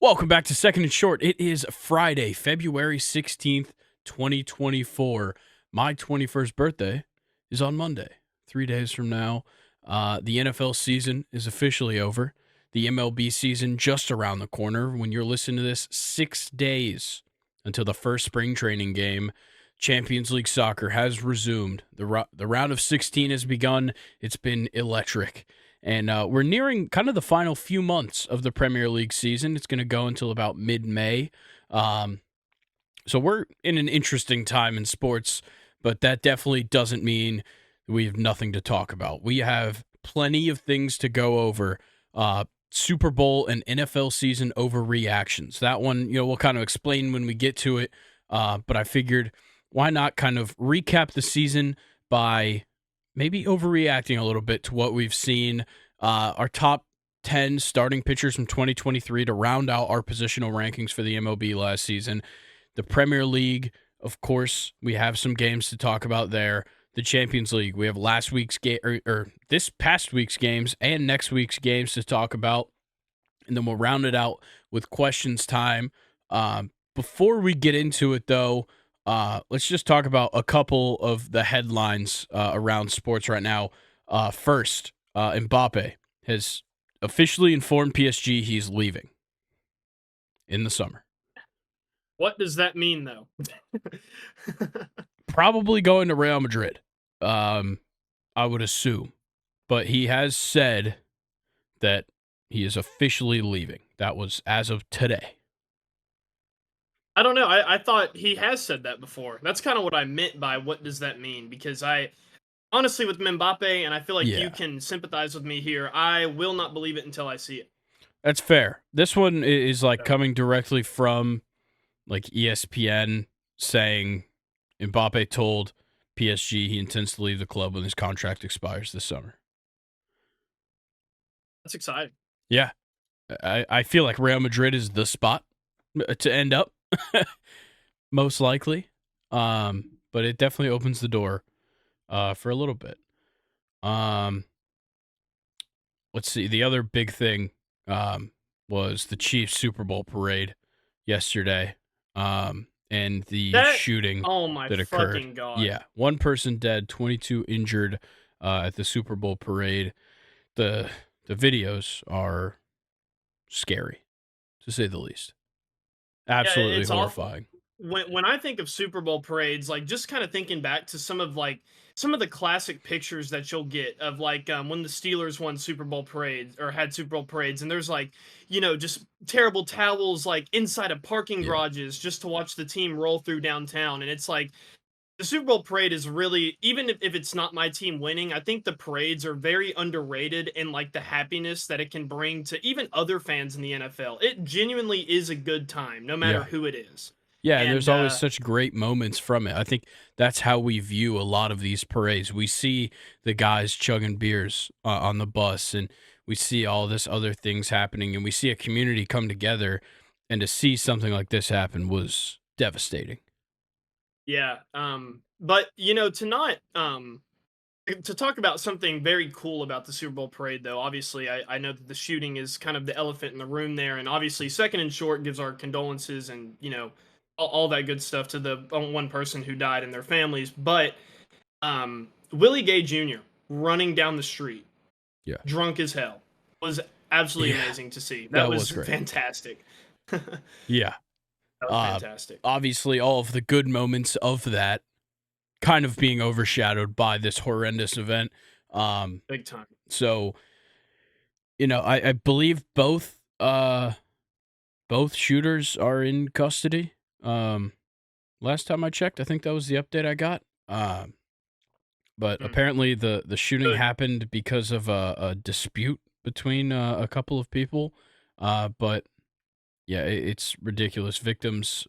Welcome back to Second and Short. It is Friday, February 16th, 2024. My 21st birthday is on Monday, 3 days from now. The NFL season is officially over. The MLB season just around the corner. When you're listening to this, 6 days until the first spring training game. Champions League soccer has resumed. The round of 16 has begun. It's been electric. And we're nearing kind of the final few months of the Premier League season. It's going to go until about mid-May. So we're in an interesting time in sports, but that definitely doesn't mean we have nothing to talk about. We have plenty of things to go over. Super Bowl and NFL season overreactions. That one, we'll kind of explain when we get to it. But I figured, why not kind of recap the season by maybe overreacting a little bit to what we've seen. Our top 10 starting pitchers from 2023 to round out our positional rankings for the MLB last season. The Premier League, of course, we have some games to talk about there. The Champions League, we have last week's game or this past week's games and next week's games to talk about. And then we'll round it out with questions time. Before we get into it, though, let's just talk about a couple of the headlines around sports right now. First, Mbappe has officially informed PSG he's leaving in the summer. What does that mean, though? Probably going to Real Madrid, I would assume. But he has said that he is officially leaving. That was as of today. I don't know. I thought he has said that before. That's kind of what I meant by what does that mean? Because I honestly, with Mbappe, and I feel like you can sympathize with me here, I will not believe it until I see it. That's fair. This one is like coming directly from like ESPN saying Mbappe told PSG he intends to leave the club when his contract expires this summer. That's exciting. Yeah. I feel like Real Madrid is the spot to end up, most likely. But it definitely opens the door for a little bit. Let's see. The other big thing was the Chiefs Super Bowl parade yesterday. And the shooting that occurred. Fucking God. Yeah, one person dead, 22 injured at the Super Bowl parade. The videos are scary, to say the least. Absolutely horrifying. When I think of Super Bowl parades, like just kind of thinking back to some of the classic pictures that you'll get of when the Steelers won Super Bowl parades or had Super Bowl parades, and there's just terrible towels like inside of parking garages just to watch the team roll through downtown, and it's like the Super Bowl parade is really, even if it's not my team winning, I think the parades are very underrated in like the happiness that it can bring to even other fans in the NFL. It genuinely is a good time, no matter who it is. Yeah, and there's always such great moments from it. I think that's how we view a lot of these parades. We see the guys chugging beers on the bus, and we see all this other things happening, and we see a community come together, and to see something like this happen was devastating. Yeah, but to talk about something very cool about the Super Bowl parade, though, obviously I know that the shooting is kind of the elephant in the room there, and obviously Second and Short gives our condolences and all that good stuff to the one person who died and their families. But Willie Gay Jr. running down the street, drunk as hell, was absolutely amazing to see. That was fantastic. Yeah. That was fantastic. Obviously, all of the good moments of that kind of being overshadowed by this horrendous event. Big time. So, I believe both shooters are in custody. Last time I checked, I think that was the update I got. But apparently the shooting happened because of a dispute between a couple of people. But yeah, it's ridiculous. Victims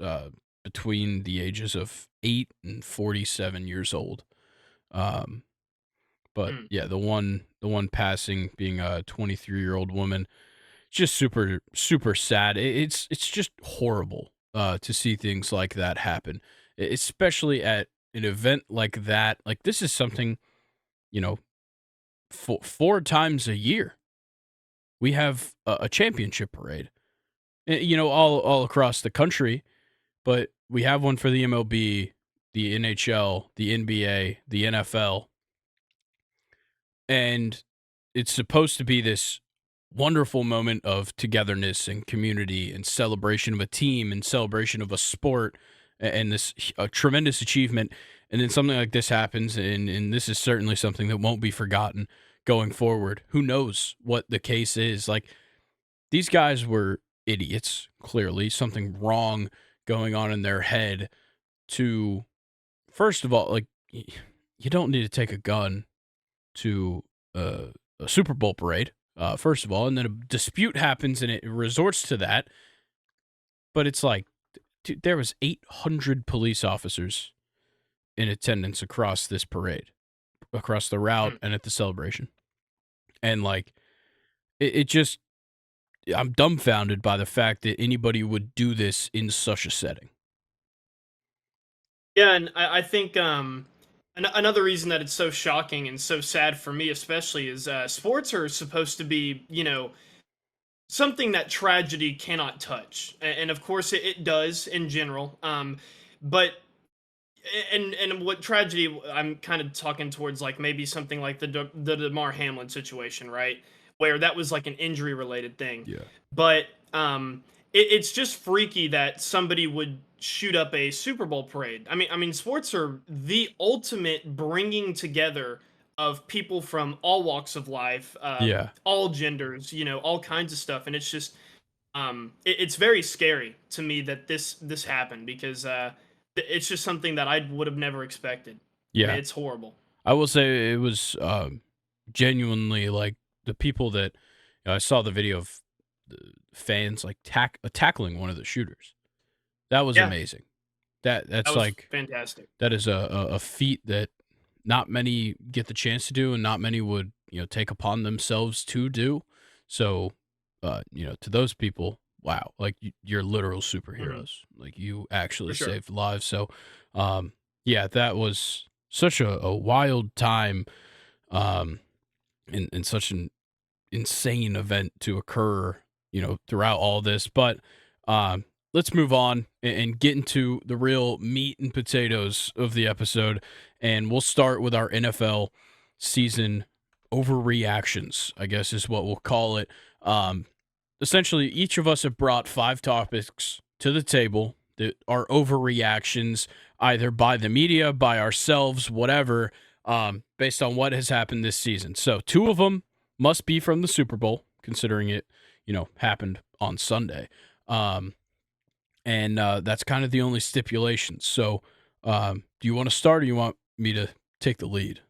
between the ages of 8 and 47 years old. But yeah, the one passing being a 23-year-old woman, just super, super sad. It's just horrible to see things like that happen, especially at an event like that. Like, this is something, four times a year we have a championship parade. all across the country. But we have one for the MLB, the NHL, the NBA, the NFL, and it's supposed to be this wonderful moment of togetherness and community and celebration of a team and celebration of a sport and this a tremendous achievement. And then something like this happens, and this is certainly something that won't be forgotten going forward. Who knows what the case is? Like, these guys were idiots, clearly, something wrong going on in their head to, first of all, like, you don't need to take a gun to a Super Bowl parade, first of all, and then a dispute happens and it resorts to that. But it's like, dude, there was 800 police officers in attendance across this parade, across the route and at the celebration. And like, it just, I'm dumbfounded by the fact that anybody would do this in such a setting. Yeah, and I think another reason that it's so shocking and so sad for me, especially, is sports are supposed to be, something that tragedy cannot touch, and of course it does in general. But and what tragedy I'm kind of talking towards, like maybe something like the Damar Hamlin situation, right? Where that was like an injury related thing. Yeah. But it's just freaky that somebody would shoot up a Super Bowl parade. I mean, sports are the ultimate bringing together of people from all walks of life, Yeah. all genders, all kinds of stuff, and it's just it's very scary to me that this happened, because it's just something that I would have never expected. I mean, Yeah. it's horrible. I will say it was genuinely like the people that I saw the video of the fans like tackling one of the shooters. That was Yeah, amazing. that That's was like fantastic. that is a feat that not many get the chance to do, and not many would take upon themselves to do. So, to those people, wow, like you're literal Hmm. superheroes. Like, you For actually sure. saved lives. So, yeah, that was such a wild time, um, and such an insane event to occur, throughout all this. But let's move on and get into the real meat and potatoes of the episode. And we'll start with our NFL season overreactions, I guess is what we'll call it. Um, Essentially, each of us have brought 5 topics to the table that are overreactions, either by the media, by ourselves, whatever, based on what has happened this season. So 2 of them must be from the Super Bowl, considering it, happened on Sunday. Um, and that's kind of the only stipulation. So, do you want to start, or you want me to take the lead?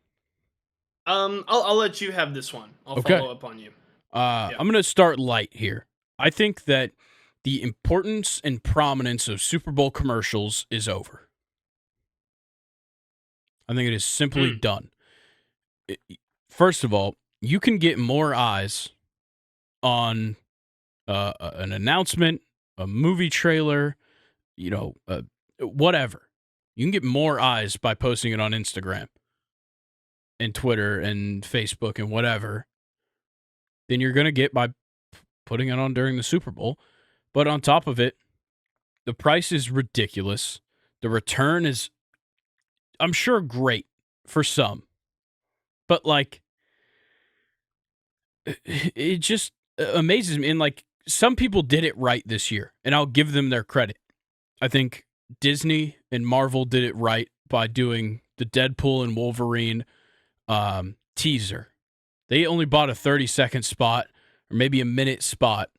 I'll let you have this one. I'll Okay. follow up on you. Yeah. I'm going to start light here. I think that the importance and prominence of Super Bowl commercials is over. I think it is simply Mm. done. First of all, you can get more eyes on an announcement, a movie trailer, whatever. You can get more eyes by posting it on Instagram and Twitter and Facebook and whatever than you're going to get by putting it on during the Super Bowl. But on top of it, the price is ridiculous. The return is, I'm sure, great for some. But like, it just amazes me. And like, some people did it right this year, and I'll give them their credit. I think Disney and Marvel did it right by doing the Deadpool and Wolverine teaser. They only bought a 30-second spot, or maybe a minute spot,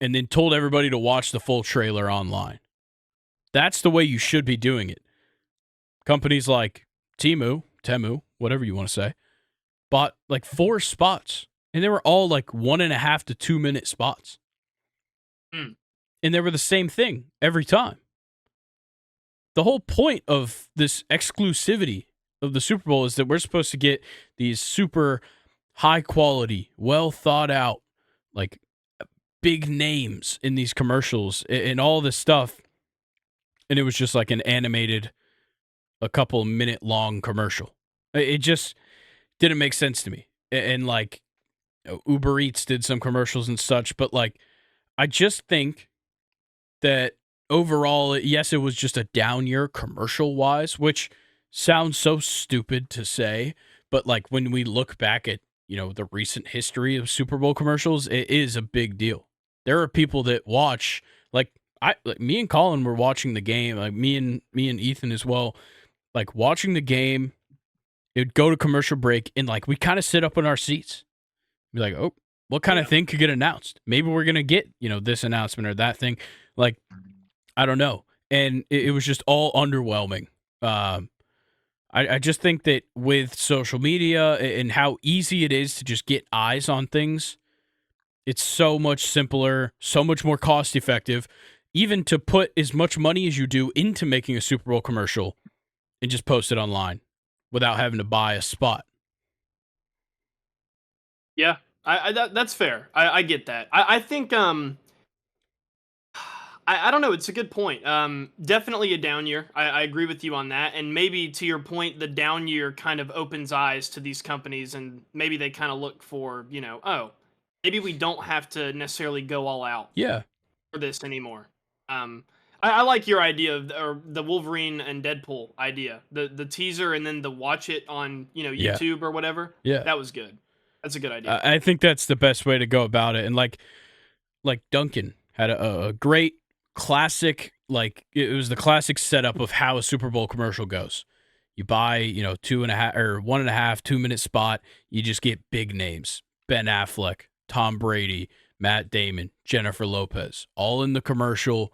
and then told everybody to watch the full trailer online. That's the way you should be doing it. Companies like Temu, whatever you want to say, bought like 4 spots, and they were all like 1.5 to 2 minute spots. Mm. And they were the same thing every time. The whole point of this exclusivity of the Super Bowl is that we're supposed to get these super high quality, well thought out, like big names in these commercials and all this stuff. And it was just like an animated, a couple minute long commercial. It just didn't make sense to me. And like, Uber Eats did some commercials and such, but like, I just think that overall, yes, it was just a down year commercial wise, which sounds so stupid to say, but like when we look back at, the recent history of Super Bowl commercials, it is a big deal. There are people that watch, like me and Colin were watching the game, like me and Ethan as well, like watching the game. It'd go to commercial break and like we kind of sit up in our seats. Be like, oh, what kind of thing could get announced? Maybe we're gonna get, this announcement or that thing. Like, I don't know. And it was just all underwhelming. I just think that with social media and how easy it is to just get eyes on things, it's so much simpler, so much more cost effective, even to put as much money as you do into making a Super Bowl commercial and just post it online without having to buy a spot. Yeah, that's fair. I get that. I think I don't know. It's a good point. Definitely a down year. I agree with you on that. And maybe to your point, the down year kind of opens eyes to these companies, and maybe they kind of look for, oh, maybe we don't have to necessarily go all out Yeah. for this anymore. I like your idea of or the Wolverine and Deadpool idea, the teaser, and then the watch it on Yeah. YouTube or whatever. Yeah. That was good. That's a good idea. I think that's the best way to go about it. And like Duncan had a great classic, like it was the classic setup of how a Super Bowl commercial goes. You buy, 2.5 or 1.5, 2 minute spot. You just get big names: Ben Affleck, Tom Brady, Matt Damon, Jennifer Lopez, all in the commercial.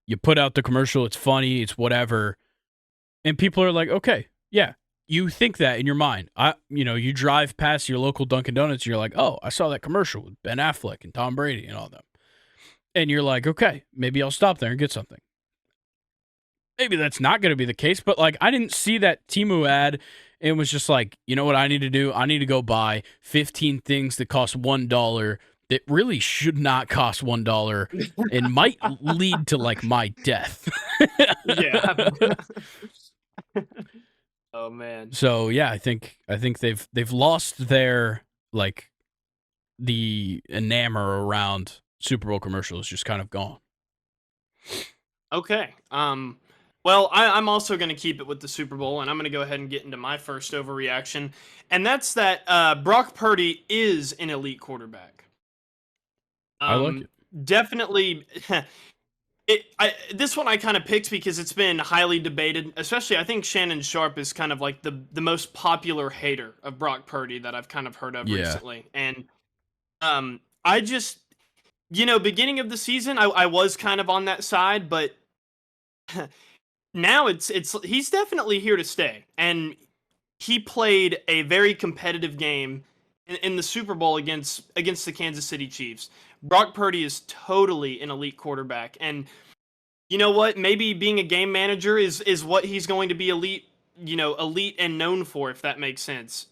You put out the commercial. It's funny. It's whatever. And people are like, okay, yeah. You think that in your mind. You drive past your local Dunkin' Donuts, and you're like, oh, I saw that commercial with Ben Affleck and Tom Brady and all them. And you're like, okay, maybe I'll stop there and get something. Maybe that's not going to be the case, but like I didn't see that Temu ad and was just like, you know what I need to do? I need to go buy 15 things that cost $1 that really should not cost $1 and might lead to like my death. Yeah. Oh man. So yeah, I think they've lost their like the enamor around Super Bowl commercials just kind of gone. Okay. Well, I'm also going to keep it with the Super Bowl, and I'm going to go ahead and get into my first overreaction, and that's that Brock Purdy is an elite quarterback. I like it. Definitely. This one I kind of picked because it's been highly debated, especially I think Shannon Sharp is kind of like the most popular hater of Brock Purdy that I've kind of heard of recently. And I just, beginning of the season, I was kind of on that side, but now it's he's definitely here to stay. And he played a very competitive game in the Super Bowl against the Kansas City Chiefs. Brock Purdy is totally an elite quarterback. And you know what? Maybe being a game manager is what he's going to be elite and known for, if that makes sense.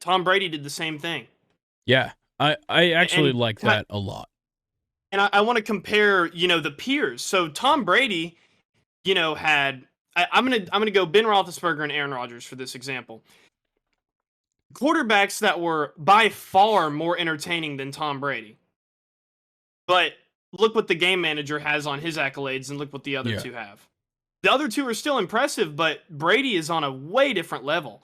Tom Brady did the same thing. Yeah. I actually like that a lot. And I want to compare, the peers. So Tom Brady, had I'm gonna go Ben Roethlisberger and Aaron Rodgers for this example. Quarterbacks that were by far more entertaining than Tom Brady. But look what the game manager has on his accolades, and look what the other two have. The other two are still impressive, but Brady is on a way different level.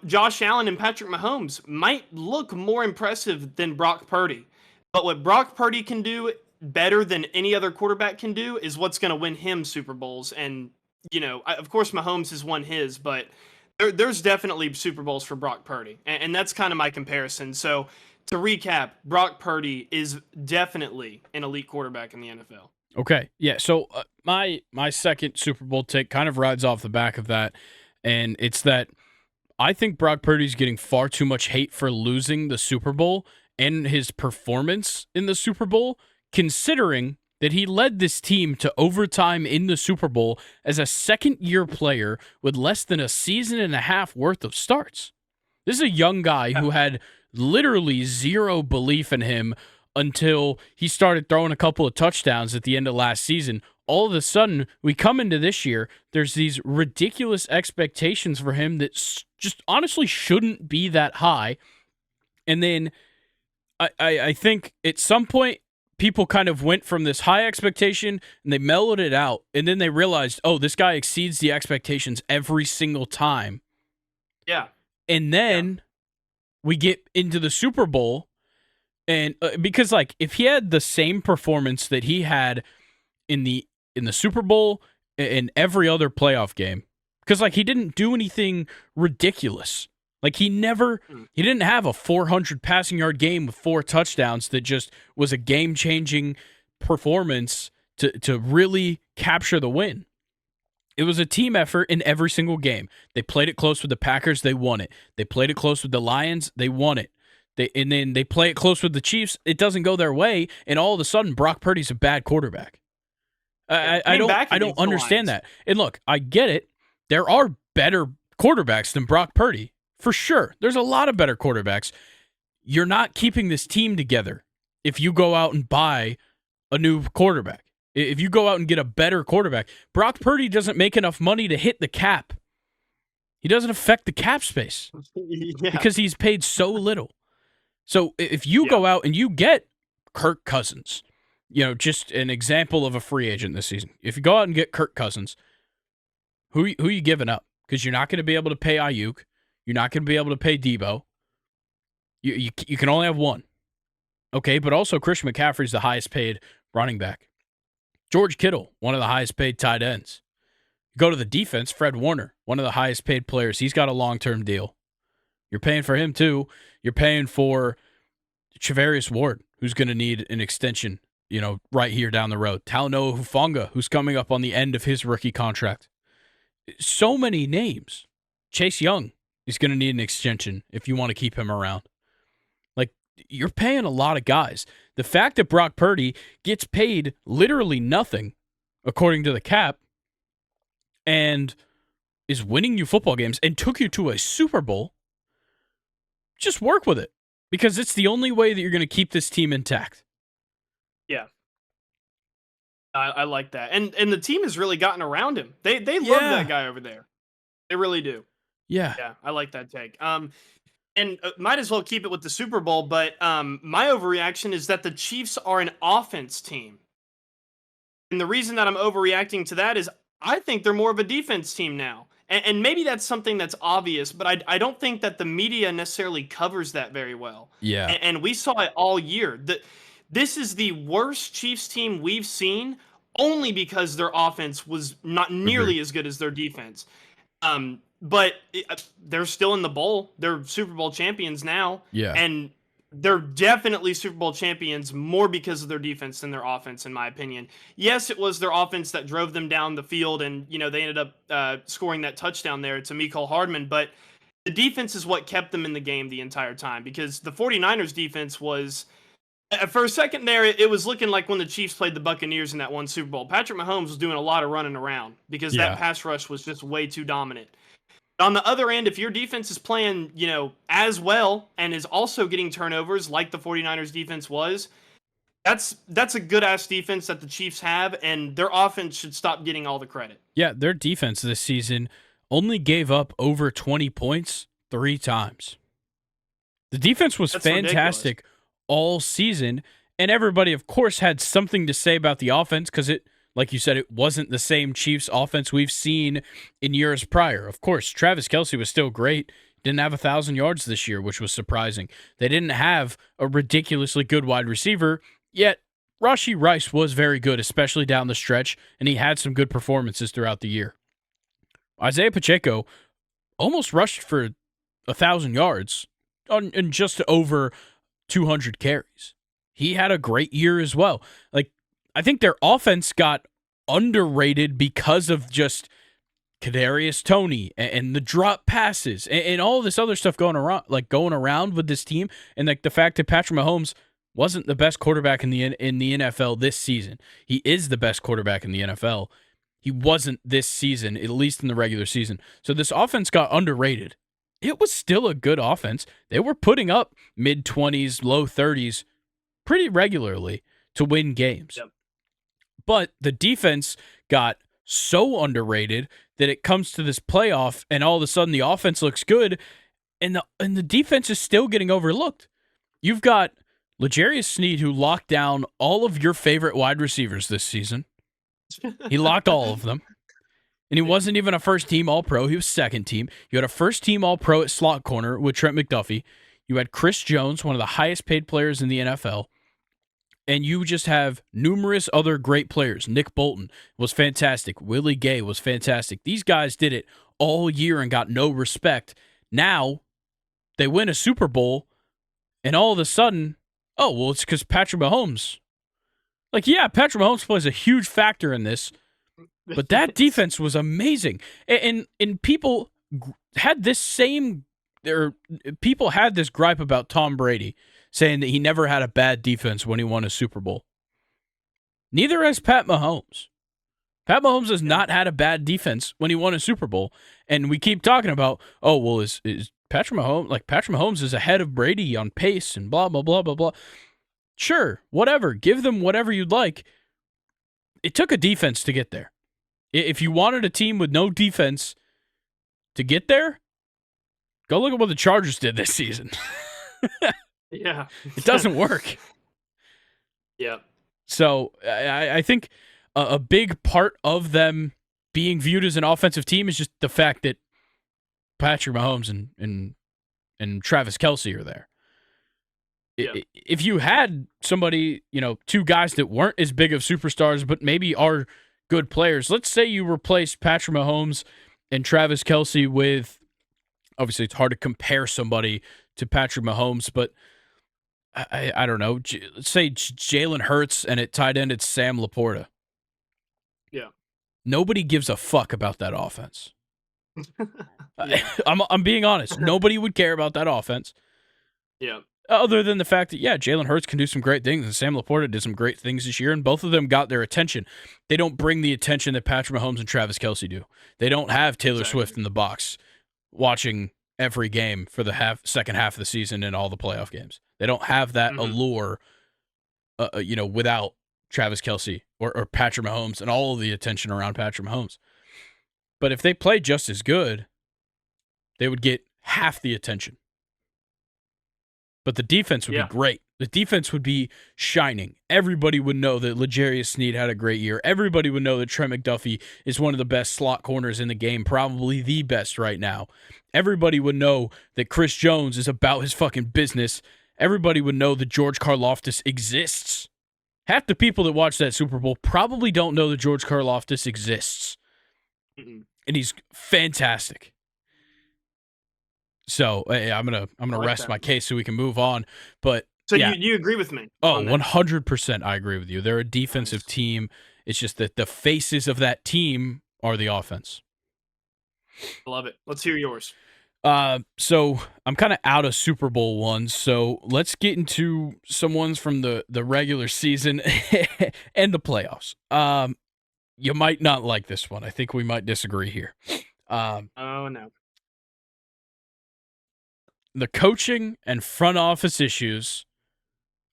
Josh Allen and Patrick Mahomes might look more impressive than Brock Purdy. But what Brock Purdy can do better than any other quarterback can do is what's going to win him Super Bowls. And, of course, Mahomes has won his, but there's definitely Super Bowls for Brock Purdy. And that's kind of my comparison. So, to recap, Brock Purdy is definitely an elite quarterback in the NFL. Okay, yeah. So my second Super Bowl take kind of rides off the back of that, and it's that I think Brock Purdy's getting far too much hate for losing the Super Bowl and his performance in the Super Bowl, considering that he led this team to overtime in the Super Bowl as a second-year player with less than a season and a half worth of starts. This is a young guy who had literally zero belief in him until he started throwing a couple of touchdowns at the end of last season. All of a sudden, we come into this year, there's these ridiculous expectations for him that just honestly shouldn't be that high. And then I think at some point, people kind of went from this high expectation and they mellowed it out, and then they realized, oh, this guy exceeds the expectations every single time. Yeah. And then we get into the Super Bowl, and because like if he had the same performance that he had in the Super Bowl and every other playoff game, because like he didn't do anything ridiculous. Like he didn't have a 400 passing yard game with 4 touchdowns that just was a game-changing performance to really capture the win. It was a team effort in every single game. They played it close with the Packers, they won it. They played it close with the Lions, they won it. And then they play it close with the Chiefs, it doesn't go their way, and all of a sudden Brock Purdy's a bad quarterback. I don't understand that. And look, I get it. There are better quarterbacks than Brock Purdy. For sure. There's a lot of better quarterbacks. You're not keeping this team together if you go out and buy a new quarterback. If you go out and get a better quarterback. Brock Purdy doesn't make enough money to hit the cap. He doesn't affect the cap space because he's paid so little. So if you go out and you get Kirk Cousins, just an example of a free agent this season. If you go out and get Kirk Cousins, who you giving up? Because you're not going to be able to pay Ayuk. You're not going to be able to pay Debo. You can only have one. Okay, but also Christian McCaffrey's the highest paid running back. George Kittle, one of the highest paid tight ends. You go to the defense, Fred Warner, one of the highest paid players. He's got a long-term deal. You're paying for him too. You're paying for Charvarius Ward, who's going to need an extension, right here down the road. Talanoa Hufanga, who's coming up on the end of his rookie contract. So many names. Chase Young is going to need an extension if you want to keep him around. Like, you're paying a lot of guys. The fact that Brock Purdy gets paid literally nothing, according to the cap, and is winning you football games and took you to a Super Bowl, just work with it. Because it's the only way that you're going to keep this team intact. Yeah. I like that. And the team has really gotten around him. They love that guy over there. They really do. Yeah. Yeah, I like that take. And might as well keep it with the Super Bowl, but my overreaction is that the Chiefs are an offense team. And the reason that I'm overreacting to that is I think they're more of a defense team now. And maybe that's something that's obvious, but I don't think that the media necessarily covers that very well. Yeah. And we saw it all year. This is the worst Chiefs team we've seen only because their offense was not nearly as good as their defense. But they're still in the bowl. They're Super Bowl champions now. Yeah. And they're definitely Super Bowl champions more because of their defense than their offense, in my opinion. Yes, it was their offense that drove them down the field, and they ended up scoring that touchdown there to Mecole Hardman. But the defense is what kept them in the game the entire time, because the 49ers defense was, for a second there, it was looking like when the Chiefs played the Buccaneers in that one Super Bowl. Patrick Mahomes was doing a lot of running around because that pass rush was just way too dominant. On the other end, if your defense is playing, as well and is also getting turnovers like the 49ers defense was, that's a good-ass defense that the Chiefs have, and their offense should stop getting all the credit. Yeah, their defense this season only gave up over 20 points 3 times. The defense was fantastic ridiculous all season, and everybody, of course, had something to say about the offense because it, like you said, it wasn't the same Chiefs offense we've seen in years prior. Of course, Travis Kelce was still great. Didn't have 1,000 yards this year, which was surprising. They didn't have a ridiculously good wide receiver, yet Rashee Rice was very good, especially down the stretch, and he had some good performances throughout the year. Isaiah Pacheco almost rushed for 1,000 yards and just over 200 carries. He had a great year as well. I think their offense got underrated because of just Kadarius Toney and the drop passes and all this other stuff going around with this team, and the fact that Patrick Mahomes wasn't the best quarterback in the NFL this season. He is the best quarterback in the NFL. He wasn't this season, at least in the regular season. So this offense got underrated. It was still a good offense. They were putting up mid-20s, low 30s pretty regularly to win games. Yep. But the defense got so underrated that it comes to this playoff, and all of a sudden the offense looks good, and the defense is still getting overlooked. You've got L'Jarius Sneed, who locked down all of your favorite wide receivers this season. He locked all of them. And he wasn't even a first-team All-Pro. He was second-team. You had a first-team All-Pro at slot corner with Trent McDuffie. You had Chris Jones, one of the highest-paid players in the NFL. And you just have numerous other great players. Nick Bolton was fantastic. Willie Gay was fantastic. These guys did it all year and got no respect. Now, they win a Super Bowl, and all of a sudden, oh, well, it's because Patrick Mahomes. Like, yeah, Patrick Mahomes plays a huge factor in this, but that defense was amazing. And people had this same, or people had this gripe about Tom Brady, saying that he never had a bad defense when he won a Super Bowl. Neither has Pat Mahomes. Pat Mahomes has not had a bad defense when he won a Super Bowl. And we keep talking about, oh, well, is Patrick Mahomes, like Patrick Mahomes is ahead of Brady on pace and blah, blah, blah, blah, blah. Sure, whatever. Give them whatever you'd like. It took a defense to get there. If you wanted a team with no defense to get there, go look at what the Chargers did this season. Yeah. It doesn't work. Yeah. So I think a big part of them being viewed as an offensive team is just the fact that Patrick Mahomes and Travis Kelce are there. Yeah. If you had somebody, two guys that weren't as big of superstars, but maybe are good players, let's say you replaced Patrick Mahomes and Travis Kelce with, obviously it's hard to compare somebody to Patrick Mahomes, but I don't know. Let's say Jalen Hurts and at tight end it's Sam Laporta. Yeah. Nobody gives a fuck about that offense. Yeah. I'm being honest. Nobody would care about that offense. Yeah. Other than the fact that, yeah, Jalen Hurts can do some great things, and Sam Laporta did some great things this year, and both of them got their attention. They don't bring the attention that Patrick Mahomes and Travis Kelce do. They don't have Taylor Swift in the box watching every game for the second half of the season and all the playoff games. They don't have that allure, without Travis Kelce or Patrick Mahomes and all of the attention around Patrick Mahomes. But if they played just as good, they would get half the attention. But the defense would be great. The defense would be shining. Everybody would know that L'Jarius Sneed had a great year. Everybody would know that Trent McDuffie is one of the best slot corners in the game, probably the best right now. Everybody would know that Chris Jones is about his fucking business. Everybody would know that George Karlaftis exists. Half the people that watch that Super Bowl probably don't know that George Karlaftis exists. Mm-mm. And he's fantastic. So I'm gonna rest my case so we can move on. But so you agree with me? Oh, 100%. I agree with you. They're a defensive team. It's just that the faces of that team are the offense. I love it. Let's hear yours. So I'm kind of out of Super Bowl ones. So let's get into some ones from the regular season and the playoffs. You might not like this one. I think we might disagree here. Oh no. The coaching and front office issues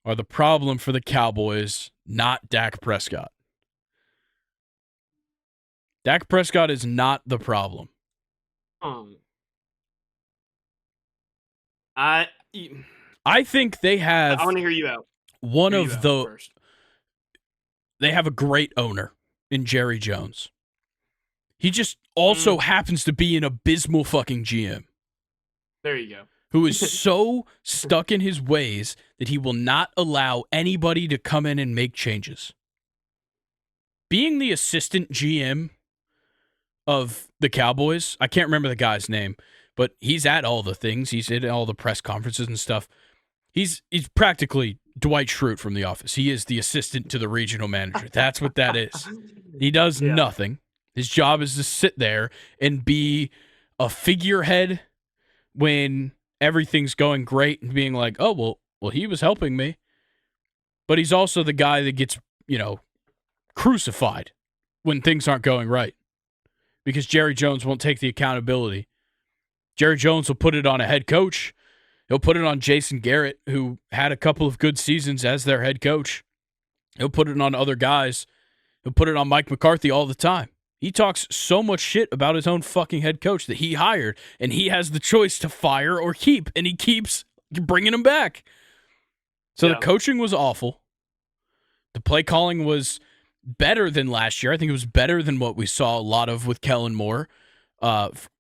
are the problem for the Cowboys, not Dak Prescott. Dak Prescott is not the problem. I think they have. I want to hear you out. They have a great owner in Jerry Jones. He just also happens to be an abysmal fucking GM. There you go. Who is so stuck in his ways that he will not allow anybody to come in and make changes. Being the assistant GM of the Cowboys, I can't remember the guy's name, but he's at all the things. He's at all the press conferences and stuff. He's practically Dwight Schrute from The Office. He is the assistant to the regional manager. That's what that is. He does nothing. His job is to sit there and be a figurehead when everything's going great and being like, oh, well, he was helping me. But he's also the guy that gets, crucified when things aren't going right because Jerry Jones won't take the accountability. Jerry Jones will put it on a head coach. He'll put it on Jason Garrett, who had a couple of good seasons as their head coach. He'll put it on other guys. He'll put it on Mike McCarthy all the time. He talks so much shit about his own fucking head coach that he hired, and he has the choice to fire or keep, and he keeps bringing him back. So the coaching was awful. The play calling was better than last year. I think it was better than what we saw a lot of with Kellen Moore,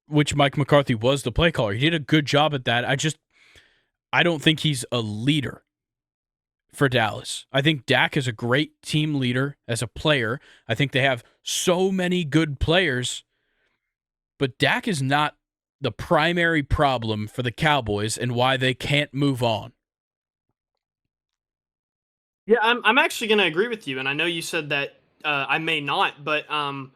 which Mike McCarthy was the play caller. He did a good job at that. I don't think he's a leader for Dallas. I think Dak is a great team leader as a player. I think they have so many good players, but Dak is not the primary problem for the Cowboys and why they can't move on. Yeah, I'm actually going to agree with you, and I know you said that I may not, but I'm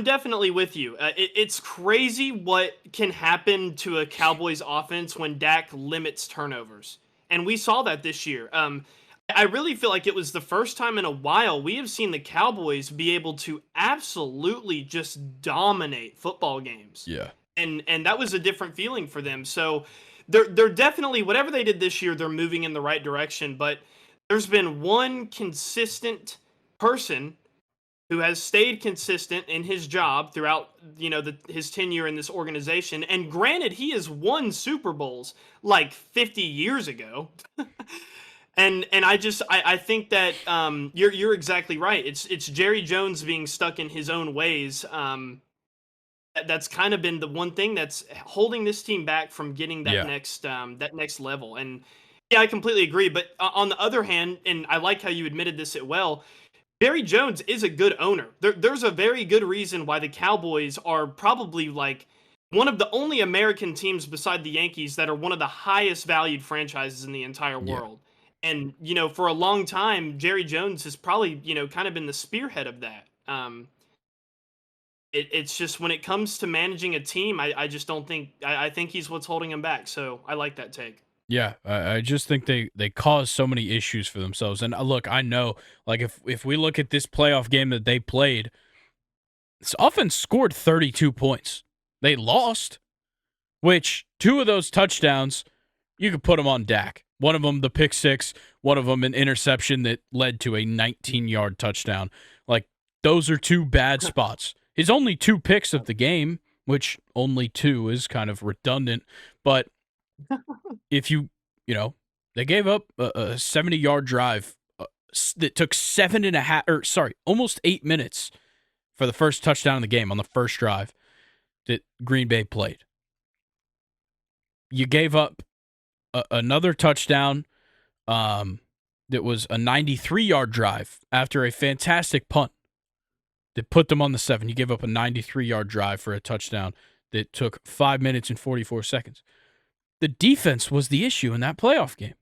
definitely with you. It's crazy what can happen to a Cowboys offense when Dak limits turnovers, and we saw that this year. I really feel like it was the first time in a while we have seen the Cowboys be able to absolutely just dominate football games. Yeah. And that was a different feeling for them. So they're definitely, whatever they did this year, they're moving in the right direction. But there's been one consistent person who has stayed consistent in his job throughout, his tenure in this organization. And granted, he has won Super Bowls like 50 years ago. And I think that you're exactly right. It's Jerry Jones being stuck in his own ways. That's kind of been the one thing that's holding this team back from getting that next level. And yeah, I completely agree. But on the other hand, and I like how you admitted this as well, Jerry Jones is a good owner. There's a very good reason why the Cowboys are probably like one of the only American teams beside the Yankees that are one of the highest valued franchises in the entire world. And, for a long time, Jerry Jones has probably, kind of been the spearhead of that. It's just when it comes to managing a team, I just don't think I think he's what's holding him back. So I like that take. Yeah, I just think they cause so many issues for themselves. And look, I know, like if we look at this playoff game that they played, this offense scored 32 points. They lost, which 2 of those touchdowns, you could put them on Dak. One of them, the pick six, one of them, an interception that led to a 19-yard touchdown. Like, those are 2 bad spots. His only 2 picks of the game, which only 2 is kind of redundant, but if they gave up a 70-yard drive that took almost 8 minutes for the first touchdown of the game on the first drive that Green Bay played. You gave up another touchdown that was a 93-yard drive after a fantastic punt that put them on the 7. You gave up a 93-yard drive for a touchdown that took 5 minutes and 44 seconds. The defense was the issue in that playoff game.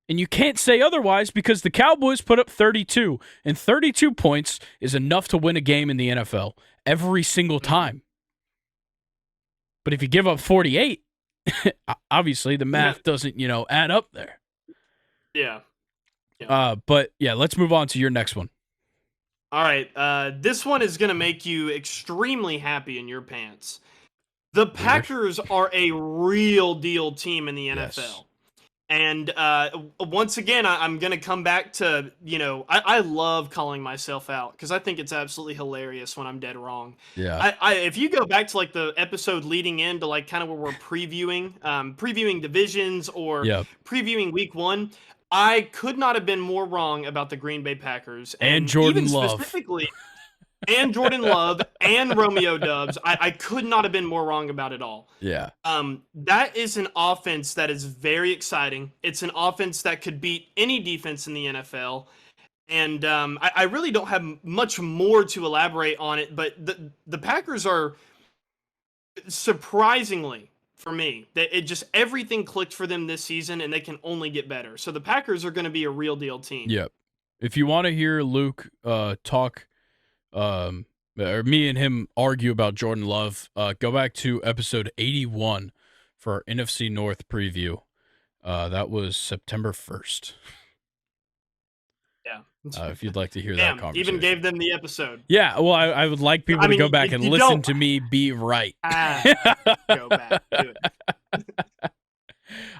And you can't say otherwise because the Cowboys put up 32, and 32 points is enough to win a game in the NFL every single time. But if you give up 48, obviously the math doesn't, add up there. Yeah. But yeah, let's move on to your next one. All right. This one is going to make you extremely happy in your pants. The Packers are a real deal team in the NFL. Yes. And once again, I'm going to come back to, I love calling myself out because I think it's absolutely hilarious when I'm dead wrong. Yeah. If you go back to like the episode leading into like kind of where we're previewing divisions or previewing week 1, I could not have been more wrong about the Green Bay Packers. And Jordan even Love. Specifically, and Jordan Love and Romeo Doubs. I could not have been more wrong about it all. Yeah. That is an offense that is very exciting. It's an offense that could beat any defense in the NFL. And I really don't have much more to elaborate on it, but the Packers are surprisingly, for me, that everything clicked for them this season, and they can only get better. So the Packers are going to be a real deal team. Yep. If you want to hear Luke talk, or me and him argue about Jordan Love, go back to episode 81 for our NFC North preview. That was September 1st. Yeah. If you'd like to hear that conversation. Even gave them the episode. Yeah, well, I would like people to go back and listen to me be right. Go back. Do it.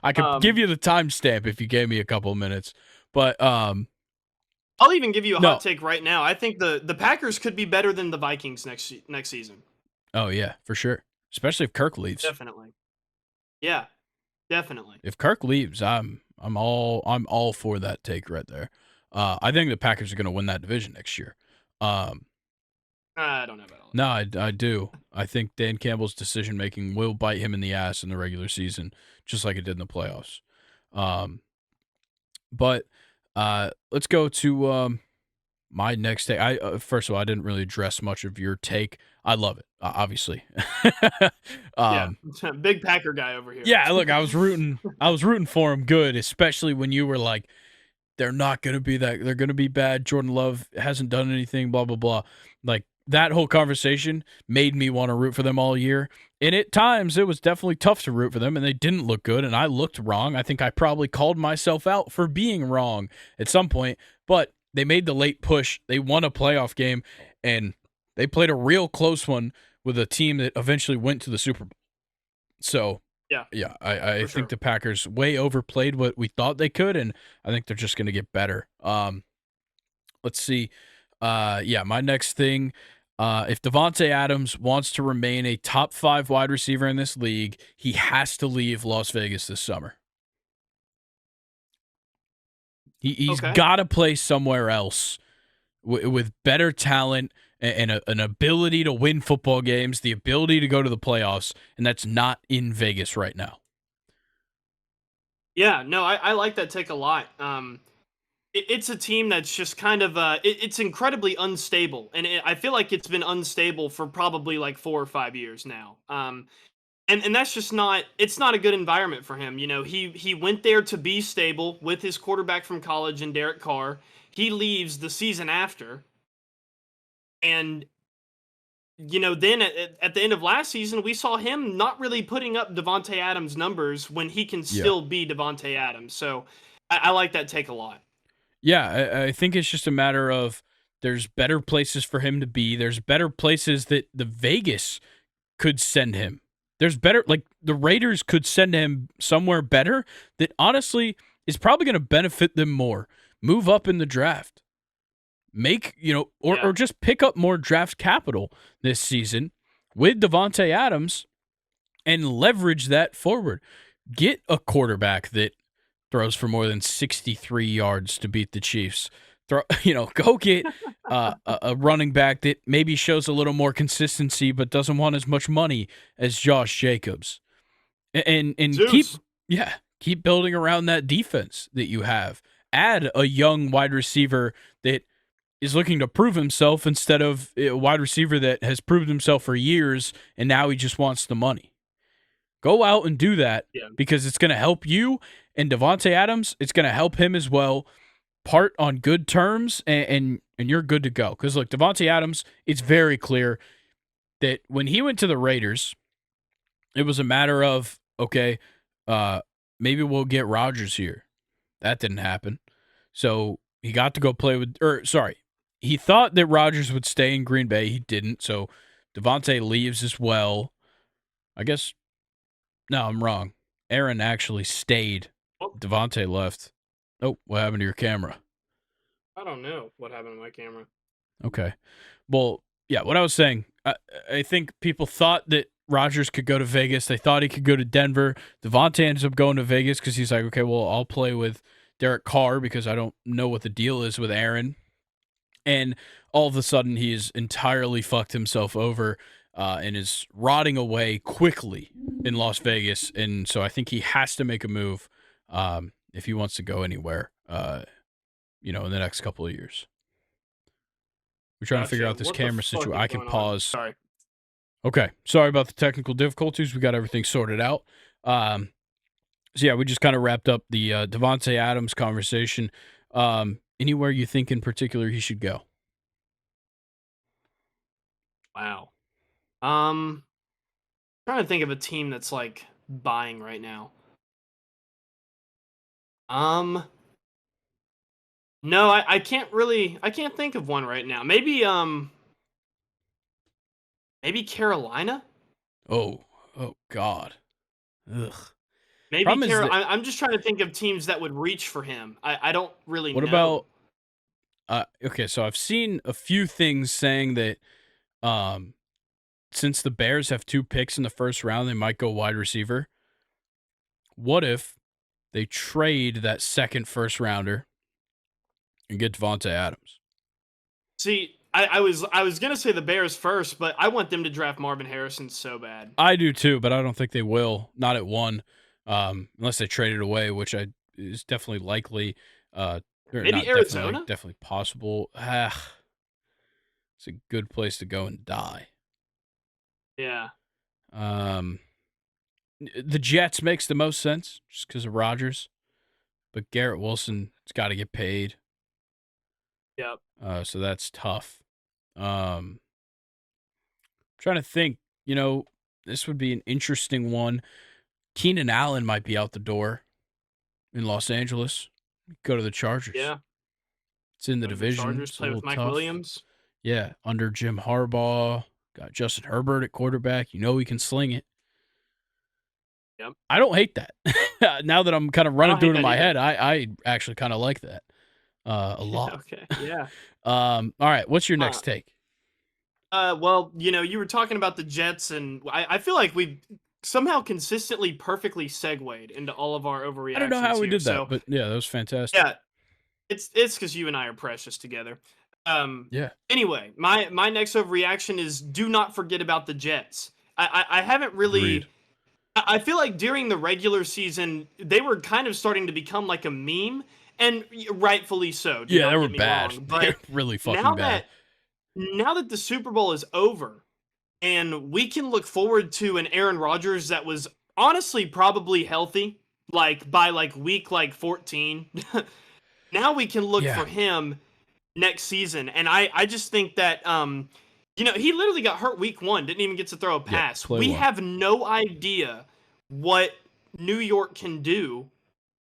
I could give you the timestamp if you gave me a couple of minutes. But I'll even give you a hot take right now. I think the Packers could be better than the Vikings next season. Oh, yeah, for sure. Especially if Kirk leaves. Definitely. Yeah, definitely. If Kirk leaves, I'm I'm all for that take right there. I think the Packers are going to win that division next year. Um, I don't know about all no, I do. I think Dan Campbell's decision making will bite him in the ass in the regular season, just like it did in the playoffs. Um, but let's go to my next take. I first of all, I didn't really address much of your take. I love it, obviously. that. um, Yeah, big Packer guy over here. yeah, look, I was rooting for him good, especially when you were like, they're not going to be that. They're going to be bad. Jordan Love hasn't done anything, blah, blah, blah. Like, that whole conversation made me want to root for them all year. And at times, it was definitely tough to root for them, and they didn't look good, and I looked wrong. I think I probably called myself out for being wrong at some point, but they made the late push. They won a playoff game, and they played a real close one with a team that eventually went to the Super Bowl. So, Yeah, yeah, I for think sure. the Packers way overplayed what we thought they could, and I think they're just going to get better. Let's see. Yeah, my next thing. If Devontae Adams wants to remain a top 5 wide receiver in this league, he has to leave Las Vegas this summer. He's Okay. got to play somewhere else with better talent and an ability to win football games, the ability to go to the playoffs, and that's not in Vegas right now. Yeah, no, I like that take a lot. It's a team that's just kind of it's incredibly unstable, and I feel like it's been unstable for probably like 4 or 5 years now. And that's just not it's not a good environment for him. You know, he went there to be stable with his quarterback from college and Derek Carr. He leaves the season after, and then at the end of last season, we saw him not really putting up Devonte Adams numbers when he can Yeah. still be Devonte Adams. So I like that take a lot. Yeah, I think it's just a matter of there's better places for him to be. There's better places that the Vegas could send him. There's better, like the Raiders could send him somewhere better that honestly is probably going to benefit them more. Move up in the draft. Make, or Yeah. just pick up more draft capital this season with Devontae Adams and leverage that forward. Get a quarterback that throws for more than 63 yards to beat the Chiefs. Go get a running back that maybe shows a little more consistency but doesn't want as much money as Josh Jacobs. And Zeus. keep building around that defense that you have. Add a young wide receiver that is looking to prove himself instead of a wide receiver that has proved himself for years and now he just wants the money. Go out and do that Yeah. because it's going to help you and Devontae Adams. It's going to help him as well. Part on good terms, and you're good to go. Because look, Devontae Adams, it's very clear that when he went to the Raiders, it was a matter of okay, maybe we'll get Rodgers here. That didn't happen. So he got to go play with, he thought that Rodgers would stay in Green Bay. He didn't. So Devontae leaves as well. I guess, no, I'm wrong. Aaron actually stayed. Oh, Devontae left. Oh, what happened to your camera? I don't know what happened to my camera. Okay. Well, yeah, what I was saying, I think people thought that Rodgers could go to Vegas. They thought he could go to Denver. Devontae ends up going to Vegas because he's like, okay, well, I'll play with Derek Carr because I don't know what the deal is with Aaron. And all of a sudden, he has entirely fucked himself over and is rotting away quickly in Las Vegas. And so I think he has to make a move if he wants to go anywhere, in the next couple of years. We're trying to figure Gotcha. out this What the camera fuck situation. is I can going on? pause. Sorry. Okay. Sorry about the technical difficulties. We got everything sorted out. So, yeah, we just kind of wrapped up the Devontae Adams conversation. Anywhere you think in particular he should go? Wow. Trying to think of a team that's like buying right now. No, I can't think of one right now. Maybe Carolina? Oh God. Ugh. Maybe Problem is Carol. that, I'm just trying to think of teams that would reach for him. I don't really what know. about, okay, so I've seen a few things saying that since the Bears have 2 picks in the first round, they might go wide receiver. What if they trade that second first rounder and get Devontae Adams. See, I was gonna say the Bears first, but I want them to draft Marvin Harrison so bad. I do too, but I don't think they will. Not at one, unless they trade it away, which is definitely likely. Or Maybe not Arizona? definitely possible. It's a good place to go and die. Yeah. The Jets makes the most sense just because of Rodgers, but Garrett Wilson's got to get paid. Yep. So that's tough. Trying to think, this would be an interesting one. Keenan Allen might be out the door in Los Angeles. Go to the Chargers. Yeah. It's in the Go to division. Chargers, It's a play with little Mike tough. Williams. Yeah, under Jim Harbaugh. Got Justin Herbert at quarterback. He can sling it. Yep. I don't hate that. Now that I'm kind of running don't through it hate in that my either. head, I actually kind of like that a lot. Okay. Yeah. All right, what's your next take? Well, you were talking about the Jets, and I feel like we've somehow consistently perfectly segued into all of our overreactions. I don't know how we here. did that, So, but yeah, that was fantastic. yeah, it's because you and I are precious together. Yeah. Anyway, my next overreaction is do not forget about the Jets. I haven't really. Agreed. I feel like during the regular season they were kind of starting to become like a meme, and rightfully so. do Yeah, not they were get me bad. wrong, They but were really fucking now bad. that the Super Bowl is over, and we can look forward to an Aaron Rodgers that was honestly probably healthy, like by week 14. Now we can look Yeah. for him next season, and I just think that he literally got hurt week 1, didn't even get to throw a pass. play We one. have no idea what New York can do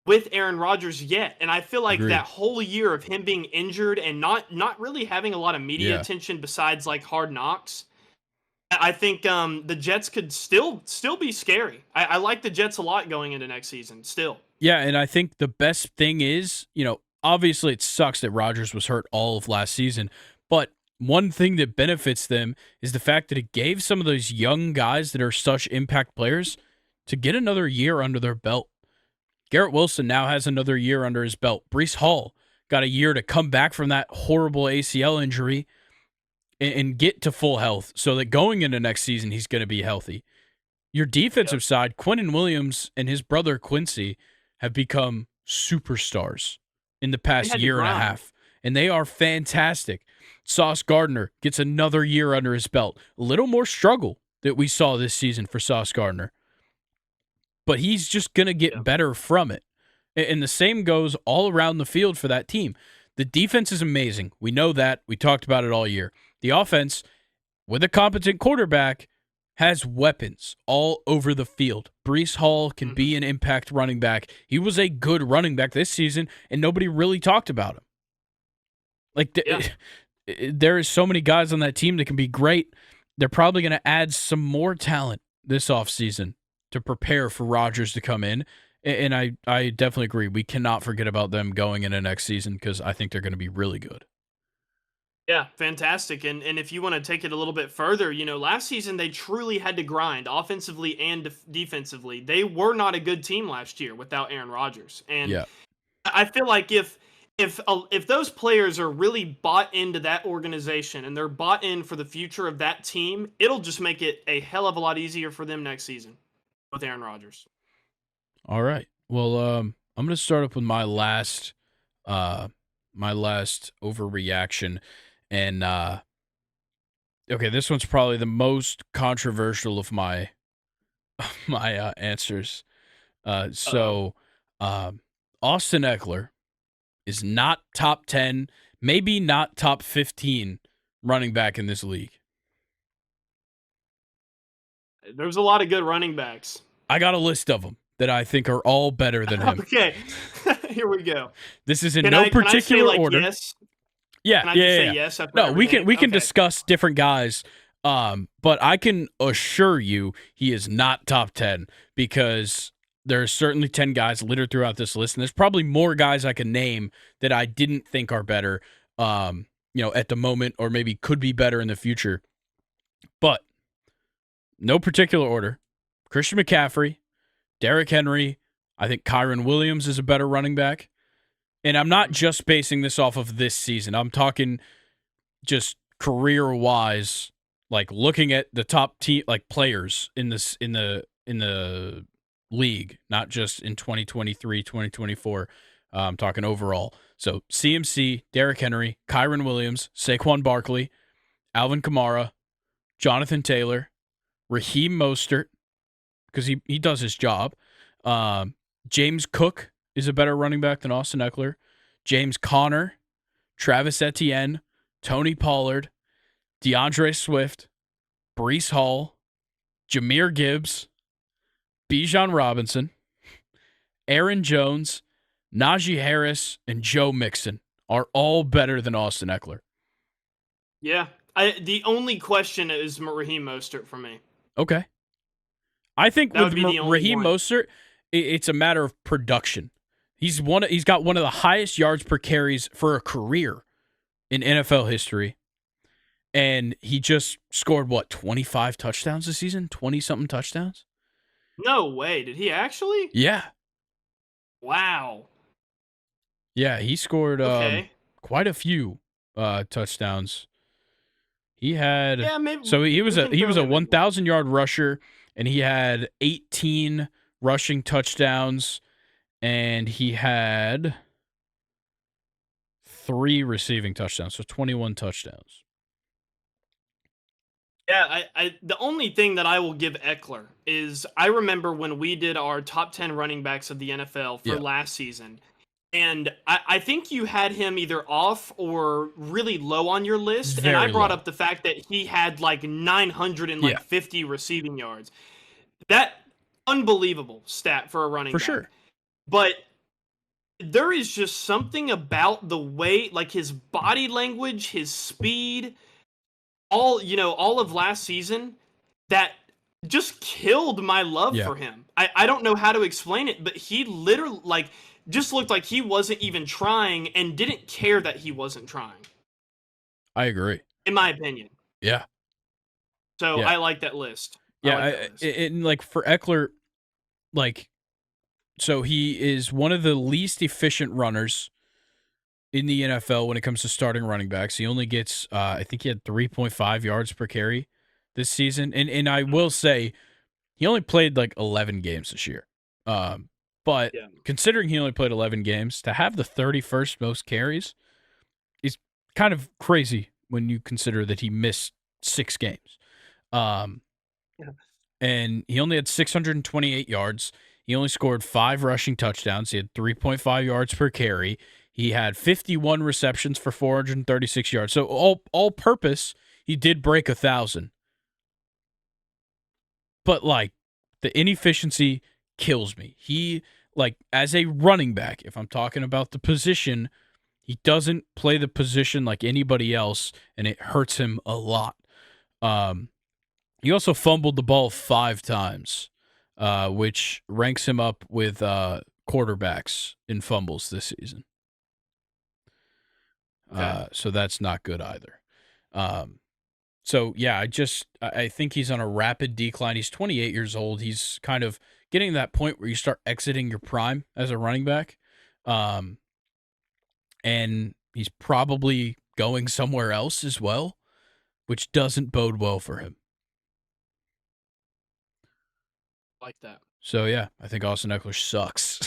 with Aaron Rodgers yet, and I feel like Agreed. that whole year of him being injured and not really having a lot of media Yeah. attention besides Hard Knocks, I think the Jets could still be scary. I like the Jets a lot going into next season still. Yeah, and I think the best thing is, obviously it sucks that Rodgers was hurt all of last season, but one thing that benefits them is the fact that it gave some of those young guys that are such impact players to get another year under their belt. Garrett Wilson now has another year under his belt. Breece Hall got a year to come back from that horrible ACL injury and get to full health so that going into next season, he's going to be healthy. Your defensive side, Quinnen Williams and his brother Quincy have become superstars in the past had to year and a grind. half, and they are fantastic. Sauce Gardner gets another year under his belt. A little more struggle that we saw this season for Sauce Gardner, but he's just going to get better from it. And the same goes all around the field for that team. The defense is amazing. We know that. We talked about it all year. The offense, with a competent quarterback, has weapons all over the field. Breece Hall can be an impact running back. He was a good running back this season, and nobody really talked about him. There is so many guys on that team that can be great. They're probably going to add some more talent this offseason to prepare for Rodgers to come in. And I definitely agree. We cannot forget about them going into next season because I think they're going to be really good. Yeah, fantastic. And if you want to take it a little bit further, last season they truly had to grind offensively and defensively. They were not a good team last year without Aaron Rodgers. And Yeah. I feel like if those players are really bought into that organization and they're bought in for the future of that team, it'll just make it a hell of a lot easier for them next season with Aaron Rodgers. All right. Well, I'm going to start up with my last overreaction. And, okay, this one's probably the most controversial of my answers. Austin Eckler is not top 10, maybe not top 15 running back in this league. There's a lot of good running backs. I got a list of them that I think are all better than him. Okay, here we go. This is in Can no I say, particular order. Yes? Yeah, Can I yeah, just say yeah. yes after No, we everything? can Okay. discuss different guys. But I can assure you he is not top 10 because there are certainly 10 guys littered throughout this list, and there's probably more guys I can name that I didn't think are better, at the moment or maybe could be better in the future. But no particular order. Christian McCaffrey, Derrick Henry, I think Kyron Williams is a better running back. And I'm not just basing this off of this season. I'm talking just career-wise, like looking at the top like players in the league, not just in 2023, 2024. I'm talking overall. So CMC, Derrick Henry, Kyron Williams, Saquon Barkley, Alvin Kamara, Jonathan Taylor, Raheem Mostert, because he does his job. James Cook is a better running back than Austin Eckler. James Conner, Travis Etienne, Tony Pollard, DeAndre Swift, Breece Hall, Jahmyr Gibbs, Bijan Robinson, Aaron Jones, Najee Harris, and Joe Mixon are all better than Austin Eckler. Yeah. The only question is Raheem Mostert for me. Okay. I think That with would be the only Raheem one. Mostert, it's a matter of production. He's got one of the highest yards per carries for a career in NFL history. And he just scored, 25 touchdowns this season? 20-something touchdowns? No way. Did he actually? Yeah. Wow. Yeah, he scored Okay. quite a few touchdowns. He had maybe. so he was we a can throw him in. 1,000-yard rusher, and he had 18 rushing touchdowns, and he had 3 receiving touchdowns, so 21 touchdowns. Yeah, the only thing that I will give Eckler is I remember when we did our top 10 running backs of the NFL for Yeah. last season. And I think you had him either off or really low on your list. And I Very brought low. up the fact that he had like 950 receiving yards. That unbelievable stat for a running For back. sure. But there is just something about the way, like his body language, his speed, all of last season that just killed my love Yeah. for him. I don't know how to explain it, but he literally just looked like he wasn't even trying and didn't care that he wasn't trying. I agree. In my opinion. Yeah. So Yeah. I like that list. Yeah, like for Eckler, like, so he is one of the least efficient runners in the NFL when it comes to starting running backs. He only gets, I think he had 3.5 yards per carry this season. And I will say, he only played like 11 games this year. But considering he only played 11 games, to have the 31st most carries is kind of crazy when you consider that he missed 6 games. And he only had 628 yards. He only scored 5 rushing touchdowns. He had 3.5 yards per carry. He had 51 receptions for 436 yards. So all purpose, he did break 1,000. But like the inefficiency kills me. He, like, as a running back, if I'm talking about the position, he doesn't play the position like anybody else, and it hurts him a lot. He also fumbled the ball 5 times, which ranks him up with quarterbacks in fumbles this season. So that's not good either. So, yeah, I think he's on a rapid decline. He's 28 years old. He's kind of getting to that point where you start exiting your prime as a running back. And he's probably going somewhere else as well, which doesn't bode well for him. Like that. So, yeah, I think Austin Eckler sucks.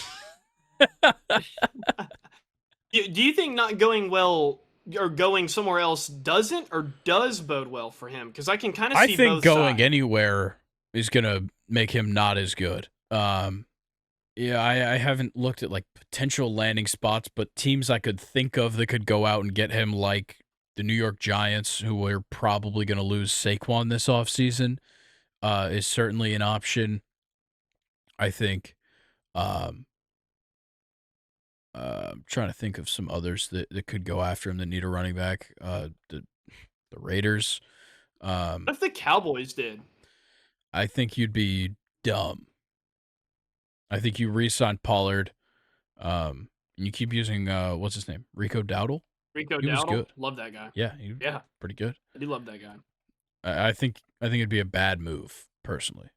Do you think not going well or going somewhere else doesn't or does bode well for him? Because I can kind of see I think both going sides. anywhere is going to make him not as good. Yeah, I haven't looked at like potential landing spots, but teams I could think of that could go out and get him, like the New York Giants, who are probably going to lose Saquon this offseason, is certainly an option. I think. I'm trying to think of some others that could go after him that need a running back. The Raiders. What if the Cowboys did? I think you'd be dumb. I think you re-sign Pollard. And you keep using what's his name? Rico Dowdle? Rico He was Dowdle? good. Love that guy. Yeah, he was pretty good. I do love that guy. I think it'd be a bad move, personally.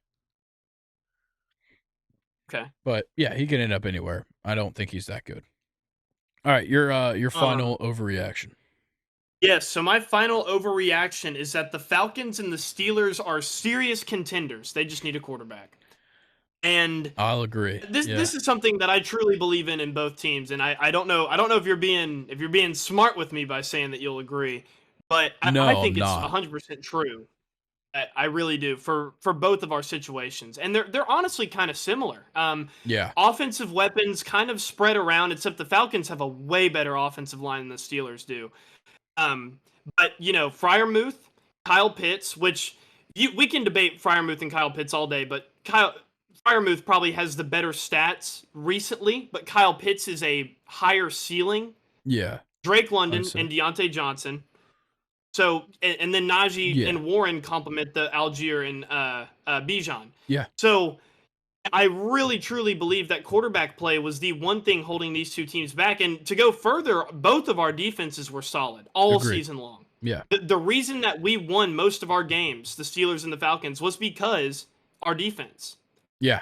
Okay. But yeah, he can end up anywhere. I don't think he's that good. All right, your final overreaction. Yes, so my final overreaction is that the Falcons and the Steelers are serious contenders. They just need a quarterback. And I'll agree. this is something that I truly believe in both teams, and I don't know if you're being smart with me by saying that you'll agree, but No, I I'm think it's not. 100% true. I really do for both of our situations, and they're honestly kind of similar. Yeah. Offensive weapons kind of spread around, except the Falcons have a way better offensive line than the Steelers do. Um, but Freiermuth, Kyle Pitts, which we can debate Freiermuth and Kyle Pitts all day, but Freiermuth probably has the better stats recently, but Kyle Pitts is a higher ceiling. Yeah. Drake London and Deontay Johnson. So and then Najee and Warren complement the Algier and Bijan. Yeah. So I really truly believe that quarterback play was the one thing holding these two teams back. And to go further, both of our defenses were solid all season long. Yeah. The reason that we won most of our games, the Steelers and the Falcons, was because our defense. Yeah.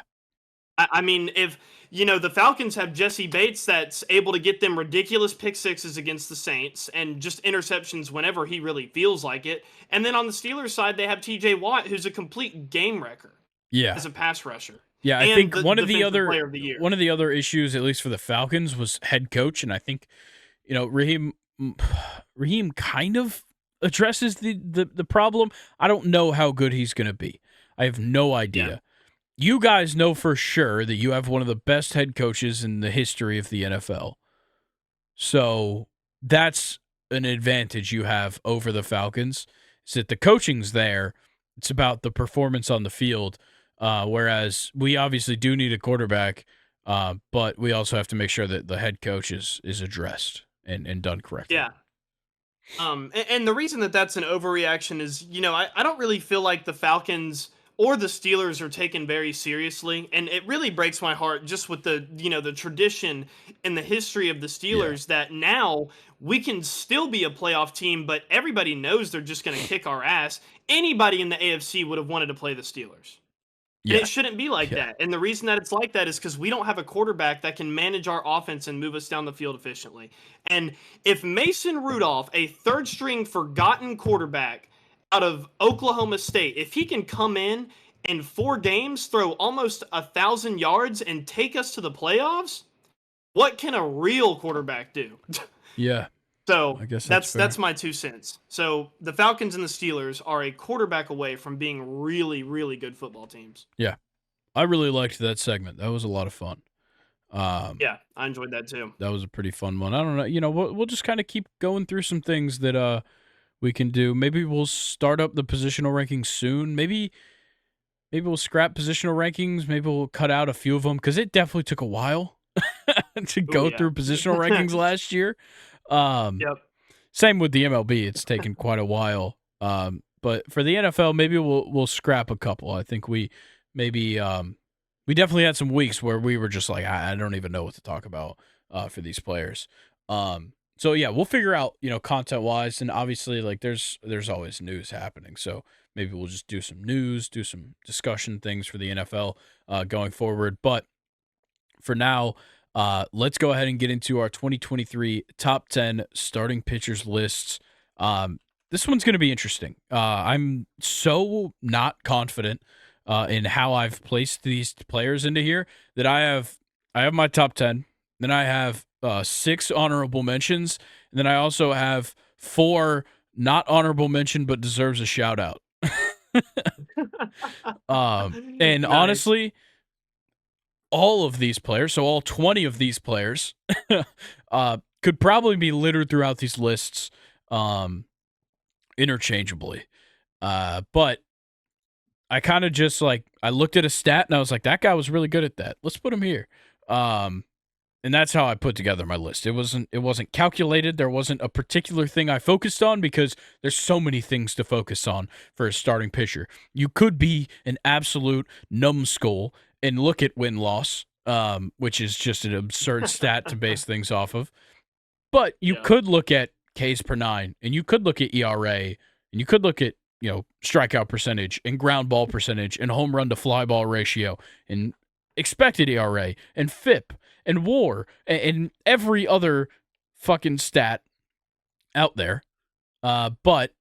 I mean, if the Falcons have Jesse Bates that's able to get them ridiculous pick sixes against the Saints and just interceptions whenever he really feels like it. And then on the Steelers side, they have TJ Watt, who's a complete game wrecker. Yeah. As a pass rusher. Yeah, I think one of the other issues, at least for the Falcons, was head coach, and I think Raheem kind of addresses the problem. I don't know how good he's going to be. I have no idea. Yeah. You guys know for sure that you have one of the best head coaches in the history of the NFL. So that's an advantage you have over the Falcons, is that the coaching's there. It's about the performance on the field. Whereas we obviously do need a quarterback, but we also have to make sure that the head coach is addressed and done correctly. Yeah. And the reason that that's an overreaction is, I don't really feel like the Falcons or the Steelers are taken very seriously. And it really breaks my heart just with the tradition and the history of the Steelers that now we can still be a playoff team, but everybody knows they're just going to kick our ass. Anybody in the AFC would have wanted to play the Steelers. Yeah. And it shouldn't be like that. And the reason that it's like that is because we don't have a quarterback that can manage our offense and move us down the field efficiently. And if Mason Rudolph, a third-string forgotten quarterback out of Oklahoma State, if he can come in 4 games, throw almost 1,000 yards, and take us to the playoffs, what can a real quarterback do? Yeah. So I guess that's my 2 cents. So the Falcons and the Steelers are a quarterback away from being really, really good football teams. Yeah. I really liked that segment. That was a lot of fun. Yeah, I enjoyed that too. That was a pretty fun one. I don't know. We'll just kind of keep going through some things that we can do. Maybe we'll start up the positional rankings soon. Maybe we'll scrap positional rankings. Maybe we'll cut out a few of them because it definitely took a while to go through positional rankings last year. Yep. Same with the MLB. It's taken quite a while. But for the NFL, maybe we'll scrap a couple. I think we definitely had some weeks where we were just like, I don't even know what to talk about for these players. So yeah, we'll figure out, content wise, and obviously like there's always news happening. So maybe we'll just do some news, do some discussion things for the NFL going forward. But for now, let's go ahead and get into our 2023 top 10 starting pitchers lists. This one's going to be interesting. I'm so not confident in how I've placed these players into here that I have my top 10. Then I have 6 honorable mentions. And then I also have 4 not honorable mention but deserves a shout out. And nice. Honestly, all of these players, so all 20 of these players, could probably be littered throughout these lists interchangeably. But I kind of just I looked at a stat and I was like, that guy was really good at that. Let's put him here. And that's how I put together my list. It wasn't calculated. There wasn't a particular thing I focused on because there's so many things to focus on for a starting pitcher. You could be an absolute numbskull and look at win-loss, which is just an absurd stat to base things off of. But you could look at Ks per 9, and you could look at ERA, and you could look at strikeout percentage and ground ball percentage and home run to fly ball ratio and expected ERA and FIP and WAR and every other fucking stat out there. But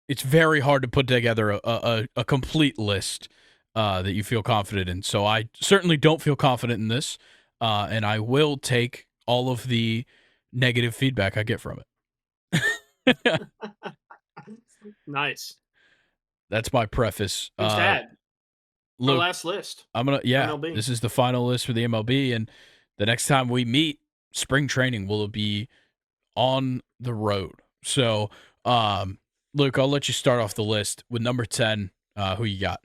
it's very hard to put together a complete list that you feel confident in. So I certainly don't feel confident in this, and I will take all of the negative feedback I get from it. Nice. That's my preface. Who's that? Our Luke, last list. MLB. This is the final list for the MLB, and the next time we meet, spring training will be on the road. So, Luke, I'll let you start off the list with number 10. Who you got?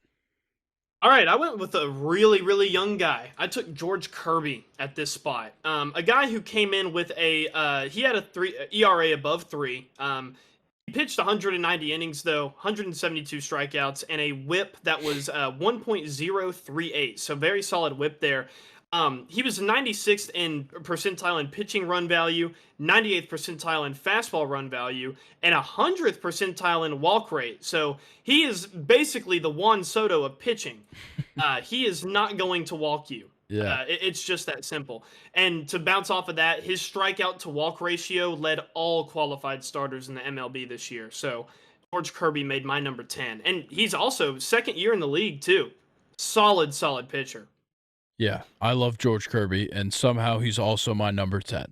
All right, I went with a really, really young guy. I took George Kirby at this spot. A guy who came in with he had a ERA above 3. He pitched 190 innings though, 172 strikeouts, and a WHIP that was 1.038. So very solid WHIP there. He was 96th in percentile in pitching run value, 98th percentile in fastball run value, and 100th percentile in walk rate. So he is basically the Juan Soto of pitching. He is not going to walk you. Yeah. It's just that simple. And to bounce off of that, his strikeout to walk ratio led all qualified starters in the MLB this year. So George Kirby made my number 10. And he's also second year in the league too. Solid pitcher. Yeah, I love George Kirby, and somehow he's also my number 10.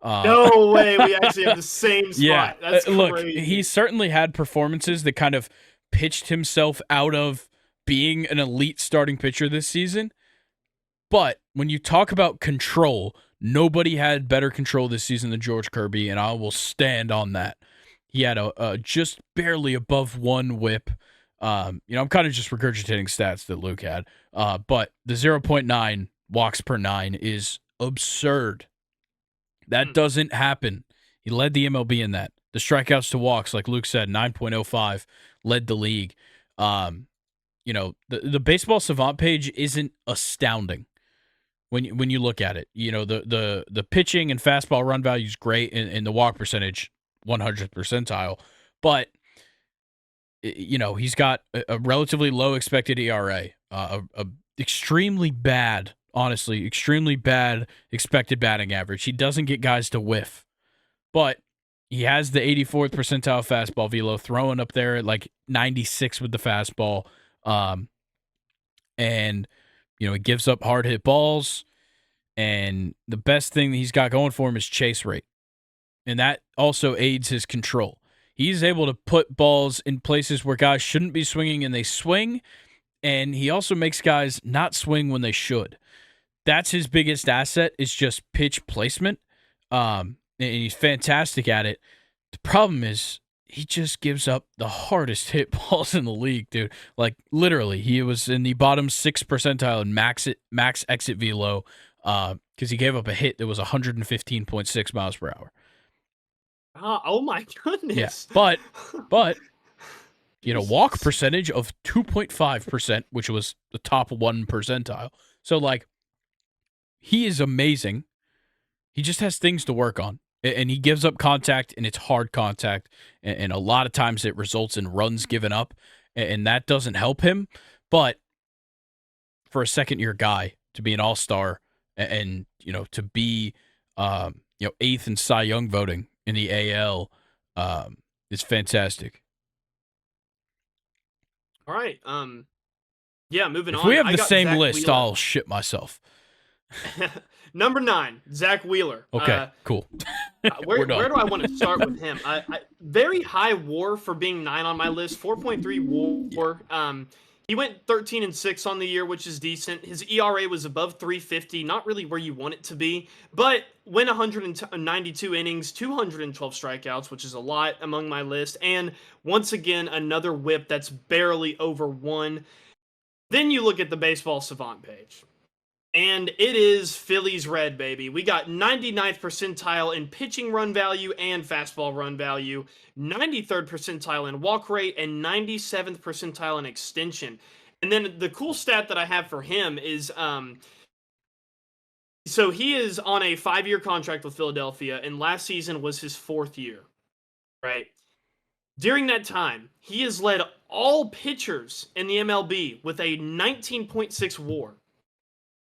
No way, we actually have the same spot. Yeah, that's crazy. Look, he certainly had performances that kind of pitched himself out of being an elite starting pitcher this season. But when you talk about control, nobody had better control this season than George Kirby, and I will stand on that. He had a just barely above 1 WHIP. I'm kind of just regurgitating stats that Luke had. But the 0.9 walks per 9 is absurd. That doesn't happen. He led the MLB in that. The strikeouts to walks, like Luke said, 9.05 led the league. The baseball savant page isn't astounding when you look at it. The pitching and fastball run value is great, and the walk percentage 100th percentile, but he's got a relatively low expected ERA, a extremely bad expected batting average. He doesn't get guys to whiff, but he has the 84th percentile fastball velo, throwing up there at like 96 with the fastball. And he gives up hard hit balls, and the best thing that he's got going for him is chase rate, and that also aids his control. He's able to put balls in places where guys shouldn't be swinging, and they swing, and he also makes guys not swing when they should. That's his biggest asset, is just pitch placement, and he's fantastic at it. The problem is he just gives up the hardest hit balls in the league, dude. Like, literally, he was in the bottom 6 percentile in max exit velo because he gave up a hit that was 115.6 miles per hour. Oh my goodness. Yeah, but walk percentage of 2.5%, which was the top 1 percentile. So, like, he is amazing. He just has things to work on, and he gives up contact, and it's hard contact, and a lot of times it results in runs given up, and that doesn't help him. But for a second-year guy to be an all-star and to be 8th in Cy Young voting in the AL is fantastic. All right. Yeah, moving on. If we have the same Zach list, Wheeler. I'll shit myself. Number 9, Zach Wheeler. Okay, cool. Where do I want to start with him? Very high WAR for being 9 on my list. 4.3 WAR. He went 13-6 on the year, which is decent. His ERA was above 350, not really where you want it to be, but went 192 innings, 212 strikeouts, which is a lot among my list, and once again, another WHIP that's barely over 1. Then you look at the baseball savant page, and it is Phillies red, baby. We got 99th percentile in pitching run value and fastball run value, 93rd percentile in walk rate, and 97th percentile in extension. And then the cool stat that I have for him is, so he is on a 5-year contract with Philadelphia, and last season was his 4th year, right? During that time, he has led all pitchers in the MLB with a 19.6 WAR.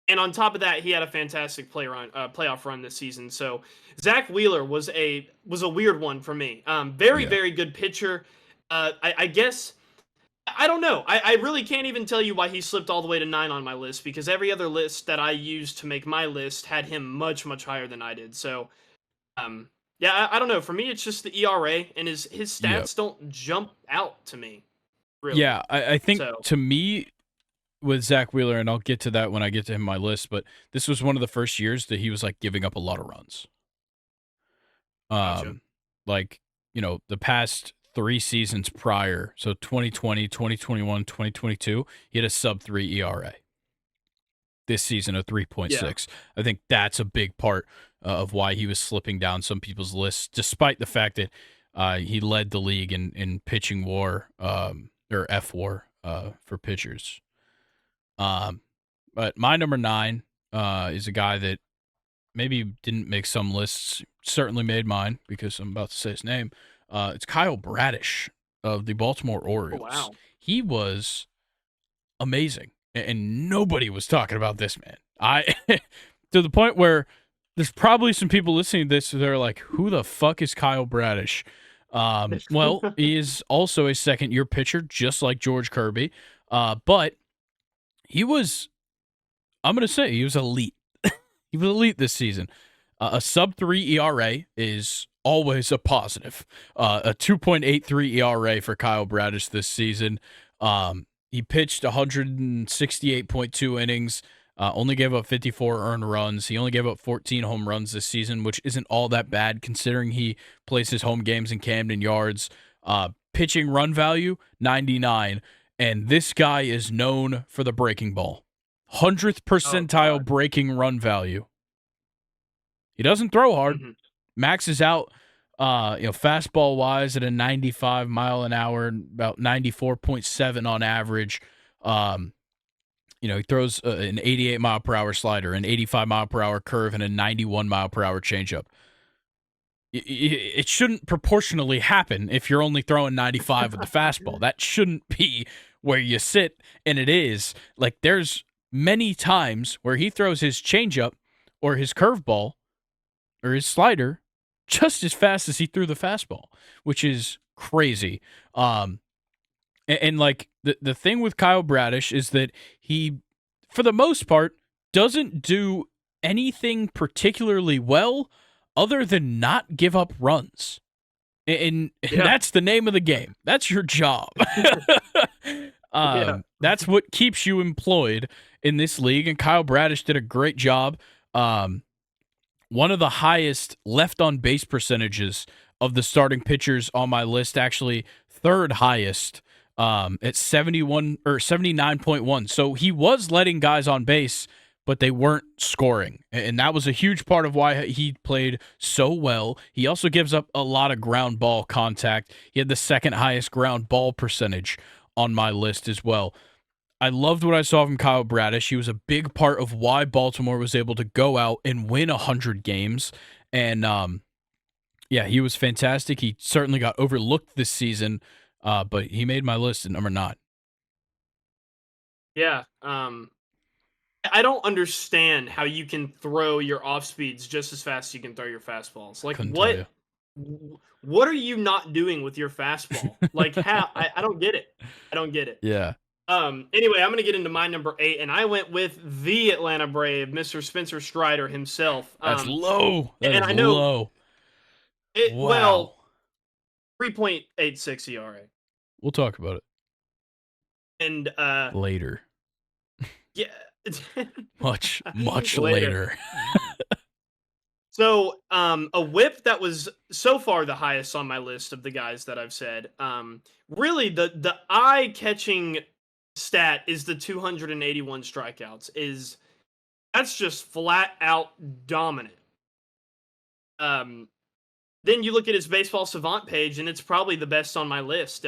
And on top of that, he had a fantastic playoff run this season. So Zach Wheeler was a weird one for me. Very Yeah. very good pitcher. I guess I don't know. I really can't even tell you why he slipped all the way to 9 on my list, because every other list that I used to make my list had him much higher than I did. So yeah, I don't know. For me, it's just the ERA, and his Yep. stats don't jump out to me really. Yeah, I think So to me with Zach Wheeler, and I'll get to that when I get to him my list, but this was one of the first years that he was like giving up a lot of runs. gotcha. Um, like, the past 3 seasons prior, so 2020, 2021, 2022, he had a sub 3 ERA. This season, a Yeah. 3.6. I think that's a big part of why he was slipping down some people's lists, despite the fact that he led the league in pitching war, or F war, for pitchers. But my number 9 is a guy that maybe didn't make some lists, certainly made mine because I'm about to say his name. It's Kyle Bradish of the Baltimore Oh Orioles. wow. He was amazing, and nobody was talking about this man. I to the point where there's probably some people listening to this that are like, "Who the fuck is Kyle Bradish?" Well, he is also a second-year pitcher, just like George Kirby, but he was. I'm gonna say he was elite. He was elite this season. A sub 3 ERA is always a positive. A 2.83 ERA for Kyle Bradish this season. He pitched 168.2 innings, only gave up 54 earned runs. He only gave up 14 home runs this season, which isn't all that bad considering he plays his home games in Camden Yards. Pitching run value, 99. And this guy is known for the breaking ball. 100th Oh percentile god. breaking run value. He doesn't throw hard. Hmm. Maxes out, fastball wise at a 95 mile an hour, about 94.7 on average. He throws an 88 mile per hour slider, an 85 mile per hour curve, and a 91 mile per hour changeup. It shouldn't proportionally happen if you're only throwing 95 with the fastball. That shouldn't be where you sit, and it is. Like, there's many times where he throws his changeup or his curveball or his slider just as fast as he threw the fastball, which is crazy. And like the thing with Kyle Bradish is that he, for the most part, doesn't do anything particularly well other than not give up runs. And Yeah. that's the name of the game. That's your job. Yeah. That's what keeps you employed in this league. And Kyle Bradish did a great job. One of the highest left on base percentages of the starting pitchers on my list, actually third highest, at 71 or 79.1. So he was letting guys on base, but they weren't scoring. And that was a huge part of why he played so well. He also gives up a lot of ground ball contact. He had the second highest ground ball percentage on my list as well. I loved what I saw from Kyle Bradish. He was a big part of why Baltimore was able to go out and win 100 games. And yeah, he was fantastic. He certainly got overlooked this season, but he made my list at number 9. Yeah. I don't understand how you can throw your off speeds just as fast as you can throw your fastballs. Like Couldn't tell you. what are you not doing with your fastball? Like how I don't get it. I don't get it. Yeah, Anyway, I'm gonna get into my number 8, and I went with the Atlanta Brave, Mr. Spencer Strider himself. that's low. That And is I know low. it Wow. 3.86 ERA. We'll talk about it And later. yeah. Much, much Later. later. So, a whip that was so far the highest on my list of the guys that I've said. Really, the eye catching stat is the 281 strikeouts. That's just flat out dominant. Um, then you look at his baseball savant page, and it's probably the best on my list.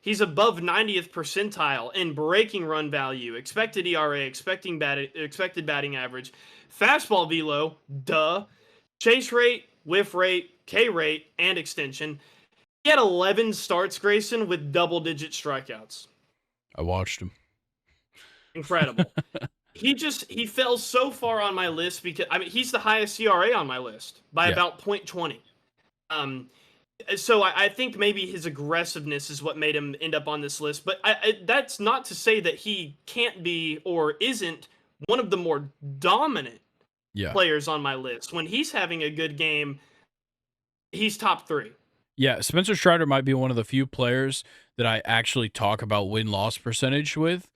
He's above 90th percentile in breaking run value, expected ERA, expected batting average, fastball velo, duh, chase rate, whiff rate, K rate, and extension. He had 11 starts, Grayson, with double-digit strikeouts. I watched him. Incredible. he fell so far on my list because I mean he's the highest ERA on my list by Yeah. about .20. Um, so I think maybe his aggressiveness is what made him end up on this list. But that's not to say that he can't be or isn't one of the more dominant Yeah. players on my list. When he's having a good game, he's top 3. Yeah, Spencer Strider might be one of the few players that I actually talk about win-loss percentage with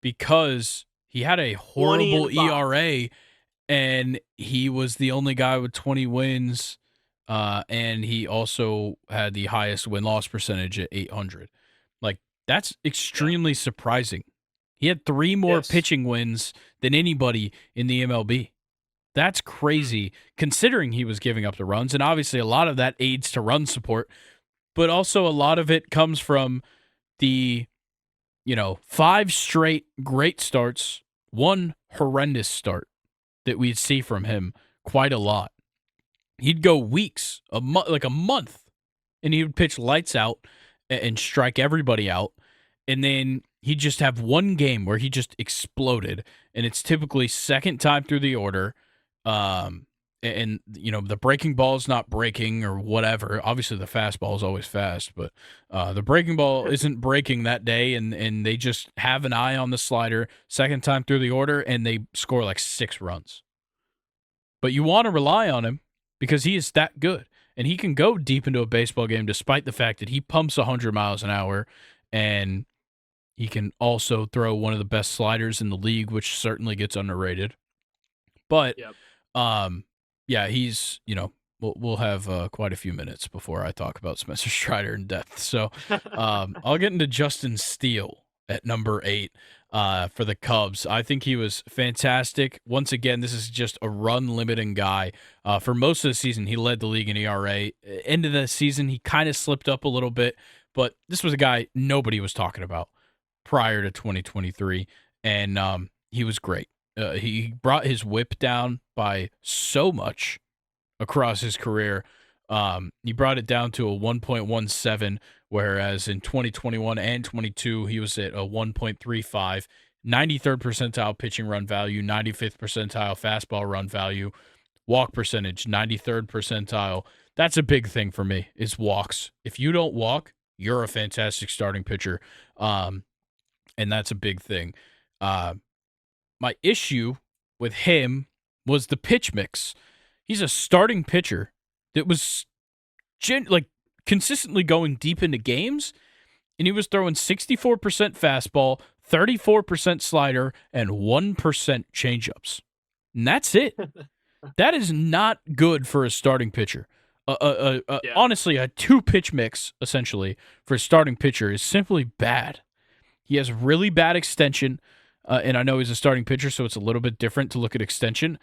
because he had a 20 horrible and 5. ERA and he was the only guy with 20 wins, and he also had the highest win-loss percentage at 800. Like, that's Yeah. extremely surprising. He had 3 more Yes. pitching wins than anybody in the MLB. That's Mm. crazy considering he was giving up the runs, and obviously a lot of that aids to run support, but also a lot of it comes from the, 5 straight great starts, 1 horrendous start that we'd see from him quite a lot. He'd go weeks, like a month, and he would pitch lights out and strike everybody out. And then he'd just have one game where he just exploded. And it's typically second time through the order. And the breaking ball is not breaking or whatever. Obviously, the fastball is always fast, but the breaking ball isn't breaking that day. And they just have an eye on the slider second time through the order, and they score like 6 runs. But you want to rely on him because he is that good. And he can go deep into a baseball game despite the fact that he pumps 100 miles an hour, and he can also throw one of the best sliders in the league, which certainly gets underrated. But Yep. yeah, he's, we'll have quite a few minutes before I talk about Spencer Strider in depth. So I'll get into Justin Steele at number 8 for the Cubs. I think he was fantastic. Once again, this is just a run-limiting guy. For most of the season, he led the league in ERA. End of the season, he kind of slipped up a little bit, but this was a guy nobody was talking about prior to 2023, and he was great. He brought his whip down by so much across his career. He brought it down to a 1.17, whereas in 2021 and 22, he was at a 1.35, 93rd percentile pitching run value, 95th percentile fastball run value, walk percentage, 93rd percentile. That's a big thing for me is walks. If you don't walk, you're a fantastic starting pitcher. And that's a big thing. My issue with him was the pitch mix. He's a starting pitcher that was consistently going deep into games, and he was throwing 64% fastball, 34% slider, and 1% changeups. And that's it. That is not good for a starting pitcher. Yeah. Honestly, a 2-pitch mix, essentially, for a starting pitcher is simply bad. He has really bad extension, and I know he's a starting pitcher, so it's a little bit different to look at extension.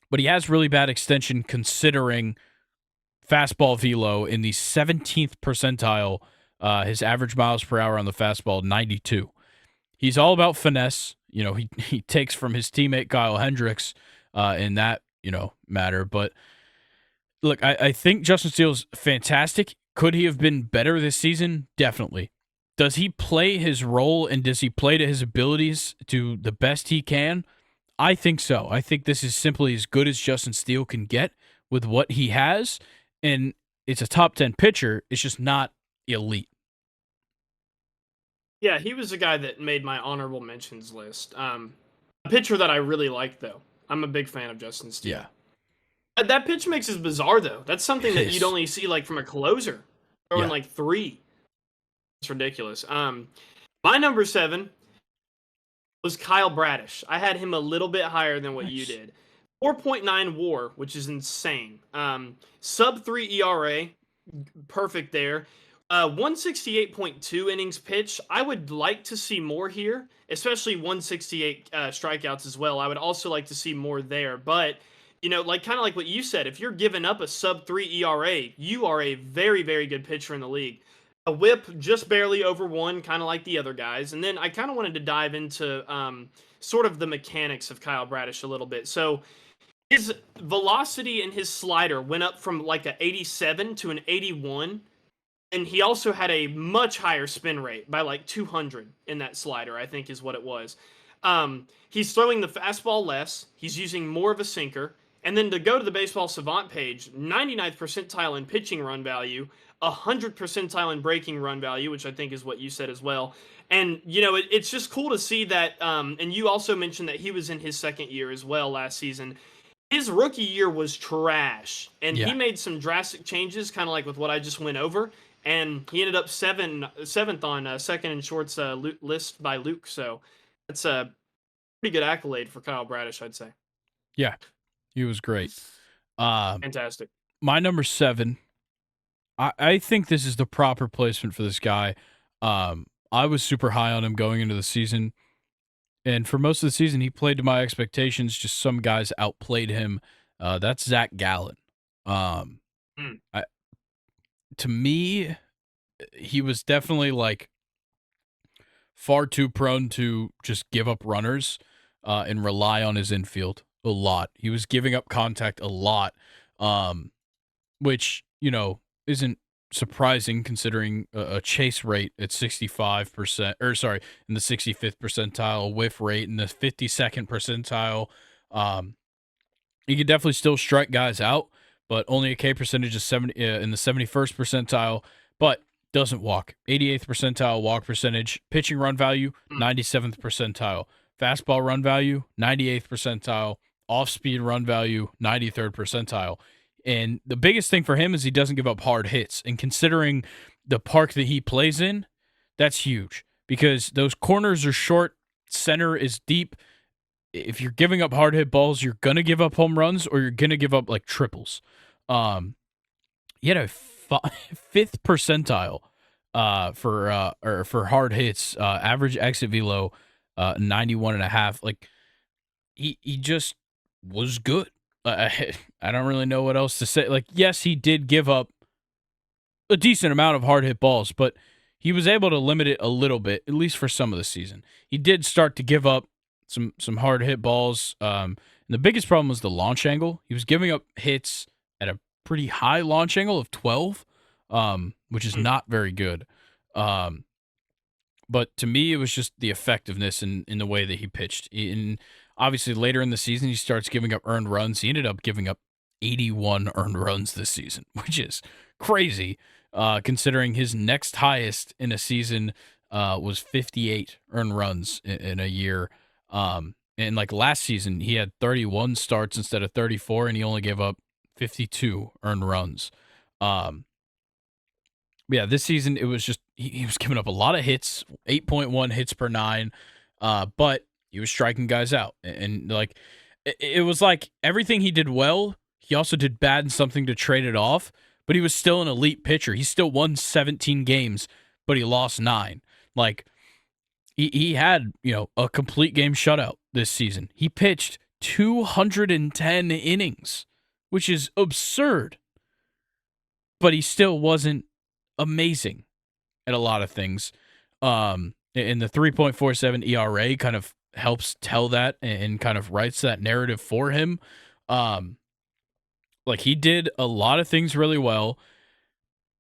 But he has really bad extension considering fastball velo in the 17th percentile. His average miles per hour on the fastball, 92. He's all about finesse. He takes from his teammate Kyle Hendricks in that, matter. But look, I think Justin Steele's fantastic. Could he have been better this season? Definitely. Does he play his role and does he play to his abilities to the best he can? I think so. I think this is simply as good as Justin Steele can get with what he has. And it's a top 10 pitcher. It's just not elite. Yeah, he was a guy that made my honorable mentions list. A pitcher that I really like, though. I'm a big fan of Justin Steele. Yeah. That pitch mix is bizarre, though. That's something It that is. you'd only see like from a closer, throwing Yeah. like 3. It's ridiculous. My number 7 was Kyle Bradish. I had him a little bit higher than what you Nice. did. 4.9 WAR, which is insane. Sub 3 ERA, perfect there. 168.2 innings pitched. I would like to see more here, especially 168 strikeouts as well. I would also like to see more there. But, like kind of like what you said, if you're giving up a sub 3 ERA, you are a very, very good pitcher in the league. A whip just barely over 1, kind of like the other guys. And then I kind of wanted to dive into sort of the mechanics of Kyle Bradish a little bit. So his velocity and his slider went up from like an 87 to an 81. And he also had a much higher spin rate by like 200 in that slider, I think is what it was. He's throwing the fastball less. He's using more of a sinker. And then to go to the Baseball Savant page, 99th percentile in pitching run value, 100th percentile in breaking run value, which I think is what you said as well. And, it's just cool to see that. And you also mentioned that he was in his second year as well last season. His rookie year was trash. And he made some drastic changes, kind of like with what I just went over. And he ended up seventh on second and short's list by Luke. So that's a pretty good accolade for Kyle Bradish, I'd say. Yeah, he was great. Fantastic. My number 7, I think this is the proper placement for this guy. I was super high on him going into the season. And for most of the season, he played to my expectations. Just some guys outplayed him. That's Zach Gallen. To me, he was definitely like far too prone to just give up runners and rely on his infield a lot. He was giving up contact a lot, which, isn't surprising considering a chase rate at 65%, in the 65th percentile, a whiff rate in the 52nd percentile. You could definitely still strike guys out, but only a K percentage of 70 in the 71st percentile, but doesn't walk. 88th percentile walk percentage, pitching run value, 97th percentile, fastball run value, 98th percentile, off-speed run value, 93rd percentile. And the biggest thing for him is he doesn't give up hard hits. And considering the park that he plays in, that's huge because those corners are short, center is deep. If you're giving up hard hit balls, you're going to give up home runs or you're going to give up like triples. He had a 5th percentile for hard hits, average exit velo 91.5. Like he just was good. I don't really know what else to say. Like, yes, he did give up a decent amount of hard hit balls, but he was able to limit it a little bit, at least for some of the season. He did start to give up some hard hit balls. And the biggest problem was the launch angle. He was giving up hits at a pretty high launch angle of 12, which is not very good. But to me, it was just the effectiveness in the way that he pitched. Obviously, later in the season, he starts giving up earned runs. He ended up giving up 81 earned runs this season, which is crazy, considering his next highest in a season was 58 earned runs in a year. And like last season, he had 31 starts instead of 34, and he only gave up 52 earned runs. Yeah, this season, it was just he was giving up a lot of hits, 8.1 hits per 9, but he was striking guys out. And like, it was like everything he did well, he also did bad in something to trade it off, but he was still an elite pitcher. He still won 17 games, but he lost 9. Like, he had, a complete game shutout this season. He pitched 210 innings, which is absurd, but he still wasn't amazing at a lot of things. And the 3.47 ERA kind of helps tell that and kind of writes that narrative for him. Like, he did a lot of things really well,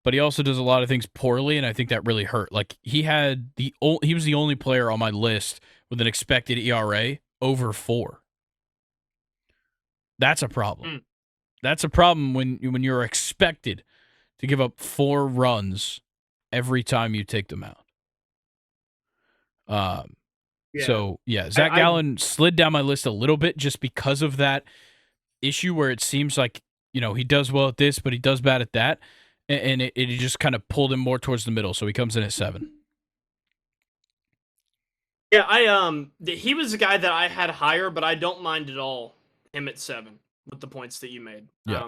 but he also does a lot of things poorly, and I think that really hurt. Like, he was the only player on my list with an expected ERA over 4. That's a problem. That's a problem when you're expected to give up 4 runs every time you take them out. So, Zach Gallen slid down my list a little bit just because of that issue where it seems like, he does well at this, but he does bad at that. And it just kind of pulled him more towards the middle. So he comes in at 7. Yeah, he was a guy that I had higher, but I don't mind at all him at 7 with the points that you made. Yeah.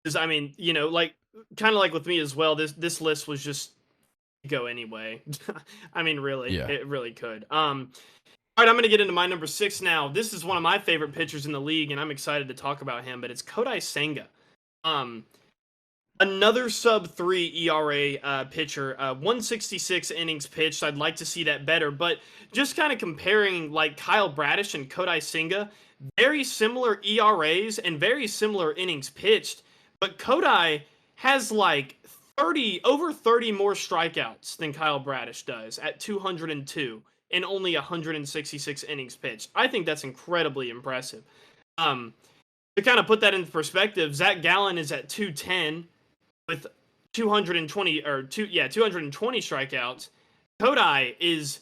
Because I mean, like kind of like with me as well. This list was just go anyway. I mean, really, it really could. All right, I'm going to get into my number 6 now. This is one of my favorite pitchers in the league, and I'm excited to talk about him. But it's Kodai Senga. Another sub-3 ERA pitcher, 166 innings pitched. I'd like to see that better, but just kind of comparing like Kyle Bradish and Kodai Senga, very similar ERAs and very similar innings pitched, but Kodai has like over 30 more strikeouts than Kyle Bradish does at 202. in only 166 innings pitched. I think that's incredibly impressive. Um, to kind of put that into perspective, Zach Gallen is at 210 with 220 strikeouts. Kodai is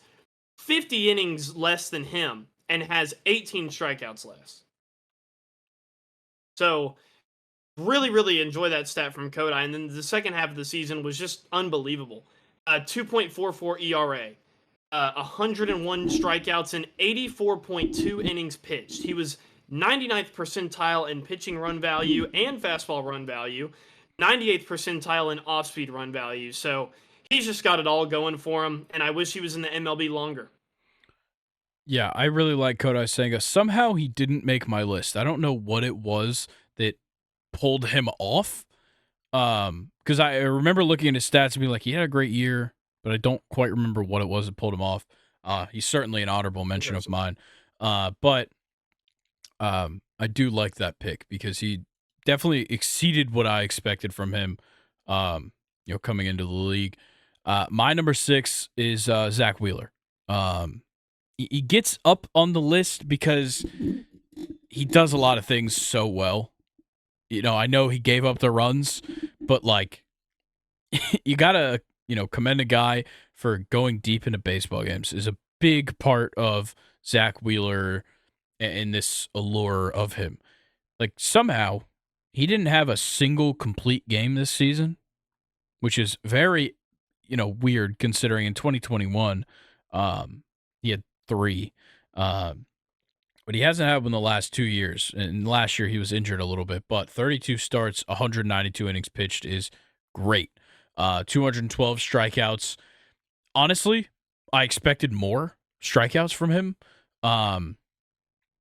50 innings less than him and has 18 strikeouts less. So really, really enjoy that stat from Kodai. And then the second half of the season was just unbelievable. 2.44 ERA, 101 strikeouts, and 84.2 innings pitched. He was 99th percentile in pitching run value and fastball run value, 98th percentile in off-speed run value. So he's just got it all going for him, and I wish he was in the MLB longer. Yeah, I really like Kodai Senga. Somehow he didn't make my list. I don't know what it was that pulled him off. Because I remember looking at his stats and being like, he had a great year, but I don't quite remember what it was that pulled him off. He's certainly an honorable mention of mine. But I do like that pick because he definitely exceeded what I expected from him, coming into the league. My number 6 is Zach Wheeler. He gets up on the list because he does a lot of things so well. I know he gave up the runs, but like you gotta, commend a guy for going deep into baseball games is a big part of Zach Wheeler and this allure of him. Like somehow he didn't have a single complete game this season, which is very, weird considering in 2021, he had 3. But he hasn't had one in the last 2 years. And last year he was injured a little bit. But 32 starts, 192 innings pitched is great. 212 strikeouts. Honestly, I expected more strikeouts from him.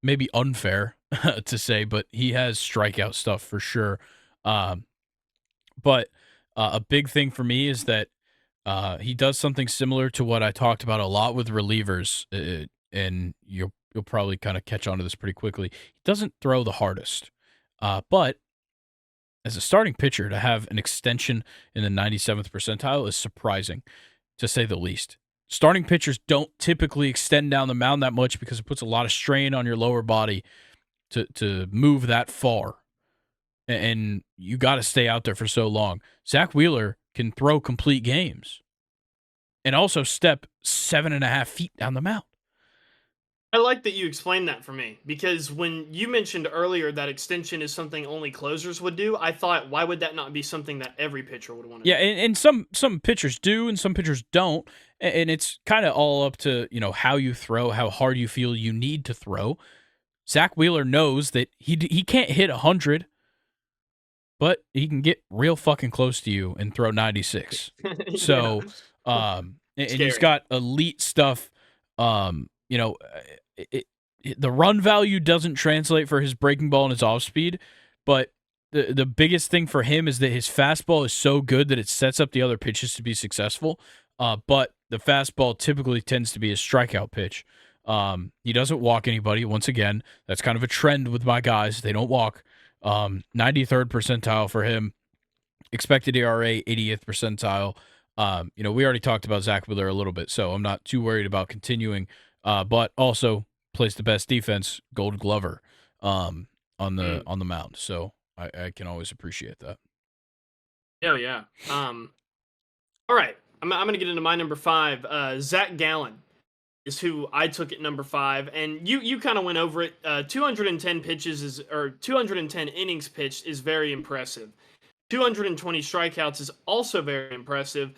Maybe unfair to say, but he has strikeout stuff for sure. But a big thing for me is that he does something similar to what I talked about a lot with relievers, and you'll probably kind of catch on to this pretty quickly. He doesn't throw the hardest, but as a starting pitcher to have an extension in the 97th percentile is surprising, to say the least. Starting pitchers don't typically extend down the mound that much because it puts a lot of strain on your lower body to move that far, and you got to stay out there for so long. Zach Wheeler can throw complete games and also step 7.5 feet down the mound. I like that you explained that for me, because when you mentioned earlier that extension is something only closers would do, I thought, why would that not be something that every pitcher would want to do? Yeah, and some pitchers do and some pitchers don't, and it's kind of all up to, how you throw, how hard you feel you need to throw. Zach Wheeler knows that he can't hit 100, but he can get real fucking close to you and throw 96. So, and he's got elite stuff. The run value doesn't translate for his breaking ball and his off speed, but the biggest thing for him is that his fastball is so good that it sets up the other pitches to be successful. But the fastball typically tends to be a strikeout pitch. He doesn't walk anybody. Once again, that's kind of a trend with my guys. They don't walk. 93rd percentile for him. Expected ERA, 80th percentile. We already talked about Zach Wheeler a little bit, so I'm not too worried about continuing. But also plays the best defense, Gold Glover, on the mound. So I can always appreciate that. Yeah. All right, I'm gonna get into my number 5. Zach Gallen is who I took at number 5, and you kind of went over it. 210 pitches 210 innings pitched is very impressive. 220 strikeouts is also very impressive.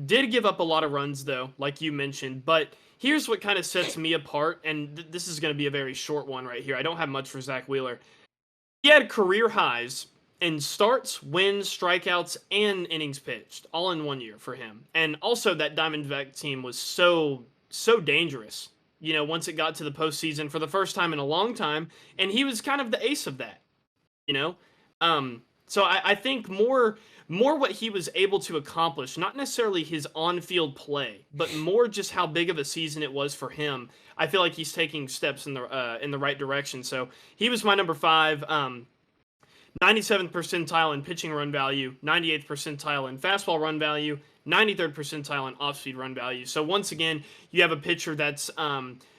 Did give up a lot of runs though, like you mentioned, but here's what kind of sets me apart, and this is going to be a very short one right here. I don't have much for Zach Wheeler. He had career highs in starts, wins, strikeouts, and innings pitched, all in 1 year for him. And also that Diamondback team was so dangerous, once it got to the postseason for the first time in a long time, and he was kind of the ace of that, So I think more what he was able to accomplish, not necessarily his on-field play, but more just how big of a season it was for him. I feel like he's taking steps in the right direction. So he was my number 5. 97th percentile in pitching run value, 98th percentile in fastball run value, 93rd percentile in off-speed run value. So once again, you have a pitcher that's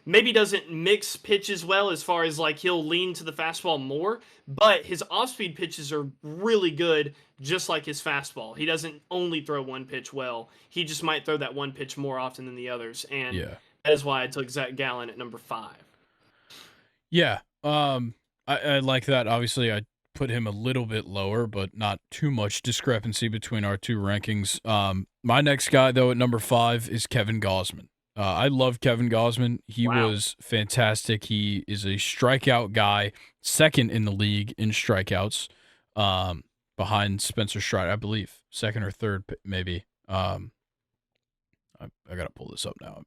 maybe doesn't mix pitches well, as far as like he'll lean to the fastball more, but his off-speed pitches are really good, just like his fastball. He doesn't only throw one pitch well. He just might throw that one pitch more often than the others. And that is why I took Zach Gallen at number 5. Yeah. I like that. Obviously, I put him a little bit lower, but not too much discrepancy between our two rankings. My next guy, though, at number 5 is Kevin Gausman. I love Kevin Gausman. He was fantastic. He is a strikeout guy, second in the league in strikeouts, behind Spencer Strider, I believe. Second or third, maybe. I got to pull this up now.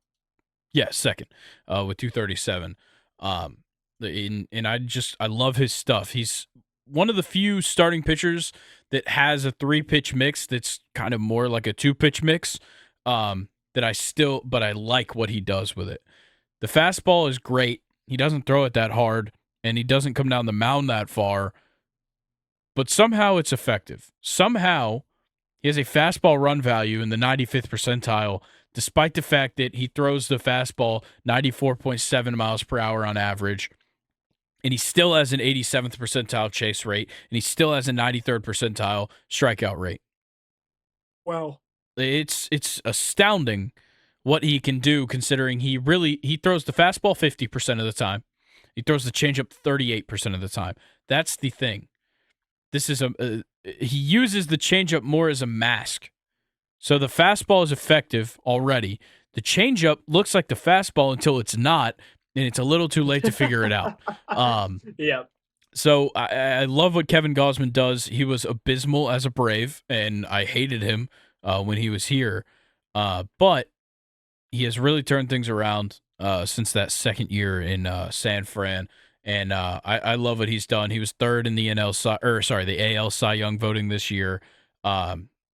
Yeah, second, with 237. And I love his stuff. He's one of the few starting pitchers that has a 3-pitch mix that's kind of more like a 2-pitch mix. But I like what he does with it. The fastball is great. He doesn't throw it that hard, and he doesn't come down the mound that far, but somehow it's effective. Somehow he has a fastball run value in the 95th percentile, despite the fact that he throws the fastball 94.7 miles per hour on average, and he still has an 87th percentile chase rate, and he still has a 93rd percentile strikeout rate. Wow. It's astounding what he can do, considering he throws the fastball 50% of the time. He throws the changeup 38% of the time. That's the thing. This is he uses the changeup more as a mask. So the fastball is effective already. The changeup looks like the fastball until it's not, and it's a little too late to figure it out. Yeah. So I love what Kevin Gausman does. He was abysmal as a Brave, and I hated him when he was here. But he has really turned things around since that second year in San Fran. And I love what he's done. He was third in the the AL Cy Young voting this year,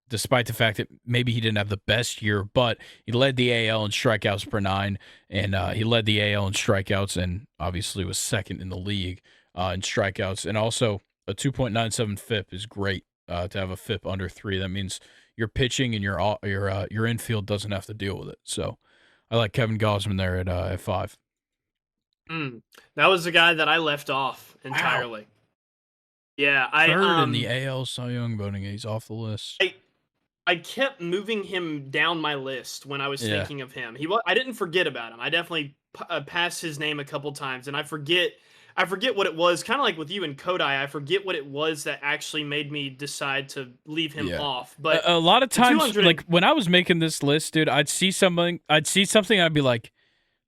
despite the fact that maybe he didn't have the best year, but he led the AL in strikeouts per 9, and he led the AL in strikeouts, and obviously was second in the league in strikeouts. And also a 2.97 FIP is great to have a FIP under 3. That means your pitching and your infield doesn't have to deal with it. So I like Kevin Gausman there at 5. That was the guy that I left off entirely. Wow. Yeah, third in the AL Cy Young voting. He's off the list. I kept moving him down my list when I was thinking of him. I didn't forget about him. I definitely passed his name a couple times, and I forget what it was. Kind of like with you and Kodai, I forget what it was that actually made me decide to leave him off. But a lot of times, like when I was making this list, dude, I'd see something, I'd be like,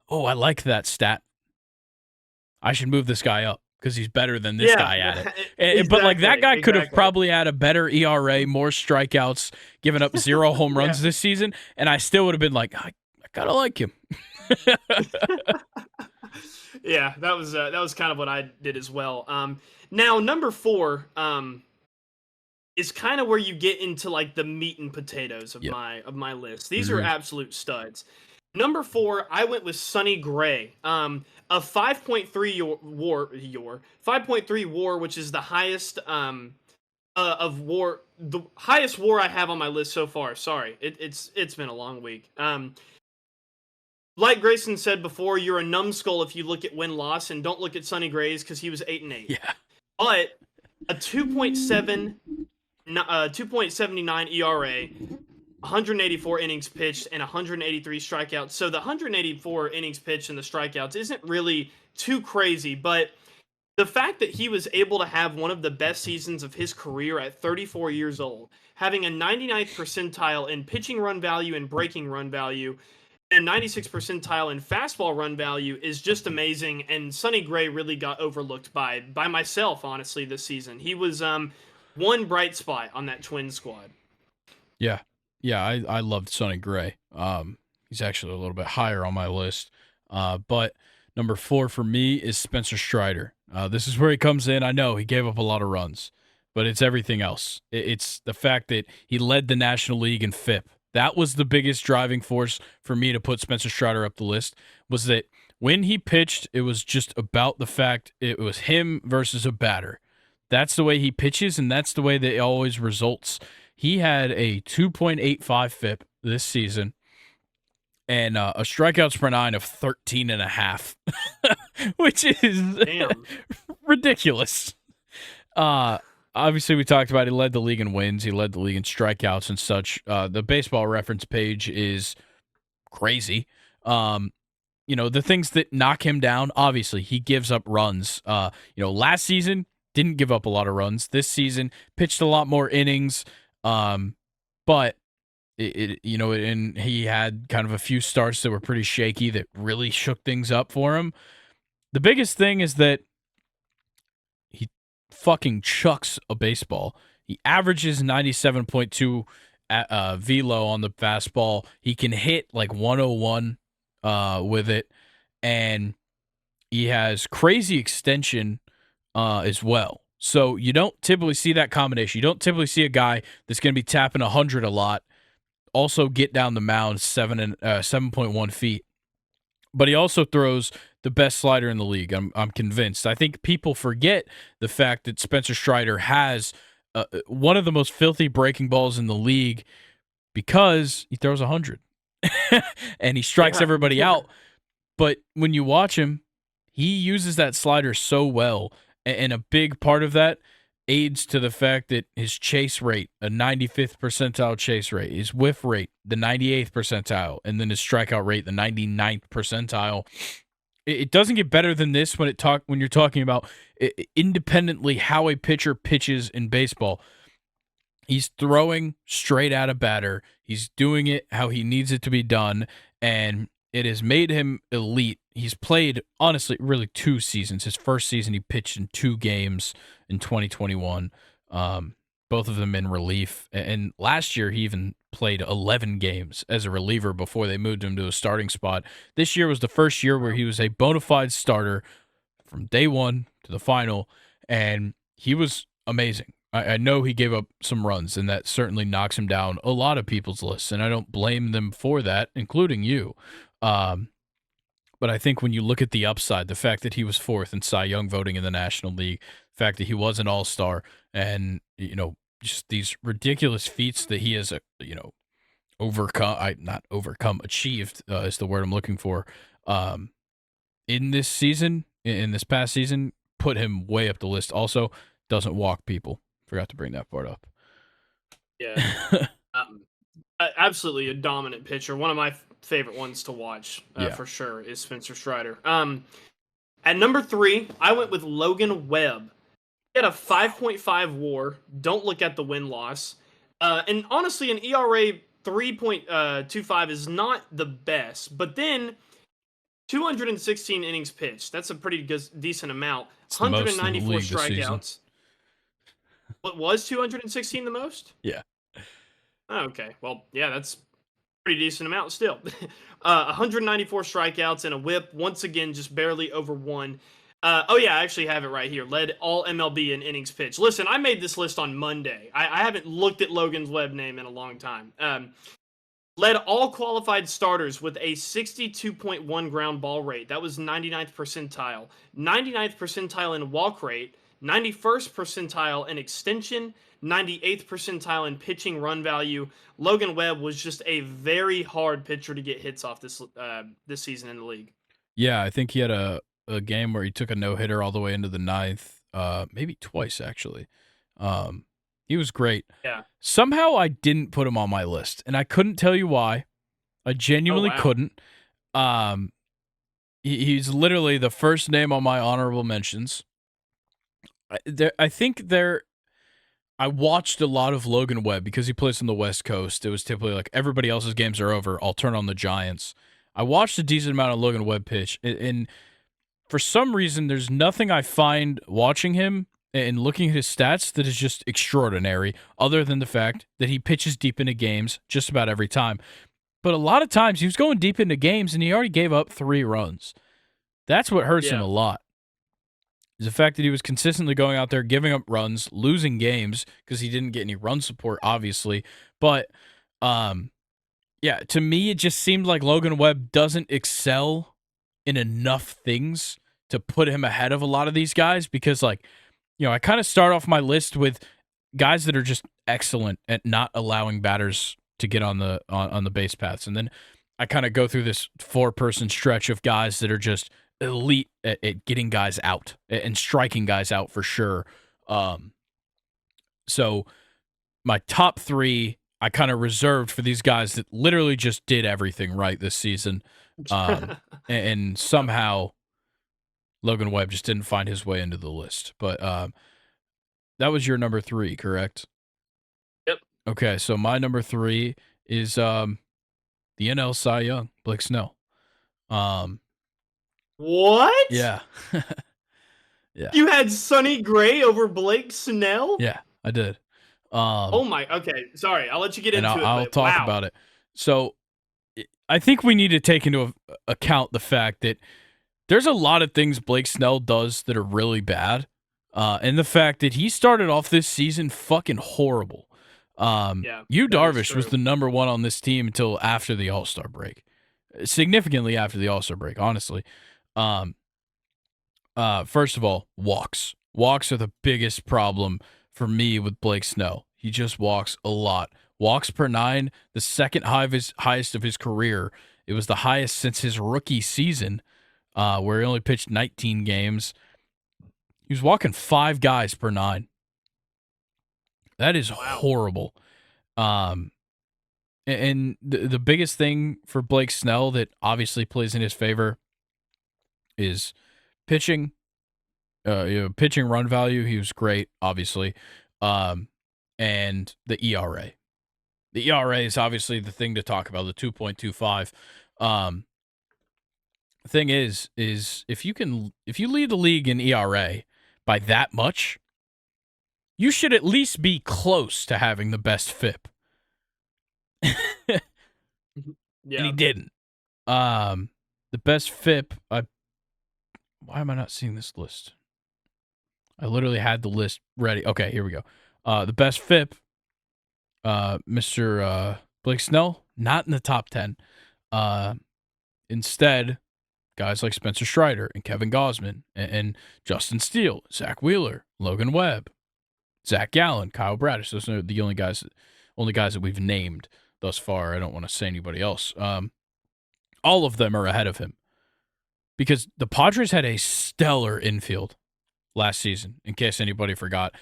"Oh, I like that stat. I should move this guy up because he's better than this guy at it." Exactly, but like that guy could have probably had a better ERA, more strikeouts, given up 0 home runs this season, and I still would have been like, I gotta like him. Yeah, that was kind of what I did as well. Now number 4 is kind of where you get into like the meat and potatoes of my list. These are absolute studs. Number 4, I went with Sonny Gray. A 5.3 WAR, 5.3 WAR, which is the highest of WAR, the highest WAR I have on my list so far. Sorry, it's been a long week. Like Grayson said before, you're a numbskull if you look at win-loss and don't look at Sonny Gray's because he was 8-8. Yeah, but a 2.79 ERA. 184 innings pitched and 183 strikeouts. So the 184 innings pitched and the strikeouts isn't really too crazy, but the fact that he was able to have one of the best seasons of his career at 34 years old, having a 99th percentile in pitching run value and breaking run value, and 96th percentile in fastball run value is just amazing. And Sonny Gray really got overlooked by myself, honestly, this season. He was one bright spot on that Twins squad. Yeah. Yeah, I loved Sonny Gray. He's actually a little bit higher on my list. But number 4 for me is Spencer Strider. This is where he comes in. I know he gave up a lot of runs, but it's everything else. It's the fact that he led the National League in FIP. That was the biggest driving force for me to put Spencer Strider up the list, was that when he pitched, it was just about the fact it was him versus a batter. That's the way he pitches, and that's the way that it always results. He had a 2.85 FIP this season and a strikeouts per nine of 13 and a half, which is Damn. ridiculous. Obviously, we talked about he led the league in wins. He led the league in strikeouts and such. The baseball reference page is crazy. The things that knock him down, obviously, he gives up runs. Last season, didn't give up a lot of runs. This season, pitched a lot more innings. But and he had kind of a few starts that were pretty shaky that really shook things up for him. The biggest thing is that he fucking chucks a baseball. He averages 97.2 velo on the fastball. He can hit like 101 with it, and he has crazy extension as well. So you don't typically see that combination. You don't typically see a guy that's going to be tapping 100 a lot also get down the mound 7.1 feet. But he also throws the best slider in the league. I'm convinced. I think people forget the fact that Spencer Strider has one of the most filthy breaking balls in the league because he throws 100 and he strikes everybody out. But when you watch him, he uses that slider so well, and a big part of that aids to the fact that his chase rate, a 95th percentile chase rate, his whiff rate, the 98th percentile, and then his strikeout rate, the 99th percentile. It doesn't get better than this when you're talking about independently how a pitcher pitches in baseball. He's throwing straight at a batter. He's doing it how he needs it to be done, and it has made him elite. He's played, honestly, really 2 seasons. His first season, he pitched in 2 games in 2021, both of them in relief. And last year, he even played 11 games as a reliever before they moved him to a starting spot. This year was the first year where he was a bona fide starter from day one to the final, and he was amazing. I know he gave up some runs, and that certainly knocks him down a lot of people's lists, and I don't blame them for that, including you. But I think when you look at the upside, the fact that he was 4th in Cy Young voting in the National League, the fact that he was an All-Star, and just these ridiculous feats that he has achieved is the word I'm looking for. In this season, in this past season, put him way up the list. Also, doesn't walk people. Forgot to bring that part up. Yeah. Absolutely a dominant pitcher. One of my favorite ones to watch for sure is Spencer Strider. At number 3, I went with Logan Webb. He had a 5.5 WAR. Don't look at the win-loss. And honestly, an ERA 3.25 is not the best. But then 216 innings pitched. That's a pretty decent amount. It's 194 strikeouts. What was 216 the most? Yeah. Oh, okay. Well, yeah, that's pretty decent amount still. 194 strikeouts and a whip. Once again, just barely over 1. I actually have it right here. Led all MLB in innings pitched. Listen, I made this list on Monday. I haven't looked at Logan's Webb name in a long time. Led all qualified starters with a 62.1 ground ball rate. That was 99th percentile. 99th percentile in walk rate. 91st percentile in extension, 98th percentile in pitching run value. Logan Webb was just a very hard pitcher to get hits off this season in the league. Yeah, I think he had a game where he took a no-hitter all the way into the 9th, maybe twice, actually. He was great. Yeah. Somehow I didn't put him on my list, and I couldn't tell you why. I genuinely couldn't. He's literally the first name on my honorable mentions. I watched a lot of Logan Webb because he plays on the West Coast. It was typically like everybody else's games are over, I'll turn on the Giants. I watched a decent amount of Logan Webb pitch, and for some reason, there's nothing I find watching him and looking at his stats that is just extraordinary, other than the fact that he pitches deep into games just about every time. But a lot of times, he was going deep into games, and he already gave up 3 runs. That's what hurts him a lot. The fact that he was consistently going out there, giving up runs, losing games because he didn't get any run support, obviously. But, to me, it just seemed like Logan Webb doesn't excel in enough things to put him ahead of a lot of these guys because, I kind of start off my list with guys that are just excellent at not allowing batters to get on the base paths, and then I kind of go through this 4-person stretch of guys that are just elite at getting guys out and striking guys out for sure. So my top 3 I kind of reserved for these guys that literally just did everything right this season, and somehow Logan Webb just didn't find his way into the list. But that was your number 3, correct? Yep. Okay, so my number 3 is the NL Cy Young, Blake Snell. What? Yeah. Yeah. You had Sonny Gray over Blake Snell? Yeah, I did. Oh my. Okay, sorry. I'll let you get and into it. I'll But talk wow. about it. So I think we need to take into account the fact that there's a lot of things Blake Snell does that are really bad, and the fact that he started off this season fucking horrible. Yeah, Yu that is Darvish was true. the number 1 on this team until after the All-Star break, significantly after the All-Star break, honestly. First of all, walks. Walks are the biggest problem for me with Blake Snell. He just walks a lot. Walks per 9, the second highest of his career. It was the highest since his rookie season, where he only pitched 19 games. He was walking 5 guys per 9. That is horrible. And the biggest thing for Blake Snell that obviously plays in his favor is pitching. Pitching run value, he was great, obviously. And the ERA. The ERA is obviously the thing to talk about, the 2.25. The thing is if you lead the league in ERA by that much, you should at least be close to having the best FIP. Yeah. And he didn't. The best FIP, why am I not seeing this list? I literally had the list ready. Okay, here we go. The best FIP, Mr. Blake Snell, not in the top 10. Instead, guys like Spencer Strider and Kevin Gausman and Justin Steele, Zach Wheeler, Logan Webb, Zach Gallen, Kyle Bradish. Those are the only guys that we've named thus far. I don't want to say anybody else. All of them are ahead of him because the Padres had a stellar infield last season, in case anybody forgot.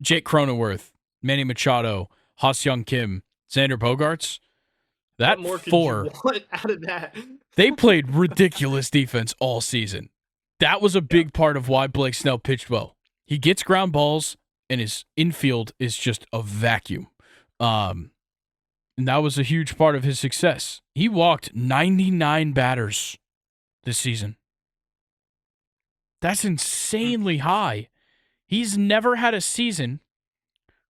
Jake Cronenworth, Manny Machado, Ha-Seong Kim, Xander Bogaerts. That what more could 4, you want out of that? they played ridiculous defense all season. That was a big part of why Blake Snell pitched well. He gets ground balls, and his infield is just a vacuum. And that was a huge part of his success. He walked 99 batters this season. That's insanely high. He's never had a season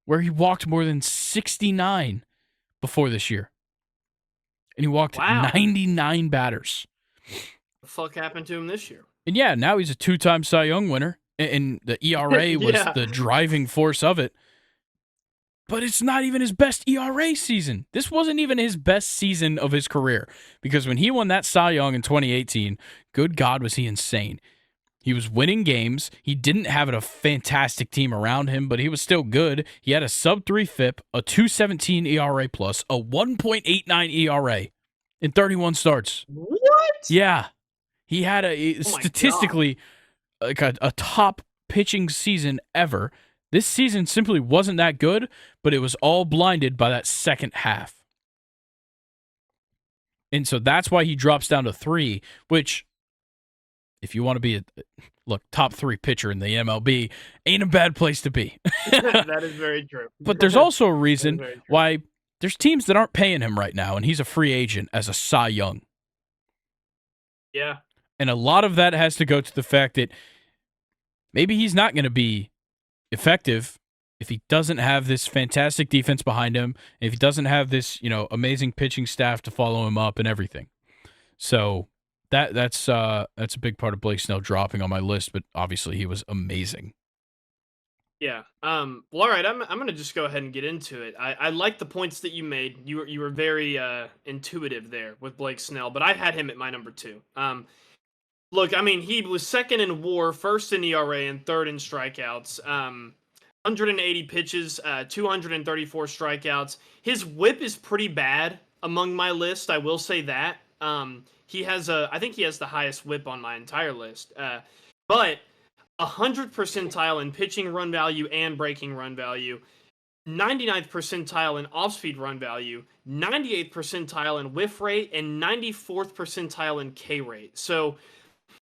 where he walked more than 69 before this year. And he walked 99 batters. What the fuck happened to him this year? And yeah, now he's a 2-time Cy Young winner. And the ERA was Yeah. the driving force of it. But it's not even his best ERA season. This wasn't even his best season of his career. Because when he won that Cy Young in 2018, good God, was he insane. He was winning games. He didn't have a fantastic team around him, but he was still good. He had a sub-3 FIP, a 2.17 ERA plus, a 1.89 ERA in 31 starts. What? Yeah. He had my statistically like a top pitching season ever. This season simply wasn't that good, but it was all blinded by that second half. And so that's why he drops down to 3, which, if you want to be top 3 pitcher in the MLB, ain't a bad place to be. That is very true. But there's also a reason very true. why there's teams that aren't paying him right now, and he's a free agent as a Cy Young. Yeah. And a lot of that has to go to the fact that maybe he's not going to be effective if he doesn't have this fantastic defense behind him, if he doesn't have this, amazing pitching staff to follow him up and everything. So that's a big part of Blake Snell dropping on my list, but obviously he was amazing. Yeah. Well, all right. I'm gonna just go ahead and get into it. I like the points that you made. You were very intuitive there with Blake Snell, but I had him at my number 2. Look, I mean, he was second in WAR, first in ERA, and third in strikeouts. 180 pitches, 234 strikeouts. His WHIP is pretty bad among my list. I will say that. I think he has the highest WHIP on my entire list. But 100th percentile in pitching run value and breaking run value. 99th percentile in off-speed run value, 98th percentile in whiff rate, and 94th percentile in K rate. So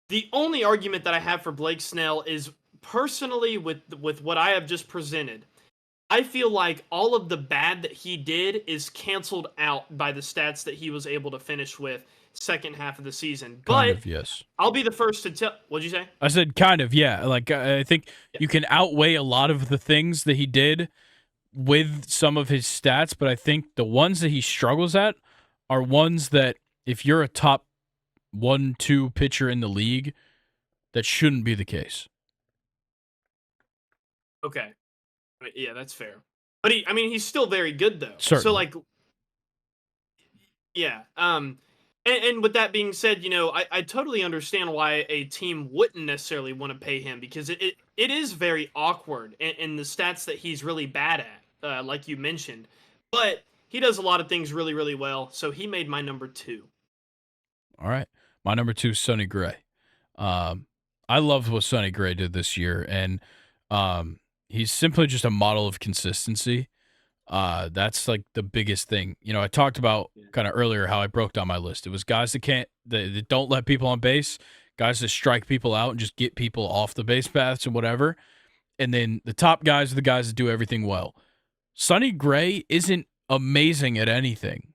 the only argument that I have for Blake Snell is personally with what I have just presented. I feel like all of the bad that he did is canceled out by the stats that he was able to finish with second half of the season. Kind But of, yes. I'll be the first to tell. What'd you say? I said kind of, yeah. Like I think you can outweigh a lot of the things that he did with some of his stats, but I think the ones that he struggles at are ones that if you're a top 1-2 pitcher in the league, that shouldn't be the case. Okay. Yeah, that's fair. But he's still very good though. Certainly. So like, yeah. And with that being said, I totally understand why a team wouldn't necessarily want to pay him because it is very awkward in the stats that he's really bad at. Like you mentioned, but he does a lot of things really, really well. So he made my number 2. All right. My number 2 is Sonny Gray. I loved what Sonny Gray did this year, and he's simply just a model of consistency. That's like the biggest thing. I talked about kind of earlier how I broke down my list. It was guys that don't let people on base, guys that strike people out and just get people off the base paths and whatever. And then the top guys are the guys that do everything well. Sonny Gray isn't amazing at anything,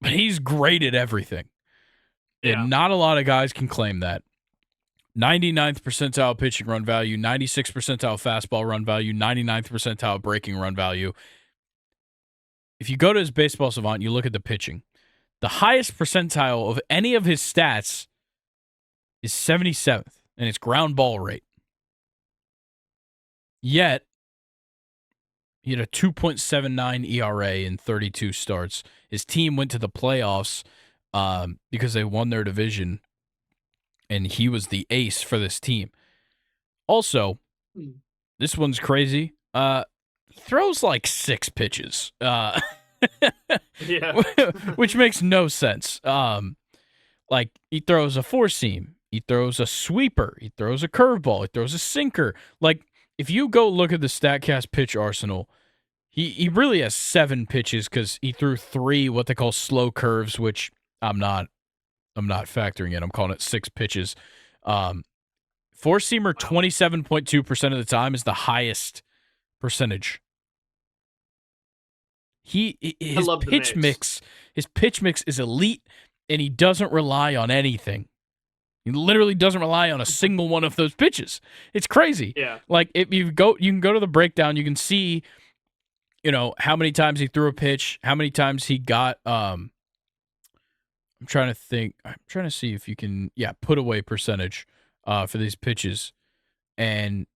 but he's great at everything. Yeah. And not a lot of guys can claim that. 99th percentile pitching run value, 96th percentile fastball run value, 99th percentile breaking run value. If you go to his Baseball Savant, you look at the pitching. The highest percentile of any of his stats is 77th, and it's ground ball rate. Yet, he had a 2.79 ERA in 32 starts. His team went to the playoffs because they won their division, and he was the ace for this team. Also, this one's crazy. He throws like 6 pitches, Yeah. which makes no sense. Like he throws a 4-seam, he throws a sweeper, he throws a curveball, he throws a sinker. Like if you go look at the StatCast pitch arsenal, he really has 7 pitches because he threw 3 what they call slow curves, which I'm not factoring in. I'm calling it 6 pitches. 4-seamer 27.2% of the time is the highest percentage. His pitch mix is elite, and he doesn't rely on anything. He literally doesn't rely on a single one of those pitches. It's crazy. Yeah. Like if you can go to the breakdown, you can see, how many times he threw a pitch, how many times he got. I'm trying to think. I'm trying to see if you can, put away percentage for these pitches, and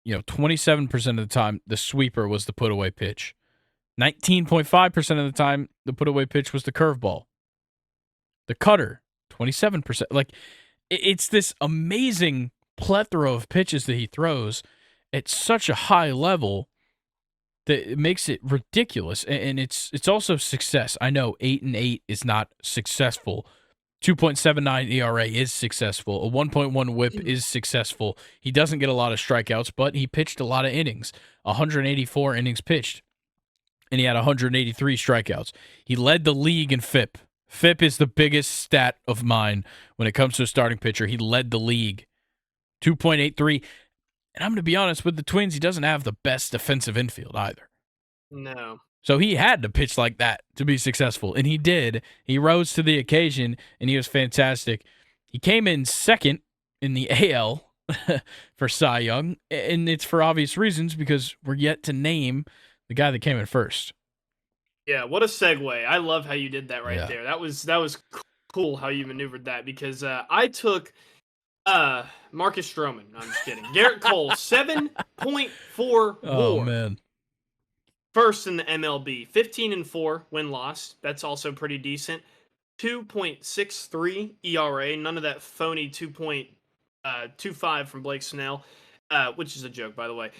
27% of the time the sweeper was the put away pitch. 19.5% of the time the put away pitch was the curveball. The cutter, 27%. Like it's this amazing plethora of pitches that he throws at such a high level that it makes it ridiculous. And it's also success. I know 8-8 is not successful. 2.79 ERA is successful. A 1.1 whip is successful. He doesn't get a lot of strikeouts, but he pitched a lot of innings. 184 innings pitched, and he had 183 strikeouts. He led the league in FIP. FIP is the biggest stat of mine when it comes to a starting pitcher. He led the league. 2.83. And I'm going to be honest, with the Twins, he doesn't have the best defensive infield either. No. So he had to pitch like that to be successful, and he did. He rose to the occasion, and he was fantastic. He came in second in the AL for Cy Young, and it's for obvious reasons because we're yet to name the guy that came in first. Yeah, what a segue. I love how you did that there. That was cool how you maneuvered that because I took Marcus Stroman. No, I'm just kidding. Garrett Cole, 7.4 WAR. Oh, man. First in the MLB, 15-4 win-loss. That's also pretty decent. 2.63 ERA. None of that phony 2.25 from Blake Snell, which is a joke, by the way.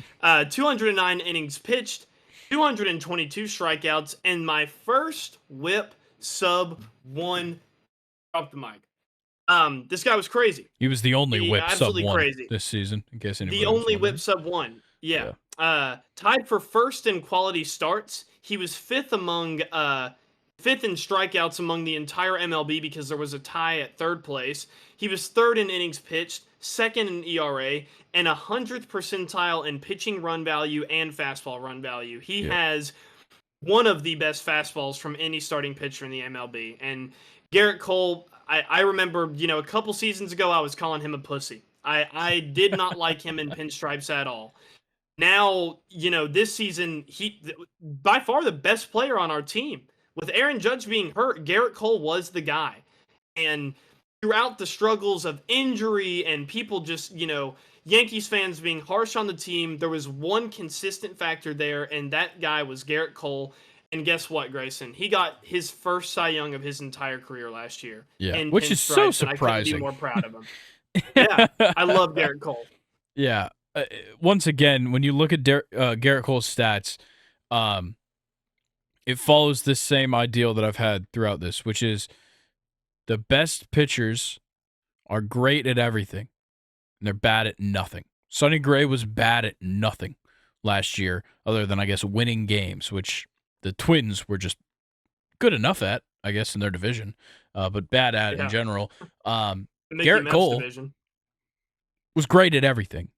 209 innings pitched, 222 strikeouts, and my first whip sub 1. Drop the mic. This guy was crazy. He was the only whip sub 1 crazy this season, in case anybody The was only wondering. whip sub 1. Yeah. Tied for first in quality starts. He was fifth in strikeouts among the entire MLB because there was a tie at third place. He was third in innings pitched, second in ERA, and 100th percentile in pitching run value and fastball run value. He has one of the best fastballs from any starting pitcher in the MLB. And Garrett Cole, I remember, a couple seasons ago, I was calling him a pussy. I did not like him in pinstripes at all. Now, this season, he by far the best player on our team. With Aaron Judge being hurt, Garrett Cole was the guy. And throughout the struggles of injury and people just, Yankees fans being harsh on the team, there was one consistent factor there, and that guy was Garrett Cole. And guess what, Grayson? He got his first Cy Young of his entire career last year. Yeah, which is so surprising. I couldn't be more proud of him. Yeah, I love Garrett Cole. Yeah. Once again, when you look at Garrett Cole's stats, it follows this same ideal that I've had throughout this, which is the best pitchers are great at everything, and they're bad at nothing. Sonny Gray was bad at nothing last year, other than, I guess, winning games, which the Twins were just good enough at, I guess, in their division, but bad at in general. Garrett Cole was great at everything.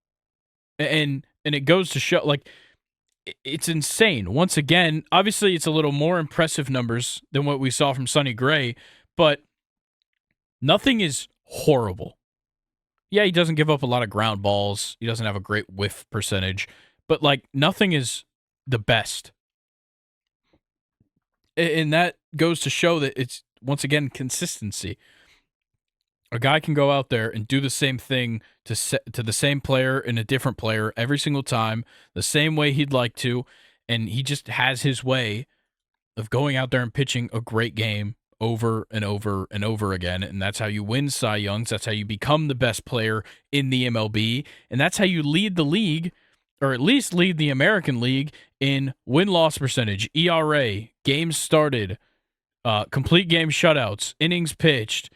And it goes to show, like, it's insane. Once again, obviously it's a little more impressive numbers than what we saw from Sonny Gray, but nothing is horrible. Yeah, he doesn't give up a lot of ground balls. He doesn't have a great whiff percentage, but, like, nothing is the best. And that goes to show that it's, once again, consistency. A guy can go out there and do the same thing to the same player and a different player every single time, the same way he'd like to, and he just has his way of going out there and pitching a great game over and over and over again, and that's how you win Cy Youngs. That's how you become the best player in the MLB, and that's how you lead the league, or at least lead the American League, in win-loss percentage, ERA, games started, complete game shutouts, innings pitched,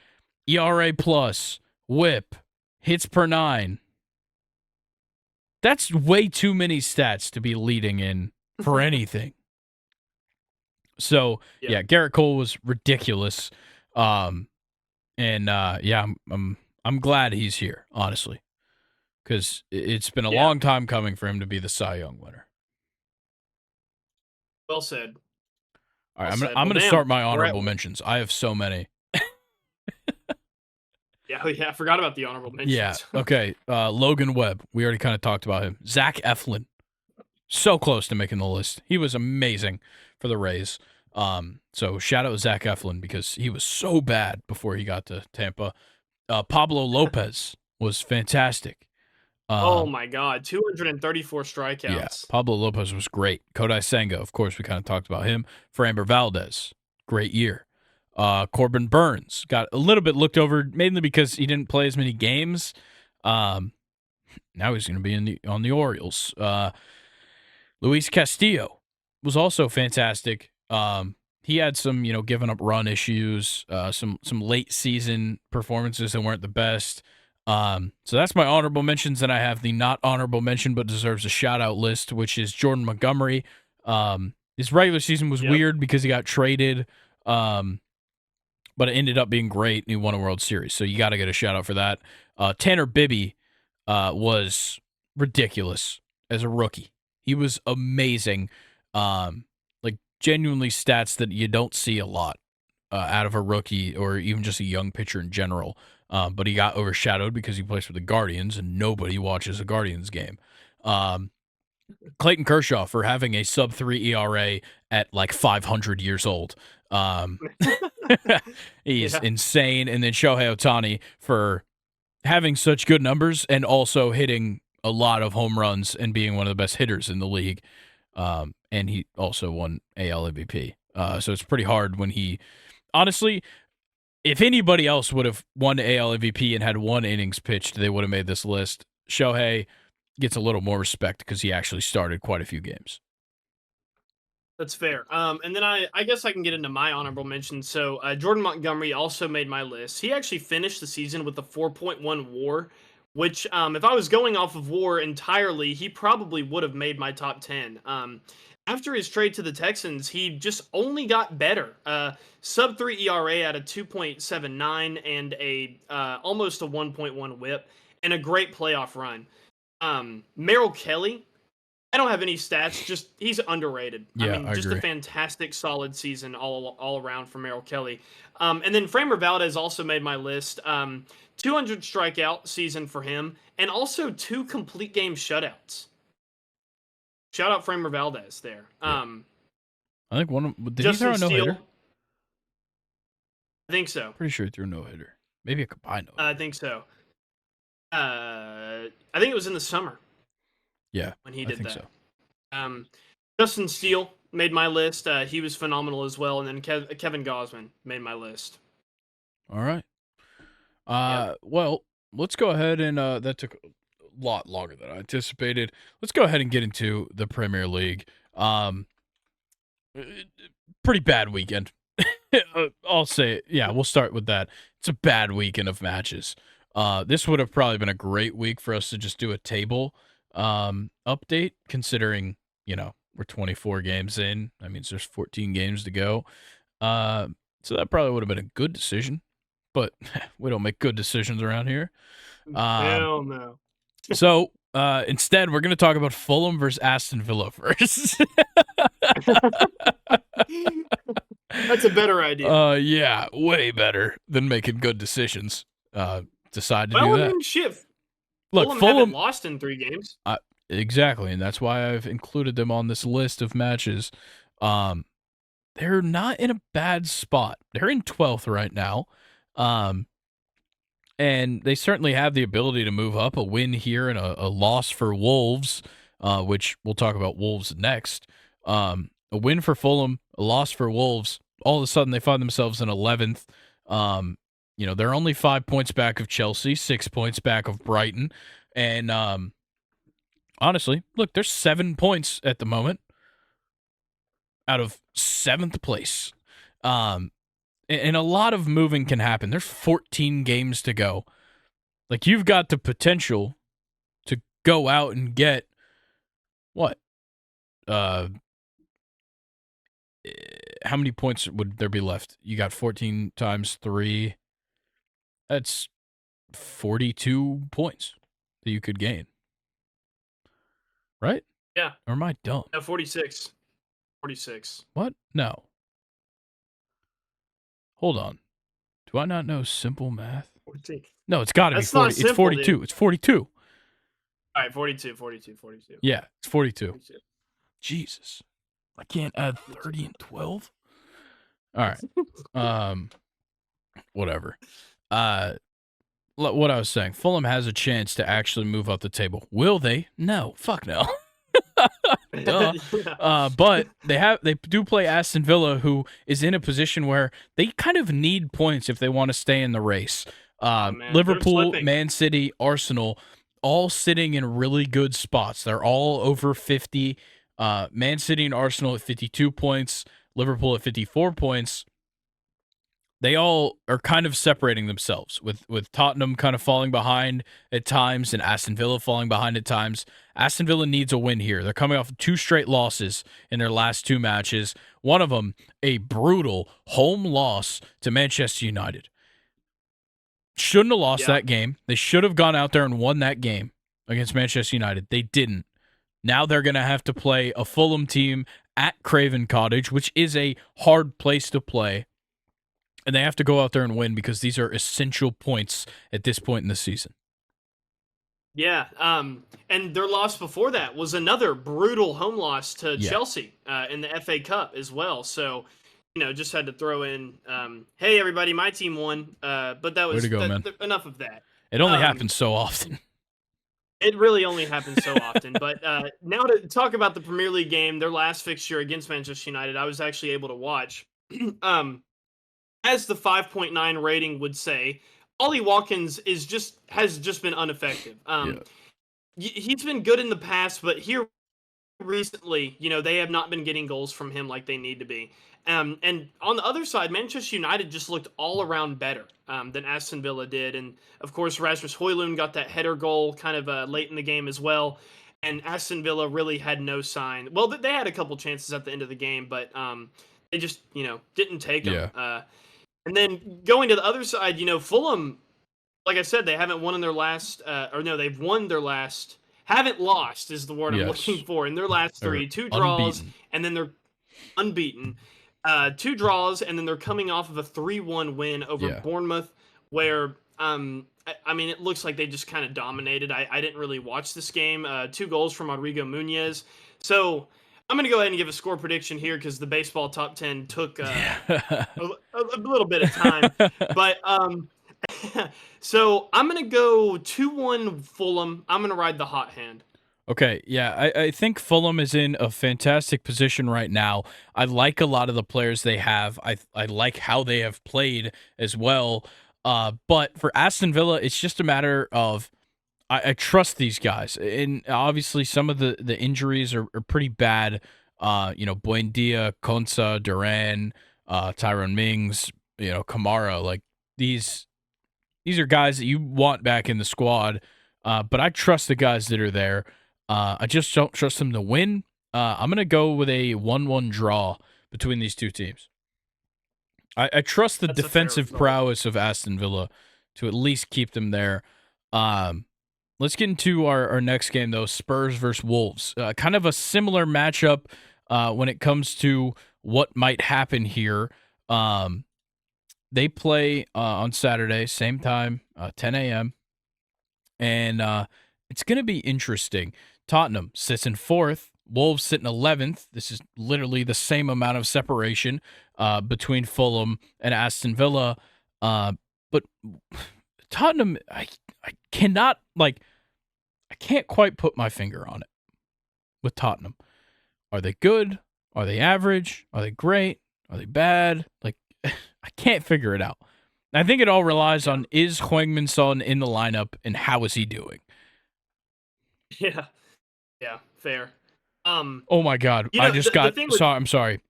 ERA plus, whip, hits per 9. That's way too many stats to be leading in for anything. So, yeah, Garrett Cole was ridiculous. I'm glad he's here, honestly, because it's been a long time coming for him to be the Cy Young winner. Well said. All right, I'm going to start my honorable mentions. I have so many. Yeah, I forgot about the honorable mentions. Yeah, okay. Logan Webb, we already kind of talked about him. Zach Eflin, so close to making the list. He was amazing for the Rays. So shout out to Zach Eflin because he was so bad before he got to Tampa. Pablo Lopez was fantastic. Oh my God, 234 strikeouts. Yeah, Pablo Lopez was great. Kodai Senga, of course, we kind of talked about him. Framber Valdez, great year. Corbin Burns got a little bit looked over, mainly because he didn't play as many games. Now he's going to be on the Orioles. Luis Castillo was also fantastic. He had some, giving up run issues, some late season performances that weren't the best. So that's my honorable mentions. Then I have the not honorable mention but deserves a shout out list, which is Jordan Montgomery. His regular season was weird because he got traded. But it ended up being great, and he won a World Series, so you got to get a shout-out for that. Tanner Bibby was ridiculous as a rookie. He was amazing. Genuinely stats that you don't see a lot out of a rookie or even just a young pitcher in general. But he got overshadowed because he plays for the Guardians, and nobody watches a Guardians game. Clayton Kershaw for having a sub-3 ERA at 500 years old. He's insane. And then Shohei Ohtani for having such good numbers and also hitting a lot of home runs and being one of the best hitters in the league. And he also won AL MVP. So it's pretty hard when he... Honestly, if anybody else would have won AL MVP and had one innings pitched, they would have made this list. Shohei gets a little more respect because he actually started quite a few games. That's fair. And then I guess I can get into my honorable mention. So Jordan Montgomery also made my list. He actually finished the season with a 4.1 WAR, which if I was going off of WAR entirely, he probably would have made my top 10. After his trade to the Texans, he just only got better. Sub 3 ERA at a 2.79 and a almost a 1.1 WHIP and a great playoff run. Merrill Kelly, I don't have any stats. Just he's underrated. Yeah, I mean, I just agree. a fantastic, solid season all around for Merrill Kelly. And then Framer Valdez also made my list. 200 strikeout season for him, and also 2 complete game shutouts. Shout out Framer Valdez there. I think one of did Justin he throw a no Steele, hitter? I think so. Pretty sure he threw a no hitter. Maybe a combined no. I think so. I think it was in the summer. Yeah, when he I did think that. so. Justin Steele made my list. He was phenomenal as well. And then Kevin Gosman made my list. All right. Well, let's go ahead and that took a lot longer than I anticipated. Let's go ahead and get into the Premier League. Pretty bad weekend. I'll say it. Yeah, we'll start with that. It's a bad weekend of matches. This would have probably been a great week for us to just do a table update, considering, we're 24 games in. That means there's 14 games to go. So that probably would have been a good decision, but we don't make good decisions around here. Hell no. So instead, we're going to talk about Fulham versus Aston Villa first. That's a better idea. Yeah, way better than making good decisions. Decide to do that. I mean, shit. Look, Fulham Fulham haven't lost in 3 games. Exactly, and that's why I've included them on this list of matches. They're not in a bad spot. They're in 12th right now. And they certainly have the ability to move up. A win here and a loss for Wolves, which we'll talk about Wolves next. A win for Fulham, a loss for Wolves. All of a sudden, they find themselves in 11th. They're only 5 points back of Chelsea, 6 points back of Brighton. And honestly, look, there's 7 points at the moment out of 7th place. And a lot of moving can happen. There's 14 games to go. Like, you've got the potential to go out and get what? How many points would there be left? You got 14 times 3. That's 42 points that you could gain. Right? Yeah. Or am I dumb? No, 46. 46. What? No. Hold on. Do I not know simple math? 14. No, it's got to be That's not 40. It's simple, 42. dude. It's 42. All right, 42. Yeah, it's 42. 42. Jesus. I can't add 30 and 12? All right. Whatever. What I was saying, Fulham has a chance to actually move up the table. Will they? No. Fuck no. Duh. But they do play Aston Villa, who is in a position where they kind of need points if they want to stay in the race. Liverpool, Man City, Arsenal, all sitting in really good spots. They're all over 50. Man City and Arsenal at 52 points, Liverpool at 54 points. They all are kind of separating themselves, with Tottenham kind of falling behind at times and Aston Villa falling behind at times. Aston Villa needs a win here. They're coming off 2 straight losses in their last 2 matches. One of them, a brutal home loss to Manchester United. Shouldn't have lost that game. They should have gone out there and won that game against Manchester United. They didn't. Now they're going to have to play a Fulham team at Craven Cottage, which is a hard place to play. And they have to go out there and win because these are essential points at this point in the season. Yeah, and their loss before that was another brutal home loss to Chelsea in the FA Cup as well. So, just had to throw in, hey, everybody, my team won. But that was way to go, man. Enough of that. It only happens so often. It really only happens so often. But now to talk about the Premier League game, their last fixture against Manchester United, I was actually able to watch. as the 5.9 rating would say, Ollie Watkins has just been ineffective. Yeah. He's been good in the past, but here recently, they have not been getting goals from him like they need to be. And on the other side, Manchester United just looked all around better than Aston Villa did. And of course, Rasmus Højlund got that header goal kind of late in the game as well. And Aston Villa really had no sign. Well, they had a couple chances at the end of the game, but they just, didn't take them. Yeah. And then going to the other side, Fulham, like I said, they haven't won in their last, or no, they've won their last. Haven't lost is the word I'm Yes. looking for in their last They're three. Two draws, unbeaten. and then they're unbeaten. Two draws, and then they're coming off of a 3-1 win over Yeah. Bournemouth, where I mean, it looks like they just kind of dominated. I didn't really watch this game. 2 goals from Rodrigo Muñoz. So I'm going to go ahead and give a score prediction here because the baseball top 10 took a little bit of time. But so I'm going to go 2-1 Fulham. I'm going to ride the hot hand. Okay, yeah, I think Fulham is in a fantastic position right now. I like a lot of the players they have. I like how they have played as well. But for Aston Villa, it's just a matter of I trust these guys, and obviously some of the injuries are pretty bad. Buendia, Konsa, Duran, Tyrone Mings, Kamara, like these are guys that you want back in the squad. But I trust the guys that are there. I just don't trust them to win. I'm going to go with a 1-1 draw between these two teams. I trust the That's a fair defensive result. prowess of Aston Villa to at least keep them there. Let's get into our next game, though. Spurs versus Wolves. Kind of a similar matchup when it comes to what might happen here. They play on Saturday, same time, 10 a.m. And it's going to be interesting. Tottenham sits in 4th. Wolves sit in 11th. This is literally the same amount of separation between Fulham and Aston Villa. But Tottenham, I cannot, I can't quite put my finger on it with Tottenham. Are they good? Are they average? Are they great? Are they bad? I can't figure it out. I think it all relies on, is Heung-min Son in the lineup and how is he doing? Yeah. Yeah, fair. Oh my God. I just the got, thing with I'm sorry.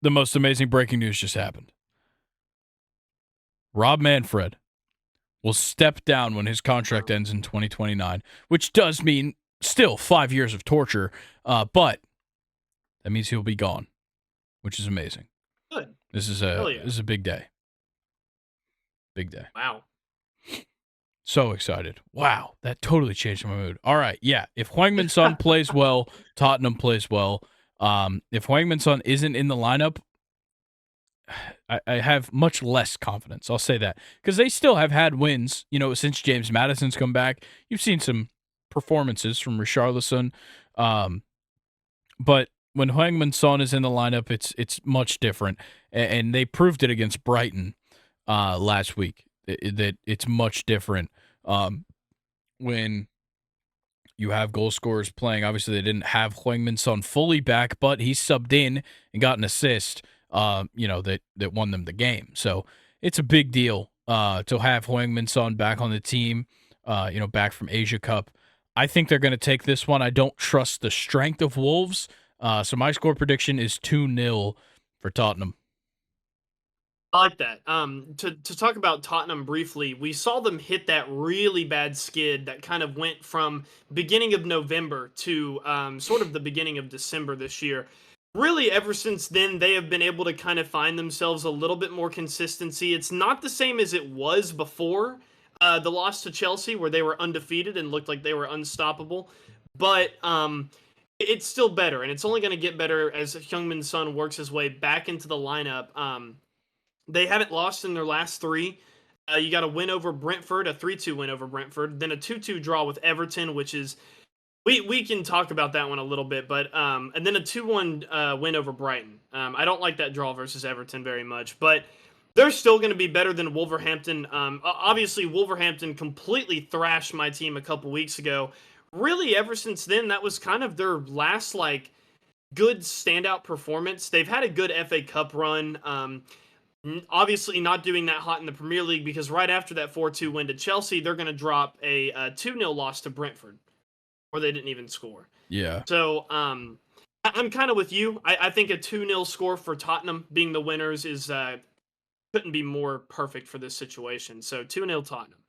The most amazing breaking news just happened. Rob Manfred will step down when his contract ends in 2029, which does mean still 5 years of torture. But that means he'll be gone, which is amazing. good. This is Hell yeah. a big day. Big day. Wow. So excited. Wow, that totally changed my mood. All right, yeah. If Heung-min Son plays well, Tottenham plays well. If Heung-min Son isn't in the lineup, I have much less confidence. I'll say that. Because they still have had wins, since James Madison's come back. You've seen some performances from Richarlison. But when Heung-min Son is in the lineup, it's much different. And they proved it against Brighton last week. That it's much different when you have goal scorers playing. Obviously, they didn't have Heung-min Son fully back, but he subbed in and got an assist, that won them the game. So it's a big deal to have Heung-min Son back on the team, back from Asia Cup. I think they're going to take this one. I don't trust the strength of Wolves. So my score prediction is 2-0 for Tottenham. I like that. To talk about Tottenham briefly, we saw them hit that really bad skid that kind of went from beginning of November to sort of the beginning of December this year. Really, ever since then, they have been able to kind of find themselves a little bit more consistency. It's not the same as it was before the loss to Chelsea, where they were undefeated and looked like they were unstoppable. But it's still better, and it's only going to get better as Heung-min Son works his way back into the lineup. They haven't lost in their last 3. You got a win over Brentford, a 3-2 win over Brentford, then a 2-2 draw with Everton, which is we can talk about that one a little bit, but and then a 2-1 win over Brighton. I don't like that draw versus Everton very much, but they're still going to be better than Wolverhampton. Obviously, Wolverhampton completely thrashed my team a couple weeks ago. Really, ever since then, that was kind of their last good standout performance. They've had a good FA Cup run. Obviously not doing that hot in the Premier League because right after that 4-2 win to Chelsea, they're going to drop a 2-0 loss to Brentford, where they didn't even score. Yeah. So I'm kind of with you. I think a 2-0 score for Tottenham being the winners is couldn't be more perfect for this situation. So 2-0 Tottenham.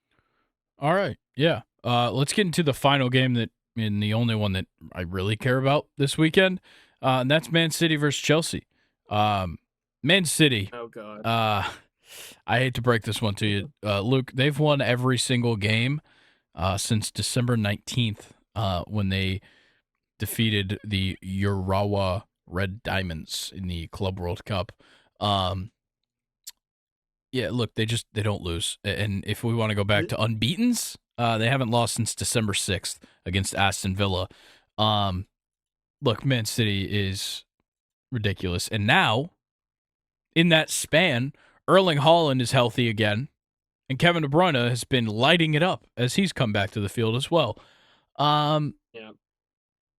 All right. Yeah. Let's get into the final game and the only one that I really care about this weekend. And that's Man City versus Chelsea. Man City. Oh god. I hate to break this one to you, Luke. They've won every single game since December 19th, when they defeated the Urawa Red Diamonds in the Club World Cup. Yeah, look, they don't lose. And if we want to go back to unbeatens, they haven't lost since December 6th against Aston Villa. Look, Man City is ridiculous. And now, in that span, Erling Haaland is healthy again, and Kevin De Bruyne has been lighting it up as he's come back to the field as well.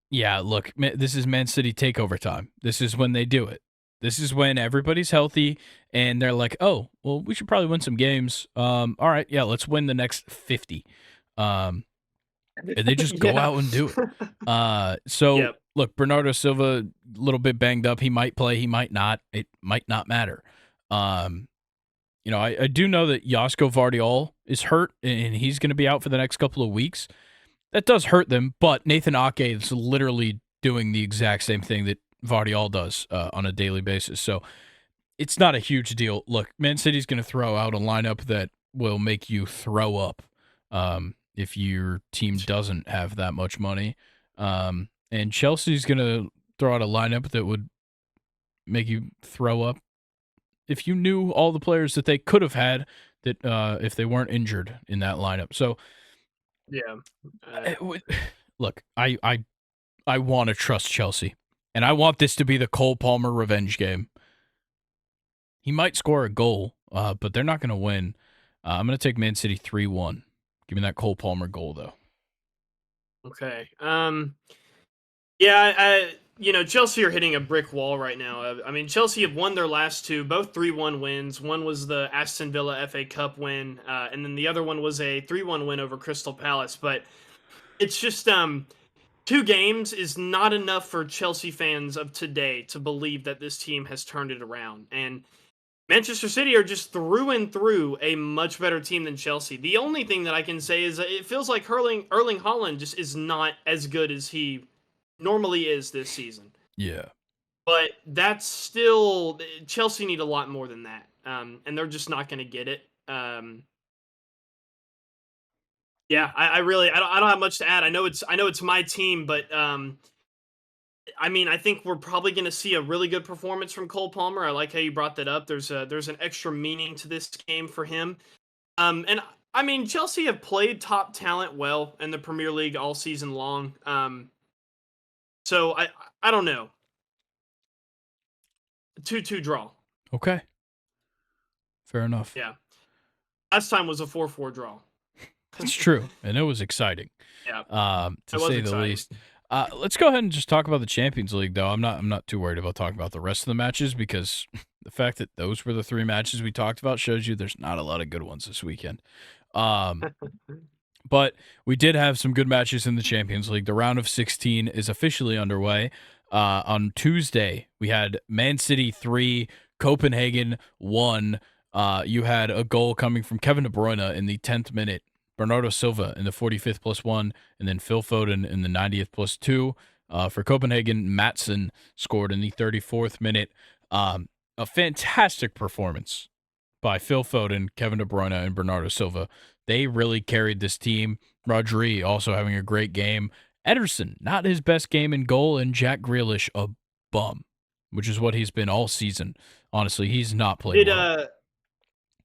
Yeah, look, this is Man City takeover time. This is when they do it. This is when everybody's healthy, and they're like, oh, well, we should probably win some games. All right, yeah, let's win the next 50. And they just go out and do it. So, Look, Bernardo Silva, a little bit banged up. He might play, he might not. It might not matter. I do know that Josko Vardiol is hurt, and he's going to be out for the next couple of weeks. That does hurt them, but Nathan Ake is literally doing the exact same thing that Vardiol does on a daily basis. So it's not a huge deal. Look, Man City's going to throw out a lineup that will make you throw up if your team doesn't have that much money. And Chelsea's going to throw out a lineup that would make you throw up if you knew all the players that they could have had that if they weren't injured in that lineup. So, look, I want to trust Chelsea, and I want this to be the Cole Palmer revenge game. He might score a goal, but they're not going to win. I'm going to take Man City 3-1. Give me that Cole Palmer goal, though. Okay. Yeah, Chelsea are hitting a brick wall right now. I mean, Chelsea have won their last two, both 3-1 wins. One was the Aston Villa FA Cup win, and then the other one was a 3-1 win over Crystal Palace. But it's just 2 games is not enough for Chelsea fans of today to believe that this team has turned it around. And Manchester City are just through and through a much better team than Chelsea. The only thing that I can say is it feels like Erling Haaland just is not as good as he normally is this season. Yeah. But that's still, Chelsea need a lot more than that. And they're just not going to get it. Yeah, I don't have much to add. I know it's my team, but I mean, I think we're probably going to see a really good performance from Cole Palmer. I like how you brought that up. There's an extra meaning to this game for him. And I mean, Chelsea have played top talent well in the Premier League all season long. So I don't know. 2-2 draw. Okay. Fair enough. Yeah. Last time was a 4-4 draw. It's true, and it was exciting. Yeah. To say the least. Let's go ahead and just talk about the Champions League, though. I'm not too worried about talking about the rest of the matches because the fact that those were the 3 matches we talked about shows you there's not a lot of good ones this weekend. But we did have some good matches in the Champions League. The round of 16 is officially underway. On Tuesday, we had Man City 3, Copenhagen 1. You had a goal coming from Kevin De Bruyne in the 10th minute, Bernardo Silva in the 45th +1, and then Phil Foden in the 90th +2. For Copenhagen, Maatsen scored in the 34th minute. A fantastic performance by Phil Foden, Kevin De Bruyne, and Bernardo Silva. They really carried this team. Rodri also having a great game. Ederson, not his best game in goal, and Jack Grealish, a bum, which is what he's been all season. Honestly, he's not played well.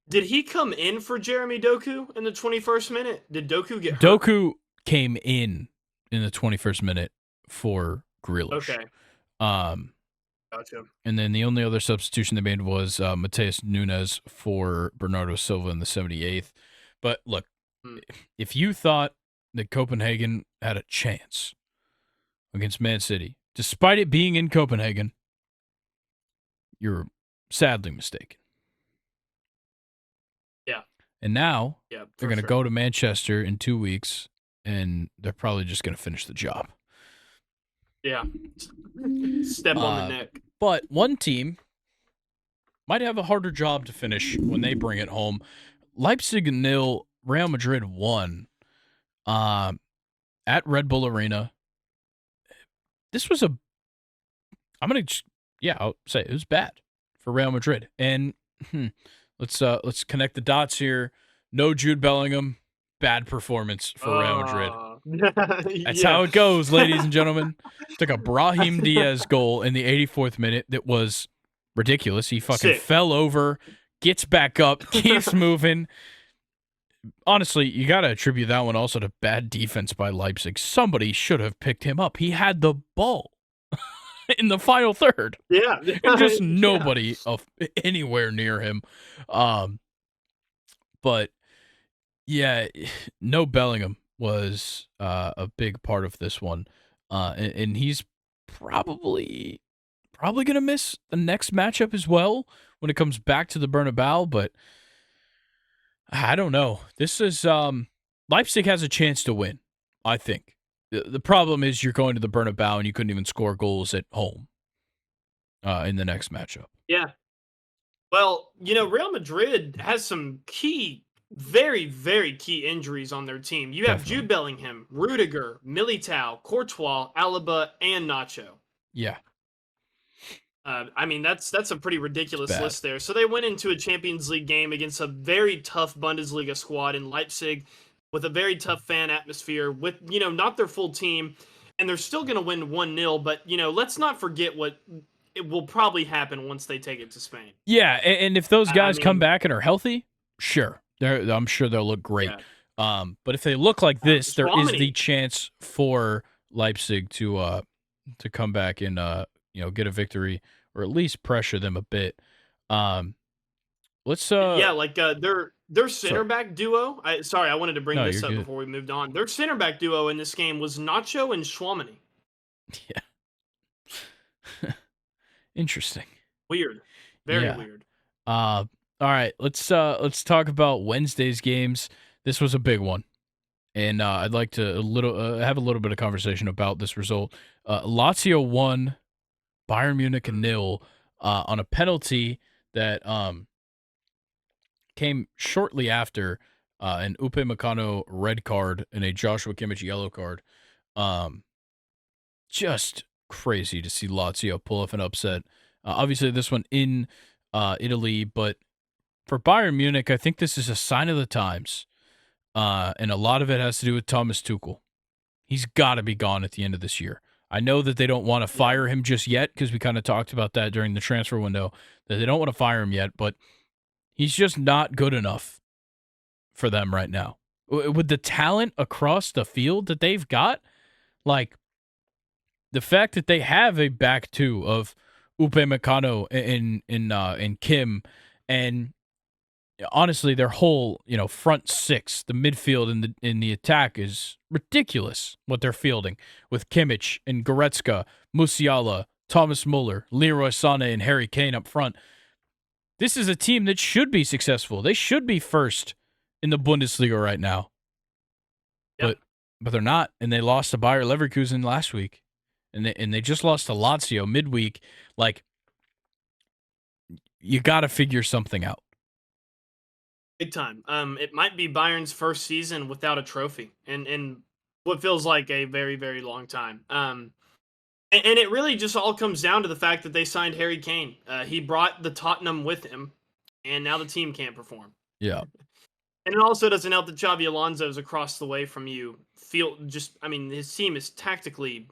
Did he come in for Jeremy Doku in the 21st minute? Did Doku get hurt? Doku came in the 21st minute for Grealish. Okay. Gotcha. And then the only other substitution they made was Mateus Nunes for Bernardo Silva in the 78th. But look, if you thought that Copenhagen had a chance against Man City, despite it being in Copenhagen, you're sadly mistaken. And now Yeah, they're for going to sure. go to Manchester in 2 weeks, and they're probably just going to finish the job. Yeah. Step on the Uh, neck. but one team might have a harder job to finish when they bring it home. Leipzig 0, Real Madrid 1 at Red Bull Arena. This was I'll say it was bad for Real Madrid. And let's connect the dots here. No Jude Bellingham, bad performance for Real Madrid. That's Yeah. how it goes, ladies and gentlemen. Took a Brahim Diaz goal in the 84th minute that was ridiculous. He fucking Sick. fell over, gets back up, keeps moving. Honestly, you got to attribute that one also to bad defense by Leipzig. Somebody should have picked him up. He had the ball in the final third. Yeah. And just Yeah. nobody anywhere near him. But yeah, no Bellingham was a big part of this one. And he's probably going to miss the next matchup as well when it comes back to the Bernabeu, but I don't know. This is Leipzig has a chance to win, I think. The problem is you're going to the Bernabeu and you couldn't even score goals at home in the next matchup. Yeah. Well, Real Madrid has some very, very key injuries on their team. You have Definitely. Jude Bellingham, Rudiger, Militao, Courtois, Alaba, and Nacho. Yeah. That's a pretty ridiculous Bad. list there. So they went into a Champions League game against a very tough Bundesliga squad in Leipzig with a very tough fan atmosphere with, not their full team. And they're still going to win 1-0. But, let's not forget what it will probably happen once they take it to Spain. Yeah, and if those guys come back and are healthy, sure. I'm sure they'll look great. Yeah. But if they look like this, there is Schwamini. the chance for Leipzig to come back and get a victory or at least pressure them a bit. Let's their center back duo. I wanted to bring this up good. before we moved on. Their center back duo in this game was Nacho and Schwamini. Yeah. Interesting. Weird. Very weird. All right, let's talk about Wednesday's games. This was a big one, and I'd like to have a little bit of conversation about this result. Lazio won, Bayern Munich 0 on a penalty that came shortly after an Upamecano red card and a Joshua Kimmich yellow card. Just crazy to see Lazio pull off an upset. Obviously, this one in Italy, but for Bayern Munich, I think this is a sign of the times, and a lot of it has to do with Thomas Tuchel. He's got to be gone at the end of this year. I know that they don't want to fire him just yet because we kind of talked about that during the transfer window, that they don't want to fire him yet, but he's just not good enough for them right now. With the talent across the field that they've got, like the fact that they have a back two of Upamecano and Kim, and honestly, their whole front six, the midfield and the attack is ridiculous. What they're fielding with Kimmich and Goretzka, Musiala, Thomas Muller, Leroy Sané, and Harry Kane up front. This is a team that should be successful. They should be first in the Bundesliga right now, but they're not, and they lost to Bayer Leverkusen last week, and they just lost to Lazio midweek. Like, you got to figure something out. Big time. It might be Bayern's first season without a trophy, and what feels like a very, very long time. And it really just all comes down to the fact that they signed Harry Kane. He brought the Tottenham with him, and now the team can't perform. Yeah. And it also doesn't help that Xabi Alonso's across the way from you. His team is tactically,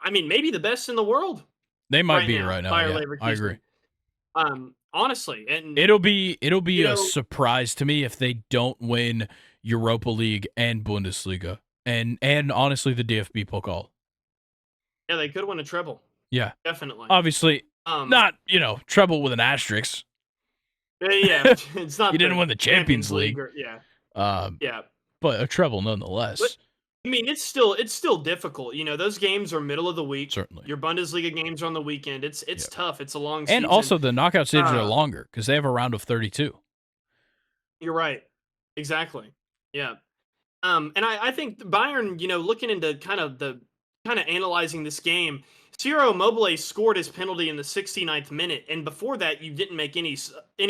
maybe the best in the world. They might be right now. Yeah, I agree. Honestly, and it'll be a surprise to me if they don't win Europa League and Bundesliga and honestly the DFB Pokal. Yeah, they could win a treble. Yeah, definitely. Obviously, not treble with an asterisk. Yeah, it's not. You didn't win the Champions League. Yeah, but a treble nonetheless. But, it's still difficult. Those games are middle of the week. Certainly, your Bundesliga games are on the weekend. It's tough. It's a long season. And also the knockout stages are longer because they have a round of 32. You're right. Exactly. Yeah. And I think Bayern, looking into kind of analyzing this game, Ciro Immobile scored his penalty in the 69th minute, and before that, you didn't make any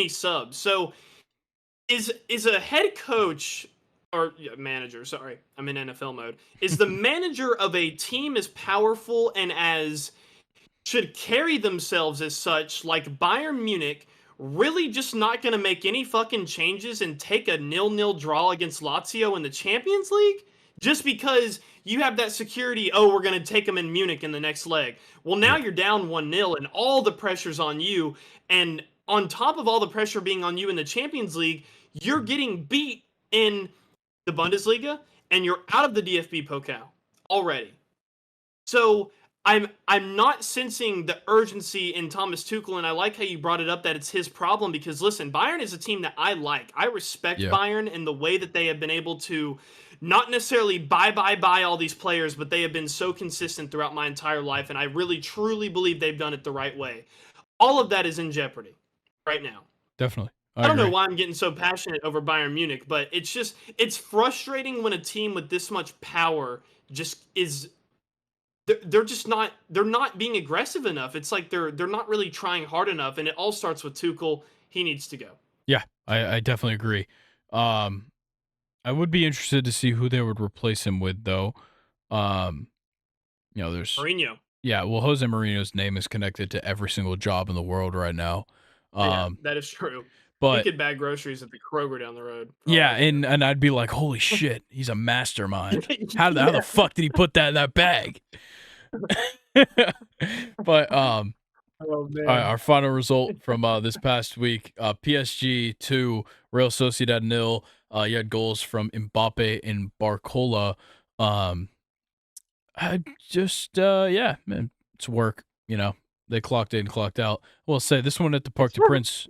subs. So is a head coach or manager? Sorry, I'm in NFL mode. Is the manager of a team as powerful and as should carry themselves as such, like Bayern Munich, really just not going to make any fucking changes and take a 0-0 draw against Lazio in the Champions League just because you have that security? Oh, we're going to take them in Munich in the next leg. Well, now Yeah. you're down 1-0 and all the pressure's on you. And on top of all the pressure being on you in the Champions League, you're getting beat in the Bundesliga and you're out of the DFB Pokal already. So I'm not sensing the urgency in Thomas Tuchel, and I like how you brought it up that it's his problem because listen, Bayern is a team that I like. I respect Yeah. Bayern and the way that they have been able to not necessarily buy all these players, but they have been so consistent throughout my entire life, and I really truly believe they've done it the right way. All of that is in jeopardy right now. Definitely. I I don't know agree. why I'm getting so passionate over Bayern Munich, but it's frustrating when a team with this much power just is they're just not being aggressive enough. It's like they're not really trying hard enough, and it all starts with Tuchel. He needs to go. Yeah, I definitely agree. Um, I would be interested to see who they would replace him with, though. Um, there's Mourinho. yeah. Well, Jose Mourinho's name is connected to every single job in the world right now. Yeah, Um, that is true. He but could bag groceries at the Kroger down the road. For all yeah, I care. and I'd be like, holy shit, he's a mastermind. How the Yeah. fuck did he put that in that bag? But Oh all right, man. our final result from this past week: PSG 2, Real Sociedad 0. You had goals from Mbappe and Barcola. Um, I just yeah, man, it's work. They clocked in, clocked out. Well, say this one at the Parc des Princes,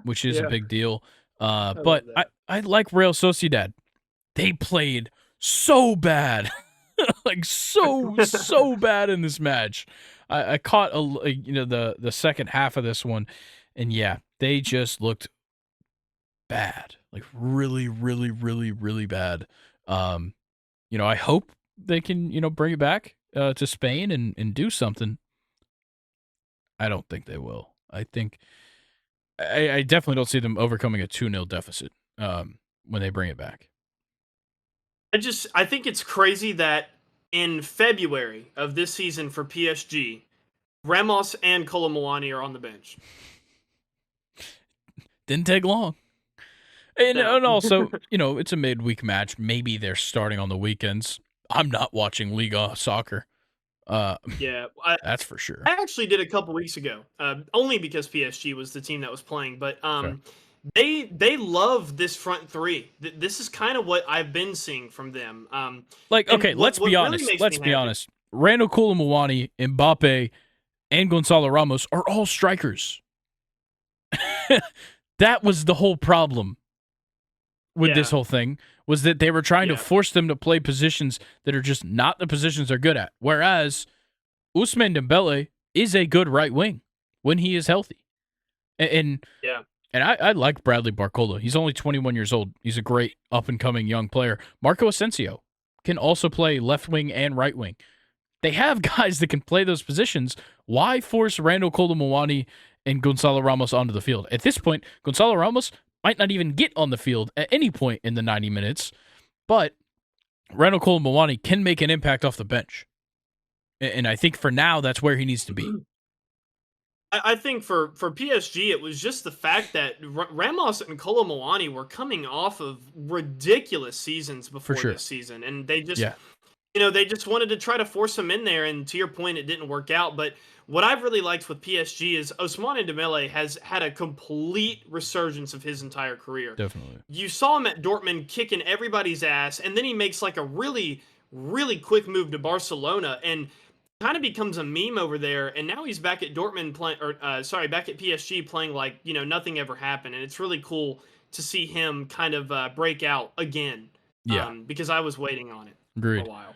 which is a Yeah, big deal. I But love I that. I like Real Sociedad. They played so bad, like so bad in this match. I caught the second half of this one, and yeah, they just looked bad, like really, really, really, really bad. Um, I hope they can bring it back to Spain and do something. I don't think they will. I definitely don't see them overcoming a 2-0 deficit when they bring it back. I think it's crazy that in February of this season for PSG, Ramos and Colomwani are on the bench. Didn't take long. And, No. and also, it's a midweek match. Maybe they're starting on the weekends. I'm not watching Liga soccer. Uh, Yeah, that's for sure. I actually did a couple weeks ago, only because PSG was the team that was playing. But Fair. they love this front three. This is kind of what I've been seeing from them. Like, And okay, let's be what really honest. makes Let's me be happy. honest. Randall Koulibaly, Mbappe, and Gonzalo Ramos are all strikers. That was the whole problem with this Yeah, whole thing, was that they were trying to yeah, force them to play positions that are just not the positions they're good at. Whereas Ousmane Dembele is a good right wing when he is healthy. And yeah. and I like Bradley Barcola. He's only 21 years old. He's a great up-and-coming young player. Marco Asensio can also play left wing and right wing. They have guys that can play those positions. Why force Randall Colomwani and Gonzalo Ramos onto the field? At this point, Gonzalo Ramos might not even get on the field at any point in the 90 minutes, but Randall Colomwani can make an impact off the bench. And I think for now, that's where he needs to be. I think for PSG, it was just the fact that Ramos and Colomwani were coming off of ridiculous seasons For before sure. this season, and they just Yeah. they just wanted to try to force him in there, and to your point, it didn't work out. But what I've really liked with PSG is Ousmane Dembele has had a complete resurgence of his entire career. Definitely. You saw him at Dortmund kicking everybody's ass, and then he makes like a really, really quick move to Barcelona and kind of becomes a meme over there. And now he's back at Dortmund playing, or back at PSG playing like nothing ever happened. And it's really cool to see him kind of break out again. Yeah. Because I was waiting on it for a Agreed. while.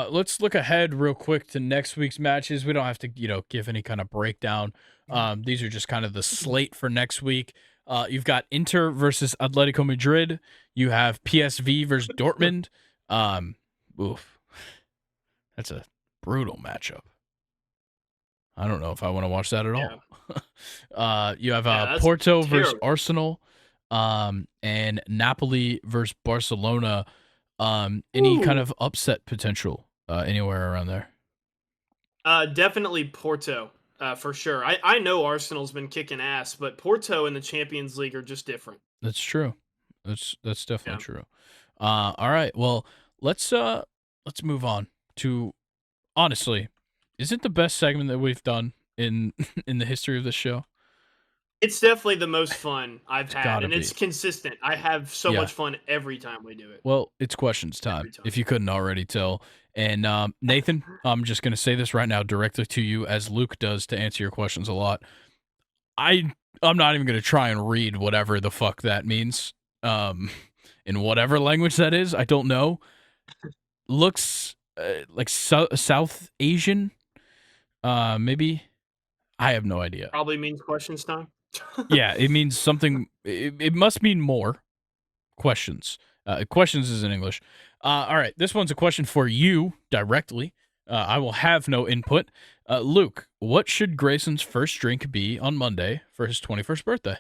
Let's look ahead real quick to next week's matches. We don't have to, give any kind of breakdown. These are just kind of the slate for next week. You've got Inter versus Atletico Madrid. You have PSV versus Dortmund. Oof, that's a brutal matchup. I don't know if I want to watch that at all. You have that's Porto versus terrible. Arsenal, and Napoli versus Barcelona. Any kind Ooh. of upset potential anywhere around there? Definitely Porto, for sure. I know Arsenal's been kicking ass, but Porto in the Champions League are just different. That's true. That's definitely Yeah. true. All right. Well, let's move on to, honestly, is it the best segment that we've done in in the history of this show? It's definitely the most fun I've It's had, gotta and it's be. consistent. I have so Yeah. much fun every time we do it. Well, it's questions time, Every time. if you couldn't already tell. And Nathan, I'm just gonna say this right now directly to you, as Luke does to answer your questions a lot. I'm not even gonna try and read whatever the fuck that means. In whatever language that is, I don't know. Looks like South Asian, maybe. I have no idea. Probably means questions time. Yeah, it means something. It must mean more questions. Questions is in English. All right, this one's a question for you directly. I will have no input. Luke, what should Grayson's first drink be on Monday for his 21st birthday?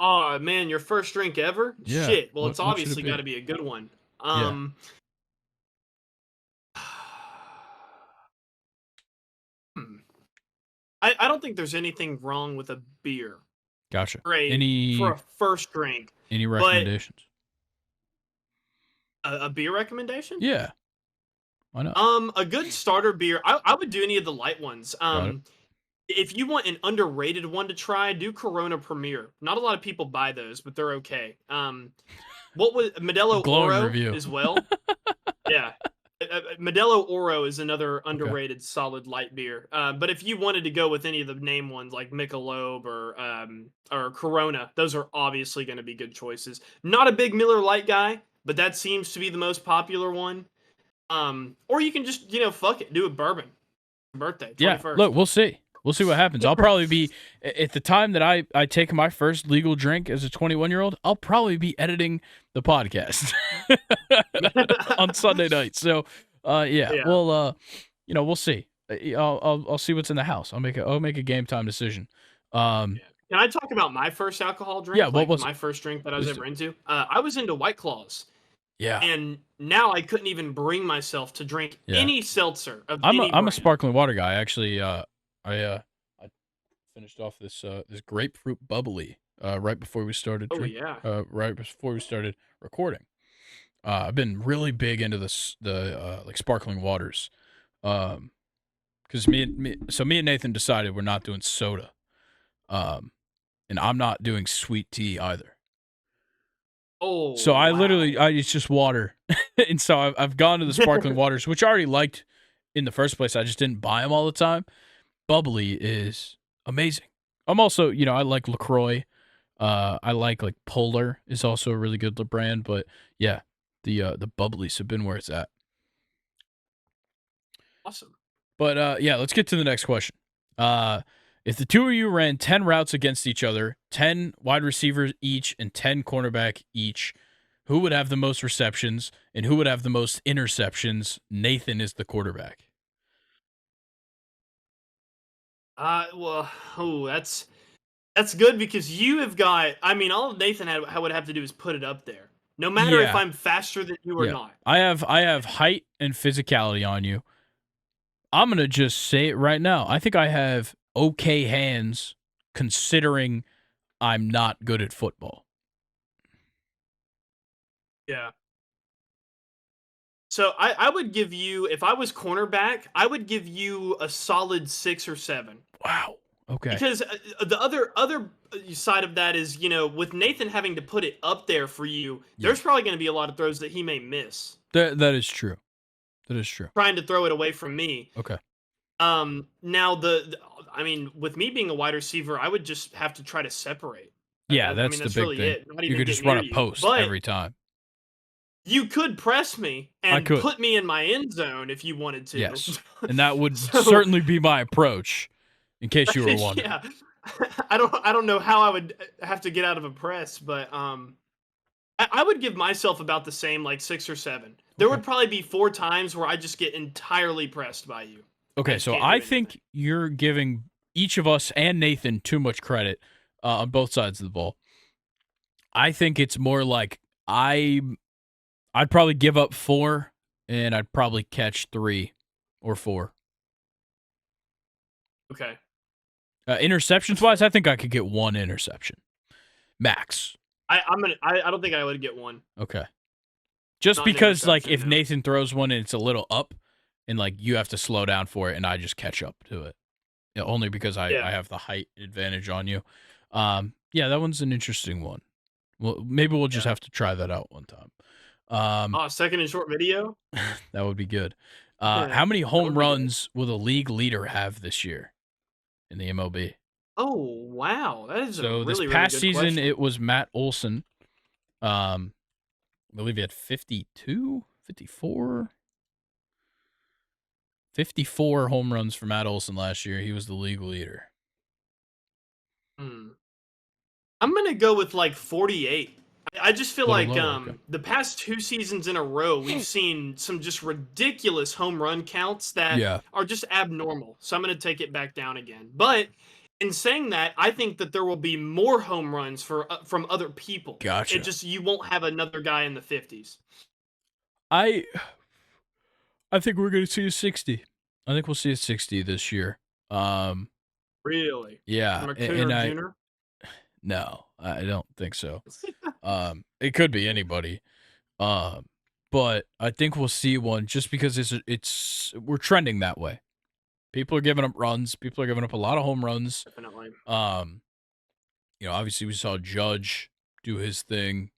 Oh man, your first drink ever? Yeah. Shit. Well, it's What should it obviously be? got to be a good one. Yeah. Hmm. I don't think there's anything wrong with a beer. Gotcha. Great for Any a first drink, any but recommendations? a beer recommendation? Yeah. Why not? A good starter beer. I would do any of the light ones. Got it. If you want an underrated one to try, do Corona Premier. Not a lot of people buy those, but they're okay. What was Modelo Glowing Oro review. as well? Yeah. Modelo Oro is another Okay. underrated solid light beer. But if you wanted to go with any of the name ones like Michelob or Corona, those are obviously going to be good choices. Not a big Miller Lite guy, but that seems to be the most popular one. Or you can just fuck it, do a bourbon. Birthday, Yeah. 21st. Look, we'll see. We'll see what happens. I'll probably be at the time that I take my first legal drink as a 21-year-old. I'll probably be editing the podcast on Sunday night. So, yeah. Yeah. Well, we'll see. I'll see what's in the house. I'll make a game time decision. Can I talk about my first alcohol drink? Yeah. What Like was it? my first drink that I was Please do. ever into? I was into White Claws. Yeah. And now I couldn't even bring myself to drink Yeah. any seltzer of I'm any a brand. sparkling water guy. Actually, I finished off this grapefruit bubbly right before we started Oh yeah. right before we started recording. I've been really big into the like sparkling waters. Because me and Nathan decided we're not doing soda. And I'm not doing sweet tea either. Oh. So I wow. literally it's just water. And so I've gone to the sparkling waters, which I already liked in the first place. I just didn't buy them all the time. Bubbly is amazing. I'm also, I like LaCroix. I like Polar is also a really good brand, but yeah, the bubblies have been where it's at. Awesome. But yeah, let's get to the next question. If the two of you ran 10 routes against each other, 10 wide receivers each and 10 cornerback each, who would have the most receptions and who would have the most interceptions? Nathan is the quarterback. Well, that's good because you have got. I mean, all Nathan would have to do is put it up there. No matter if Yeah. I'm faster than you or Yeah. not. I have height and physicality on you. I'm going to just say it right now. I think I have okay hands considering I'm not good at football. Yeah. So I would give you, if I was cornerback, I would give you a solid 6 or 7. Wow. Okay. Because the other side of that is, with Nathan having to put it up there for you, there's probably going to be a lot of throws that he may miss. That is true. That is true. Trying to throw it away from me. Okay. Now I mean, with me being a wide receiver, I would just have to try to separate. Yeah, I that's mean, the big really thing. it. Not You even could get just run near a you. post But every time. you could press me I and could. put me in my end zone if you wanted to. Yes. And that would So- certainly be my approach, in case you were wondering. Yeah. I don't know how I would have to get out of a press, but I would give myself about the same, like 6 or 7. There Okay. would probably be 4 times where I just get entirely pressed by you. I Okay, just so can't do I anything. think you're giving each of us and Nathan too much credit on both sides of the ball. I think it's more like I'd probably give up 4 and I'd probably catch 3 or 4. Okay. Interceptions That's wise, fair. I think I could get 1 interception max. I don't think I would get one. Okay. Just Not an because like interception, if no. Nathan throws one and it's a little up and like you have to slow down for it and I just catch up to it. Yeah, only because Yeah. I have the height advantage on you. Yeah, that one's an interesting one. Well, maybe we'll just Yeah. have to try that out one time. Um, Oh, second and short video? that would be good. Yeah, How many that home would be good. runs will the league leader have this year in the MLB? Oh, wow. That is a So this really, really past good season, question. it was Matt Olson. I believe he had 52, 54, 54 home runs for Matt Olson last year. He was the league leader. Hmm. I'm gonna go with like 48. I just feel A little like lower. Okay. the past 2 seasons in a row, we've seen some just ridiculous home run counts that Yeah. are just abnormal. So I'm gonna take it back down again. But in saying that, I think that there will be more home runs from other people. It Gotcha. just you won't have another guy in the 50s. I I think we're gonna see a 60. I think we'll see a 60 this year. Um, Really, yeah, from and Acuna I Jr. no, I don't think so. It could be anybody. Um, but I think we'll see one just because it's we're trending that way. People are giving up runs. People are giving up a lot of home runs. Definitely. Um, obviously we saw Judge do his thing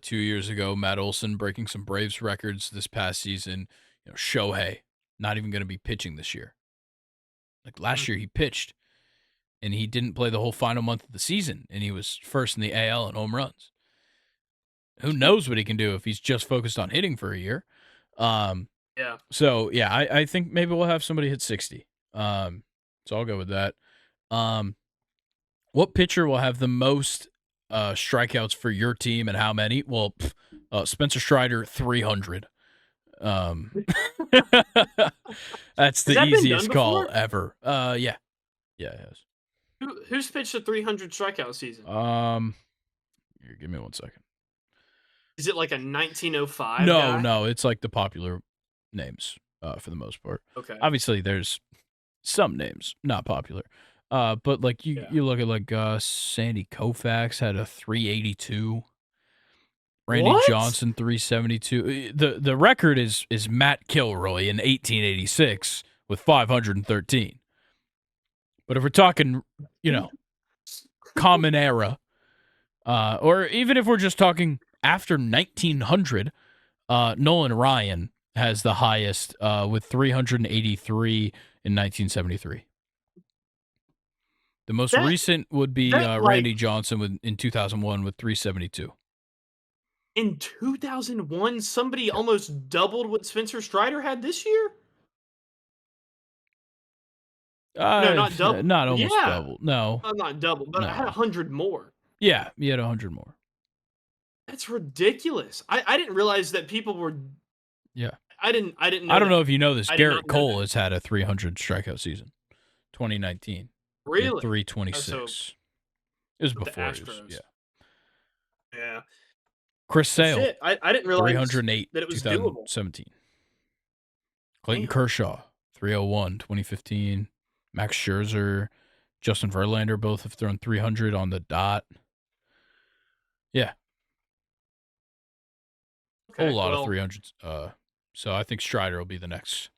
2 years ago. Matt Olson breaking some Braves records this past season. Shohei not even going to be pitching this year. Like last year, he pitched and he didn't play the whole final month of the season, and he was first in the AL in home runs. Who knows what he can do if he's just focused on hitting for a year? Um, Yeah. so yeah, I think maybe we'll have somebody hit 60. So I'll go with that. Um, what pitcher will have the most strikeouts for your team and how many? Well, Spencer Strider, 300. Um, that's Has the that been done easiest call before? ever. Yeah, it has. Who's pitched a 300 strikeout season? Here, give me 1 second. Is it like a 1905 No, guy? no, it's like the popular names for the most part. Okay. Obviously, there's some names not popular, but like you, Yeah. you look at like Sandy Koufax had a 382. Randy What? Johnson 372. The record is Matt Kilroy in 1886 with 513. But if we're talking, common era, or even if we're just talking after 1900, Nolan Ryan has the highest with 383 in 1973. The most That recent would be that like Randy Johnson in 2001 with 372. in 2001, somebody Yep. almost doubled what Spencer Strider had this year? No, not double. Not almost Yeah. double. No, Not double, but I had no. 100 more. Yeah, he had 100 more. That's ridiculous. I didn't realize that people were Yeah. I didn't I know don't know that. if you know this. I did not Garrett know Cole that. has had a 300 strikeout season, 2019. He had Really? So 326. It was with the before he was, yeah. Astros. Yeah. Chris Well, Sale, shit. I didn't realize 308, that it was doable. 2017. Clayton Damn. Kershaw, 301, 2015. Max Scherzer, Justin Verlander both have thrown 300 on the dot. Yeah, Okay. whole lot of Well, 300s. So I think Strider will be the next.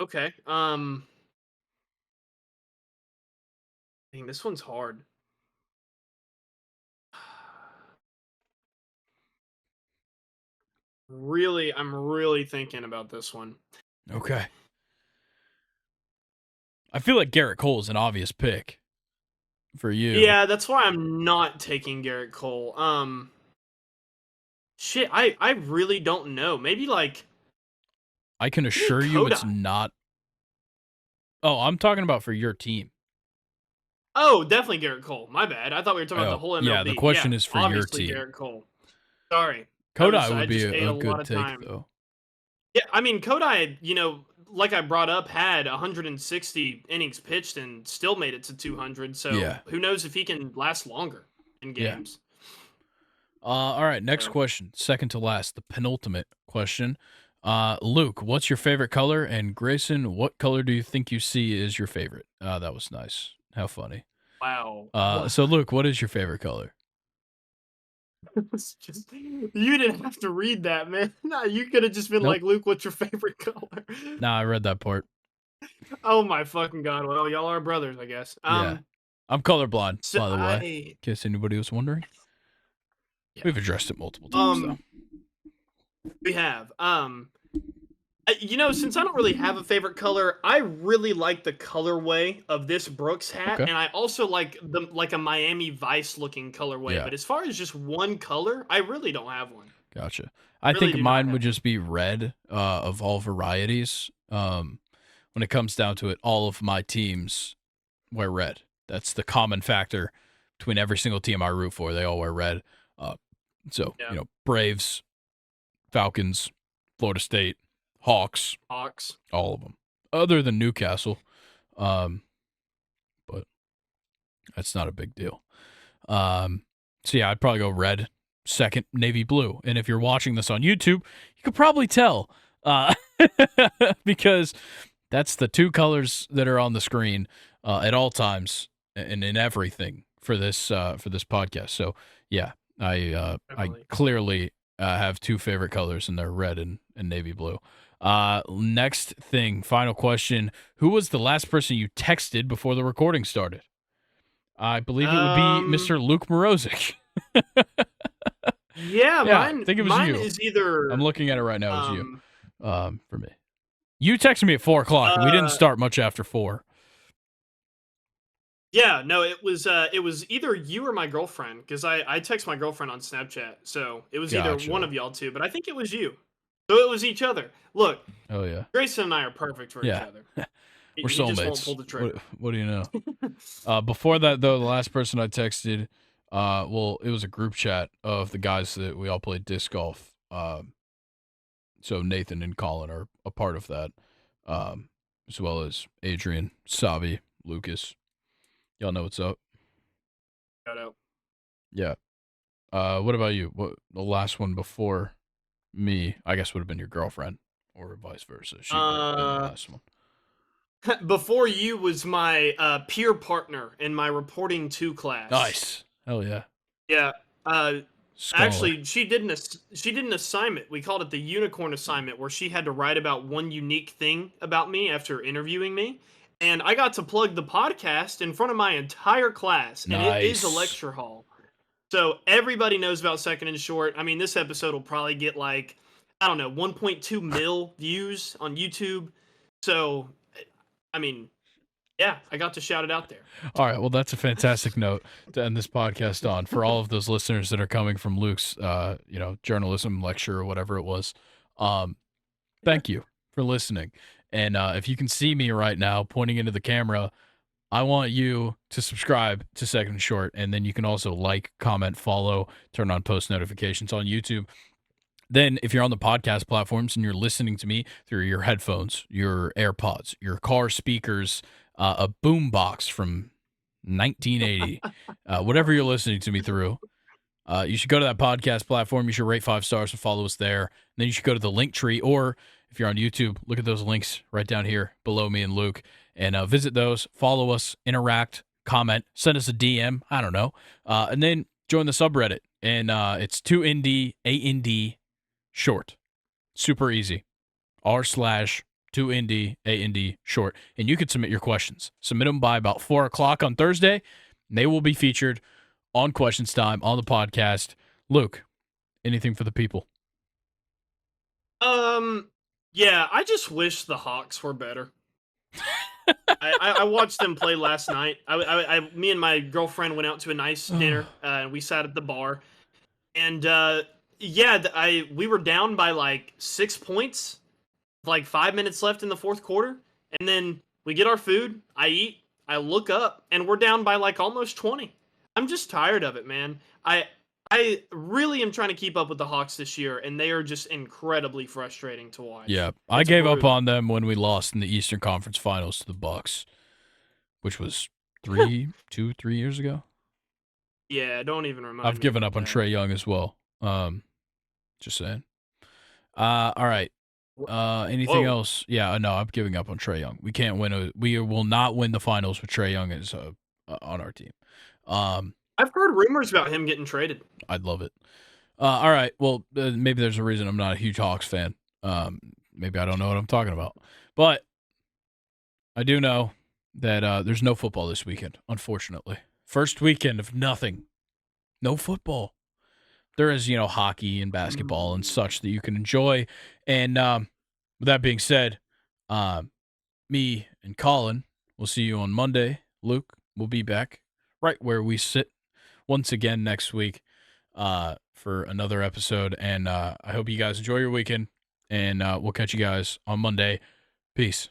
okay. Dang, this one's hard. Really, I'm really thinking about this one. Okay. I feel like Garrett Cole is an obvious pick for you. Yeah, that's why I'm not taking Garrett Cole. Shit, I really don't know. Maybe like I can maybe assure you it's Kodak. not. Oh, I'm talking about for your team. Oh, definitely Garrett Cole. My bad. I thought we were talking about the Oh, whole yeah, the MLB. Yeah, question is for your obviously team. Garrett Cole. Sorry. Kodai I would be just ate a a lot good of take, time. though. Yeah, I mean, Kodai, like I brought up, had 160 innings pitched and still made it to 200. So Yeah. who knows if he can last longer in Yeah. games. All right, next So, question. Second to last, the penultimate question. Luke, what's your favorite color? And Grayson, what color do you think you see is your favorite? That was nice. How funny. wow. So Luke, what is your favorite color? It's just, you didn't have to read that, man. Nah, you could have just been Nope. like, Luke, what's your favorite color? Nah, I read that part. Oh my fucking god. Well, y'all are brothers, I guess. Yeah. I'm colorblind, So by the way, in case anybody was wondering. Yeah. We've addressed it multiple times, though. We have. Since I don't really have a favorite color, I really like the colorway of this Brooks hat, Okay. and I also like a Miami Vice looking colorway. Yeah. But as far as just one color, I really don't have one. Gotcha. I Really think do not mine have would just be red of all varieties. When it comes down to it, all of my teams wear red. That's the common factor between every single team I root for. They all wear red. So, Yeah. Braves, Falcons, Florida State, Hawks, all of them, other than Newcastle. But that's not a big deal. So, yeah, I'd probably go red. Second, navy blue. And if you're watching this on YouTube, you could probably tell because that's the two colors that are on the screen at all times and in everything for this podcast. So, yeah, I clearly have two favorite colors, and they're red and navy blue. Next thing, final question. Who was the last person you texted before the recording started? I believe it would be Mr. Luke Morozic. Yeah, mine. I think it was mine you. is either. I'm looking at it right now. It was you. For me, you texted me at 4:00. And we didn't start much after 4. Yeah, no, it was either you or my girlfriend, because I text my girlfriend on Snapchat, so it was either Gotcha. one of y'all two, but I think it was you. So it was each other. Look, Oh yeah, Grayson and I are perfect for each Yeah. other. we're He just won't soulmates. pull the trigger. What do you know? Before that, though, the last person I texted, well, it was a group chat of the guys that we all played disc golf. So Nathan and Colin are a part of that, as well as Adrian, Savi, Lucas. Y'all know what's up. Shout out. Yeah. What about you? What the last one before me? I guess would have been your girlfriend, or vice versa. She would have been the last one. Before you was my peer partner in my reporting 2 class. Nice. Hell yeah. Yeah. Scholar. Actually, she did an assignment. We called it the unicorn assignment, where she had to write about one unique thing about me after interviewing me. And I got to plug the podcast in front of my entire class. And it is a Nice. lecture hall. So everybody knows about Second and Short. I mean, this episode will probably get 1.2 mil views on YouTube. So, I mean, yeah, I got to shout it out there. All right. Well, that's a fantastic note to end this podcast on for all of those listeners that are coming from Luke's, journalism lecture or whatever it was. Thank you for listening. And if you can see me right now pointing into the camera, I want you to subscribe to Second and Short, and then you can also like, comment, follow, turn on post notifications on YouTube. Then if you're on the podcast platforms and you're listening to me through your headphones, your AirPods, your car speakers, a boom box from 1980, whatever you're listening to me through, you should go to that podcast platform. You should rate 5 stars and follow us there. And then you should go to the link tree, or if you're on YouTube, look at those links right down here below me and Luke, and visit those, follow us, interact, comment, send us a DM, I don't know, and then join the subreddit. And it's 2ND short. Super easy. r/2ND short. And you can submit your questions. Submit them by about 4:00 on Thursday, and they will be featured on Questions Time on the podcast. Luke, anything for the people? Yeah, I just wish the Hawks were better. I watched them play last night. Me and my girlfriend went out to a nice dinner, and we sat at the bar. And we were down by 6 points, 5 minutes left in the fourth quarter, and then we get our food. I eat. I look up and we're down by like almost 20. I'm just tired of it, man. I really am trying to keep up with the Hawks this year, and they are just incredibly frustrating to watch. Yeah, I It's gave up brutal. on them when we lost in the Eastern Conference Finals to the Bucks, which was 3 years ago. Yeah, don't even remind I've me given about up on that. Trae Young as well. Just saying. All right. Anything Whoa. else? Yeah, no, I'm giving up on Trae Young. We can't win. We will not win the finals with Trae Young as on our team. I've heard rumors about him getting traded. I'd love it. All right. Well, maybe there's a reason I'm not a huge Hawks fan. Maybe I don't know what I'm talking about, but I do know that there's no football this weekend. Unfortunately, first weekend of nothing, no football. There is, hockey and basketball and such that you can enjoy. And with that being said, me and Colin will see you on Monday. Luke will be back right where we sit once again next week for another episode. And I hope you guys enjoy your weekend. And we'll catch you guys on Monday. Peace.